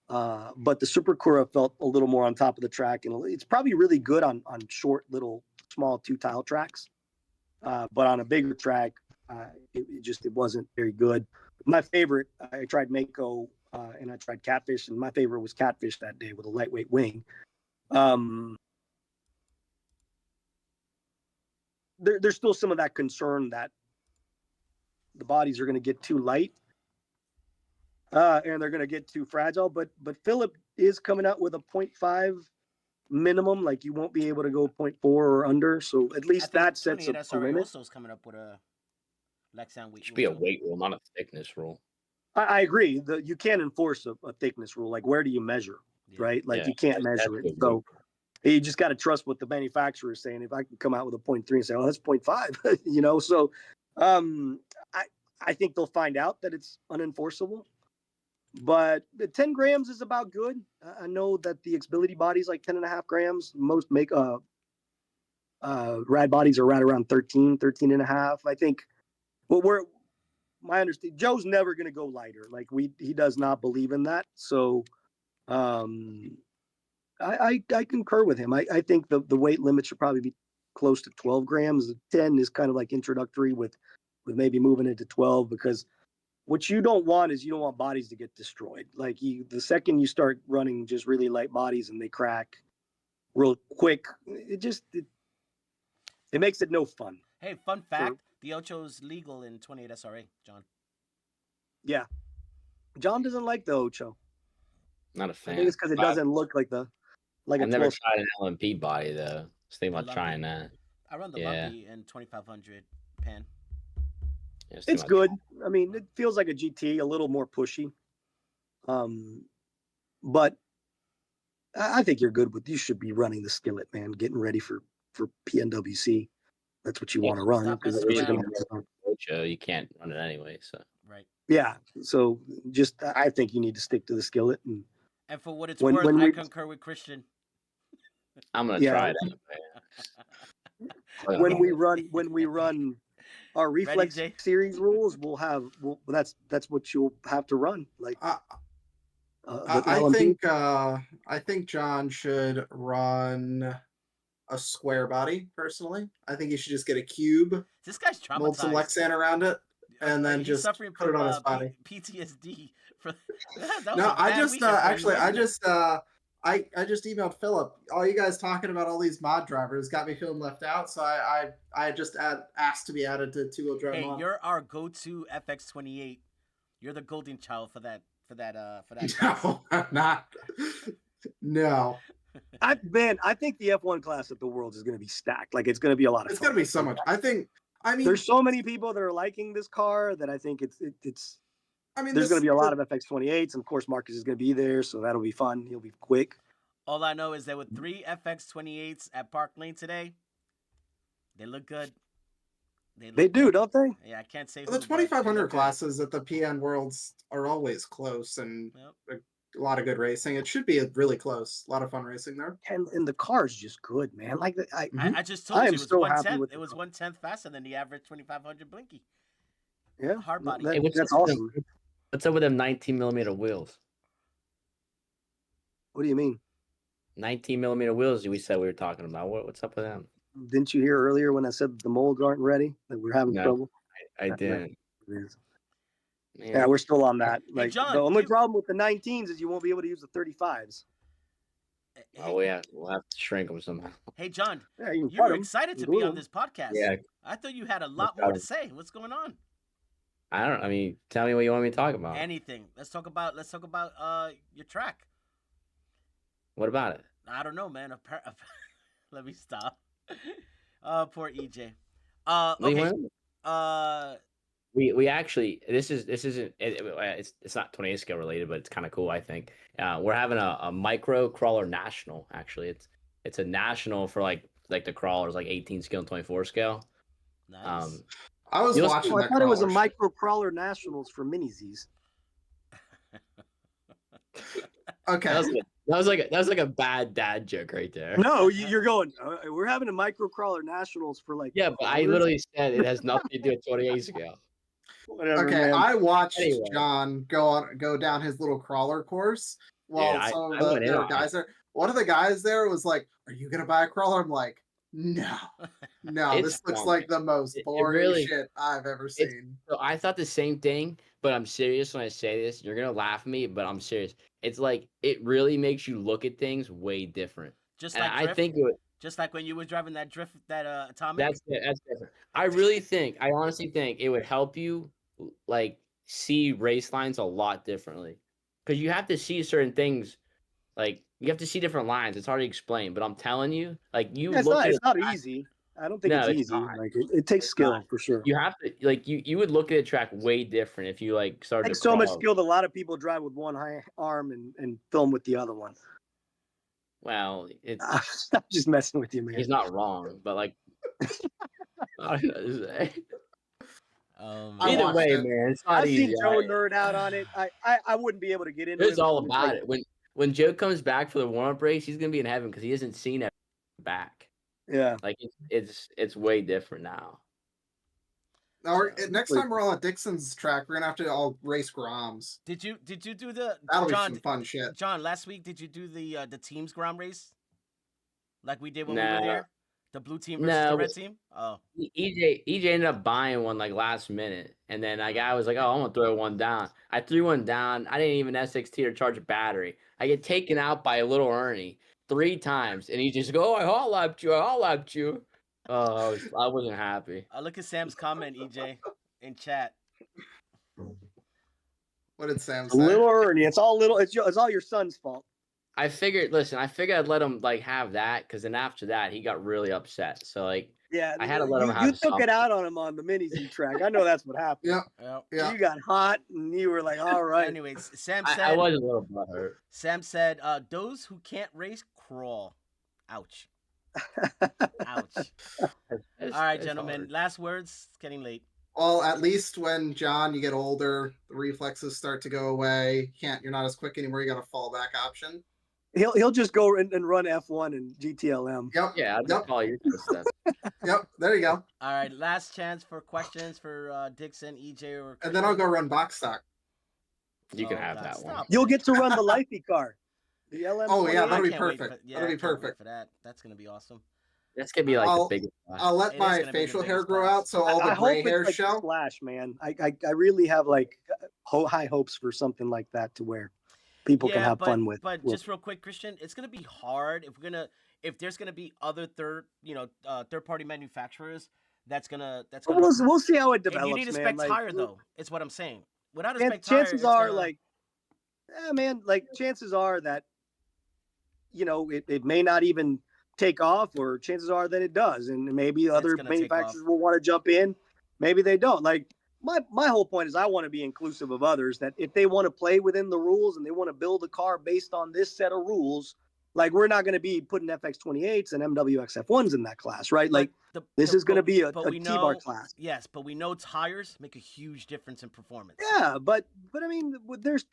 But the Super Cura felt a little more on top of the track, and it's probably really good on short, little, small 2-tile tracks. But on a bigger track, it wasn't very good. My favorite, I tried Mako and I tried Catfish, and my favorite was Catfish that day with a lightweight wing. There's still some of that concern that the bodies are going to get too light and they're going to get too fragile. But Philip is coming out with a 0.5 minimum. Like you won't be able to go 0.4 or under. So at least that sets a limit. Also is coming up with a Lexan weight. It should be a weight rule, not a thickness rule. I agree. You can't enforce a thickness rule. Like where do you measure, right? Like you can't measure it. So you just got to trust what the manufacturer is saying. If I can come out with a 0.3 and say, oh, that's 0.5, So I think they'll find out that it's unenforceable. But the 10 grams is about good. I know that the Xbility body is like 10.5 grams. Most rad bodies are right around 13 and a half. I think my understanding, Joe's never going to go lighter. Like he does not believe in that. So I concur with him. I think the weight limit should probably be close to 12 grams. 10 is kind of like introductory with maybe moving into 12, because what you don't want is you don't want bodies to get destroyed. Like the second you start running just really light bodies and they crack real quick, it makes it no fun. Hey, fun fact: the Ocho's legal in 28 SRA, John. Yeah, John doesn't like the Ocho. Not a fan. I think it's because it doesn't look like I've never tried an LMP body though. Just think about trying that. I run the Lumpy in 2500 pan. Yeah, it's good. I mean, it feels like a GT, a little more pushy. But I think you're good with. You should be running the skillet, man. Getting ready for PNWC. That's what you want to run. You can't run it anyway, so right. Yeah, so I think you need to stick to the skillet. And for what it's worth, I concur with Christian. I'm gonna try it anyway. When we run our Reflex series rules, that's what you'll have to run. Like I think John should run a square body. Personally, I think he should just get a cube. This guy's traumatized. Mold some Lexan around it, and then just put it on his body. PTSD. I just emailed Philip. All you guys talking about all these mod drivers got me feeling left out. So I just asked to be added to 2-wheel drive. Hey, you're our go-to FX28. You're the golden child for that. No, I'm not. No. I think the F1 class of the world is going to be stacked. Like it's going to be a lot of. It's going to be so much. I mean, there's so many people that are liking this car that I think it's. There's going to be a lot of FX28s, and of course Marcus is going to be there, so that'll be fun. He'll be quick. All I know is there were 3 FX28s at Park Lane today. They look good. They do, don't they? Yeah, I can't say The who, but 2500 they look good. classes at the PN Worlds are always close and Yep. a lot of good racing. It should be really close. A lot of fun racing there. And the car's just good, man. Like I just told I you am it was so 1/10. happy with It was 1/10 faster than the average 2500 Blinky. yeah, Hard body. Hey, that's awesome. What's up with them 19mm wheels? What do you mean? 19mm wheels we said we were talking about. What's up with them? Didn't you hear earlier when I said the molds aren't ready? That we're having No, trouble? I didn't. Man. Man. Yeah, we're still on that. Hey, Like John, the only problem with the 19s is you won't be able to use the 35s. Oh yeah, we'll have to shrink them somehow. Hey, John, Yeah, you can you cut were 'em, excited you to be glue on 'em. this podcast. Yeah. I thought you had a Let's lot cut more to 'em. say. What's going on? I mean, tell me what you want me to talk about. Anything. Let's talk about your track. What about it? I don't know, man. Let me stop. Poor EJ. Lee, Okay. when- We actually this isn't it's not 28 scale related, but it's kind of cool. I think we're having a micro crawler national. Actually, it's a national for like the crawlers, like 18 scale and 24 scale. Nice. I was You'll- watching Oh, I that. thought it was a crawler micro crawler nationals for mini-Zs. Okay. That was like a bad dad joke right there. No, you're going. We're having a micro crawler nationals for like. Yeah, but I crawlers? literally said it has nothing to do with 28 scale. Whatever, Okay, man. I watched Anyway. John go down his little crawler course while Dude, some I of went in the on guys there. One of the guys there was like, "Are you gonna buy a crawler?" I'm like, "No, no. It's This looks fun. like the most It boring really- shit I've ever seen." So I thought the same thing, but I'm serious when I say this. You're gonna laugh at me, but I'm serious. It's like it really makes you look at things way different. Just And like I drift. think it would, Just like when you were driving that drift, that atomic. that's different. I honestly think it would help you like see race lines a lot differently, because you have to see certain things. Like you have to see different lines. It's hard to explain, but I'm telling you, like you Yeah, it's look not. at It's a not track- easy. I don't think No, it's it's easy. not. Like it takes It's skill not. for sure. You have to like you would look at a track way different if you like It started takes to so much crawl. skill that a lot of people drive with one arm and film with the other one. Well, it's I'm just messing with you, man. he's not wrong, but like I don't know what to say. Oh, I Either watched way, it. man, it's not I've easy. seen Joe nerd out on it. I wouldn't be able to get into it. It's all because about like, it. When Joe comes back for the warm-up race, he's gonna be in heaven because he hasn't seen it back. Yeah. Like it's way different now. Now, next time we're all at Dixon's track, we're gonna have to all race Groms. Did you do the That'll John? be some fun shit. John, last week did you do the teams Grom race? Like we did when we Nah. were there? The blue team versus No, the it red was- team? Oh. EJ ended up buying one like last minute, and then like I was like, oh, I'm gonna throw one down. I threw one down. I didn't even SXT or charge a battery. I get taken out by a little Ernie 3 times, and he just go, oh, I hot lapped you. Oh, I wasn't happy. Look at Sam's comment, EJ, in chat. What did Sam a say? little Ernie. It's all little. It's all your son's fault. I figured I'd let him like have that, because then after that he got really upset. So like Yeah, I had to let him have you took something. it out on him on the mini Z track. I know that's what happened. Yeah, Yep. yeah. You got hot and you were like, all right. Anyways, Sam I said was a little butthurt. Sam said, those who can't race crawl. Ouch. Ouch. All right, gentlemen. Last words. It's getting late. Well, at least when John, you get older, the reflexes start to go away. You're not as quick anymore. You got a fallback option. He'll just go and run F1 and GTLM. Yep. Yeah, I'll just call you stuff. Yep. There you go. All right, last chance for questions for Dickson, EJ, or And then I'll go run box stock. You can Oh, have God, that stop one. You'll get to run the Lifey car. The LM. Oh, yeah, I that'll be can't wait perfect. for- yeah, That'll be I can't wait perfect. for that. That's gonna be awesome. That's gonna be like I'll- the biggest one. I'll let It is my gonna be the facial hair biggest grow class. out so all the I hope gray it's hairs like show. Flash, man. I really have like high hopes for something like that to where people can have fun with. But just real quick, Christian, it's gonna be hard if there's gonna be other third party manufacturers. That's gonna. We'll see how it And develops, you need a man. spec tire though. It's what I'm saying. Without a And spec tire, chances it's are, gonna- like, man, like chances are that it may not even take off, or chances are that it does, and maybe other gonna take manufacturers off. will want to jump in. Maybe they don't. Like my whole point is I want to be inclusive of others. That if they want to play within the rules and they want to build a car based on this set of rules, Like we're not going to be putting FX28s and MWXF1s in that class, right? Like this is going to be a T-bar class. Yes, but we know tires make a huge difference in performance. Yeah, but I mean,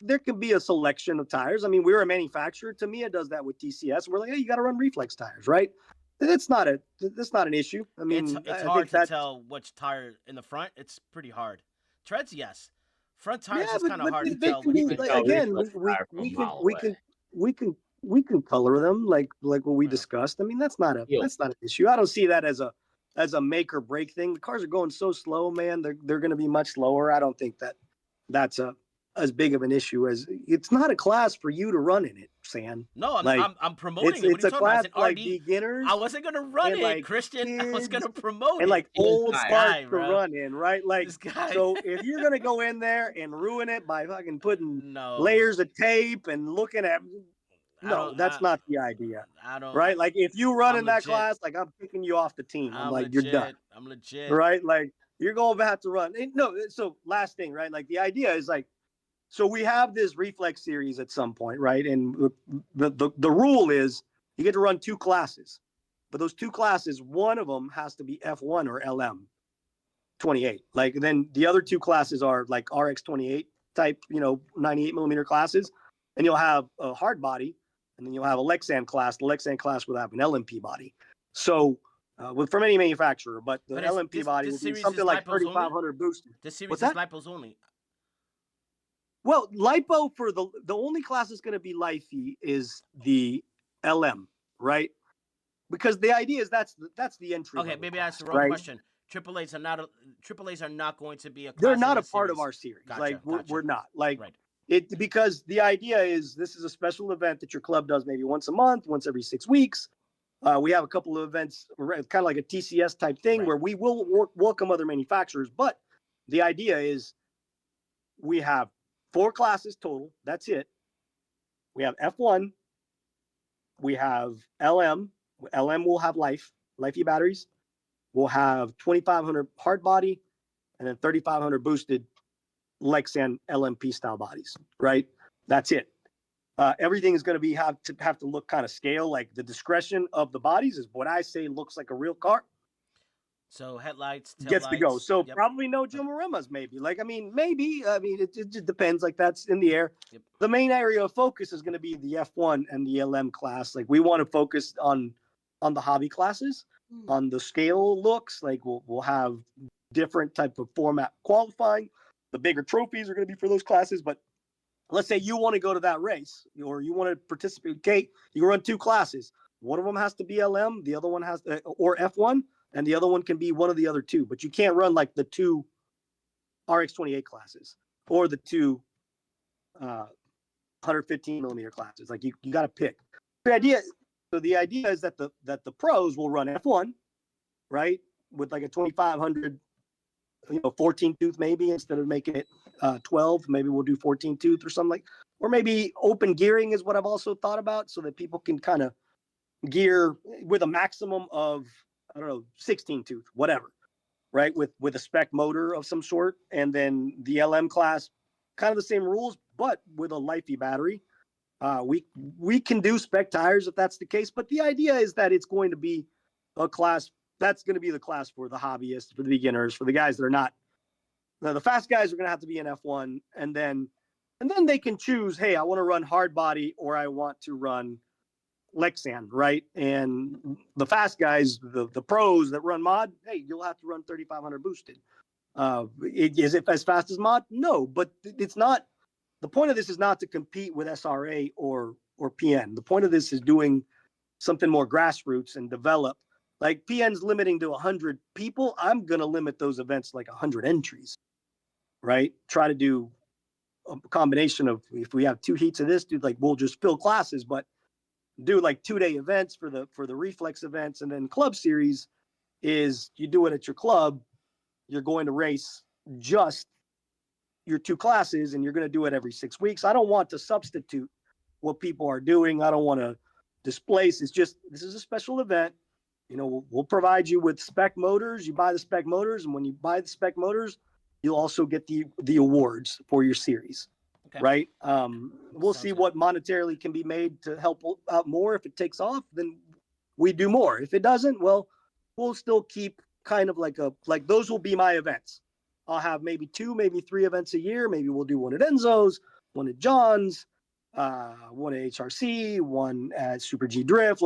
there can be a selection of tires. I mean, we're a manufacturer. Tamiya does that with TCS. We're like, hey, you got to run Reflex tires, right? That's not an issue. I mean, it's hard to tell which tire in the front. It's pretty hard. Treads, yes. Front tires is kind of hard to tell. Again, we can color them like what we discussed. I mean, that's not an issue. I don't see that as a make or break thing. The cars are going so slow, man. They're going to be much slower. I don't think that's as big of an issue as it's not a class for you to run in it, Sam. No, I'm promoting it. It's a class like beginners. I wasn't gonna run it, like Christian. Kids, I was gonna promote and like it. old sparks to run in, right? Like so, if you're gonna go in there and ruin it by fucking putting layers of tape and looking at. No, that's not the idea. Right? Like if you run in that class, like I'm picking you off the team. I'm like, you're done. I'm legit. Right? Like you're going to have to run. No, so last thing, right? Like the idea is like, so we have this Reflex series at some point, right? And the rule is you get to run 2 classes. But those 2 classes, one of them has to be F1 or LM 28. Like then the other 2 classes are like RX 28 type, 98 millimeter classes. And you'll have a hard body. And then you'll have a Lexan class. The Lexan class will have an LMP body. So, from any manufacturer, but the LMP body will be something like 3,500 boosted. This series is lipos only. Well, lipo for the only class that's going to be lifey is the LM, right? Because the idea is that's the entry. Okay, maybe I asked the wrong question. AAAs are not going to be a class. They're not a part of our series. Gotcha, we're not like. Right. Because the idea is this is a special event that your club does maybe once a month, once every 6 weeks. We have a couple of events, kind of like a TCS type thing, where we will welcome other manufacturers. But the idea is we have 4 classes total. That's it. We have F1. We have LM. LM will have lifey batteries. We'll have 2,500 hard body and then 3,500 boosted Lexan LMP style bodies, right? That's it. Everything is going to have to look kind of scale. Like the discretion of the bodies is what I say looks like a real car. So headlights, gets to go. So probably no Jomarimas, maybe. Like maybe. It just depends. Like that's in the air. Yep. The main area of focus is going to be the F1 and the LM class. Like we want to focus on the hobby classes, on the scale looks. Like we'll have different type of format qualifying. The bigger trophies are going to be for those classes, but let's say you want to go to that race or you want to participate. Kate, you run 2 classes. One of them has to be LM, the other one has or F1, and the other one can be one of the other 2. But you can't run like the 2 RX28 classes or the 2 115 millimeter classes. Like you got to pick. The idea is that the pros will run F1, right, with like a 2,500. 14 tooth maybe instead of making it 12. Maybe we'll do 14 tooth or something or maybe open gearing is what I've also thought about so that people can kind of gear with a maximum of 16 tooth, whatever, right? With a spec motor of some sort, and then the LM class, kind of the same rules, but with a lifey battery. We can do spec tires if that's the case, but the idea is that it's going to be a class. That's going to be the class for the hobbyists, for the beginners, for the guys that are not. Now, the fast guys are going to have to be in F1, and then they can choose. Hey, I want to run hard body, or I want to run Lexan, right? And the fast guys, the pros that run mod, hey, you'll have to run 3,500 boosted. Is it as fast as mod? No, but it's not. The point of this is not to compete with SRA or PN. The point of this is doing something more grassroots and develop. Like PN's limiting to 100 people. I'm going to limit those events like 100 entries, right? Try to do a combination of, if we have 2 heats of this, dude, like we'll just fill classes, but do like 2-day events for the Reflex events. And then club series is you do it at your club. You're going to race just your 2 classes and you're going to do it every 6 weeks. I don't want to substitute what people are doing. I don't want to displace. It's just, this is a special event. We'll provide you with spec motors. You buy the spec motors, and when you buy the spec motors, you'll also get the awards for your series. Okay. right? We'll Sounds see good. what monetarily can be made to help out more. If it takes off, then we do more. If it doesn't, well, we'll still keep kind of like those will be my events. I'll have maybe 2, maybe 3 events a year. Maybe we'll do one at Enzo's, one at John's, one at HRC, one at Super G Drift.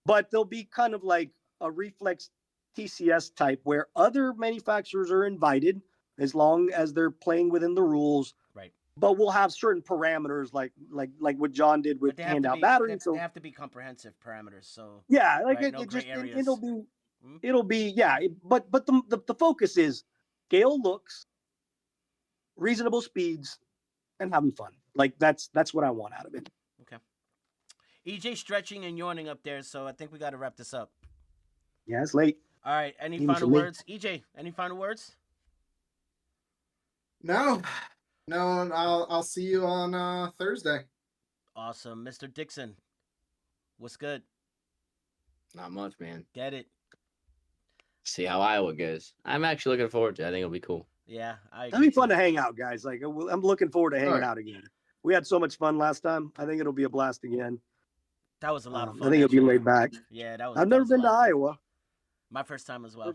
But they'll be kind of like a Reflex TCS type where other manufacturers are invited as long as they're playing within the rules. Right. But we'll have certain parameters like what John did with But they have to handout be batteries. they So have to be comprehensive parameters. So yeah, like right, no it gray just areas. it'll be yeah. But the focus is scale looks, reasonable speeds, and having fun. Like that's what I want out of it. Okay. EJ stretching and yawning up there, so I think we got to wrap this up. Yeah, it's late. All right. Any Even final for me. words, EJ? Any final words? No. I'll see you on Thursday. Awesome, Mr. Dickson. What's good? Not much, man. Get it? See how Iowa goes. I'm actually looking forward to it. I think it'll be cool. Yeah, I. That'd be fun to hang out, guys. Like I'm looking forward to hanging Alright. out again. We had so much fun last time. I think it'll be a blast again. That was a lot of fun. I think it'll be actually. laid back. Yeah, that was. I've that never was a been to lot of fun. Iowa. My first time as well.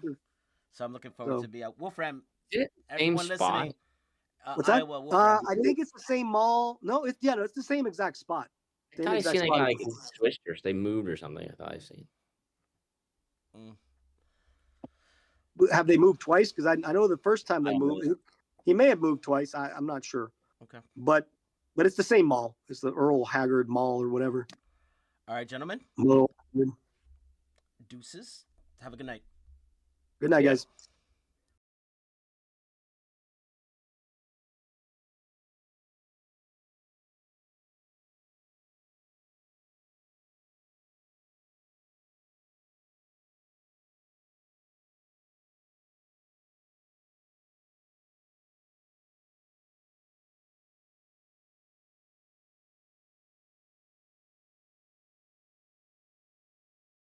So I'm looking forward So- to be out. Wolfram, Is it everyone same listening. spot? What's that? Iowa, Wolfram. I think it's the same mall. No, it's the same exact spot. I Same thought I exact seen spot. like switched or they moved or something. I thought I seen. Have they moved twice? Because I know the first time they I don't moved, he may have moved twice. I'm not sure. Okay. But it's the same mall. It's the Earl Haggard Mall or whatever. All right, gentlemen. Well, Deuces. Have a good night. good night, Yeah. guys.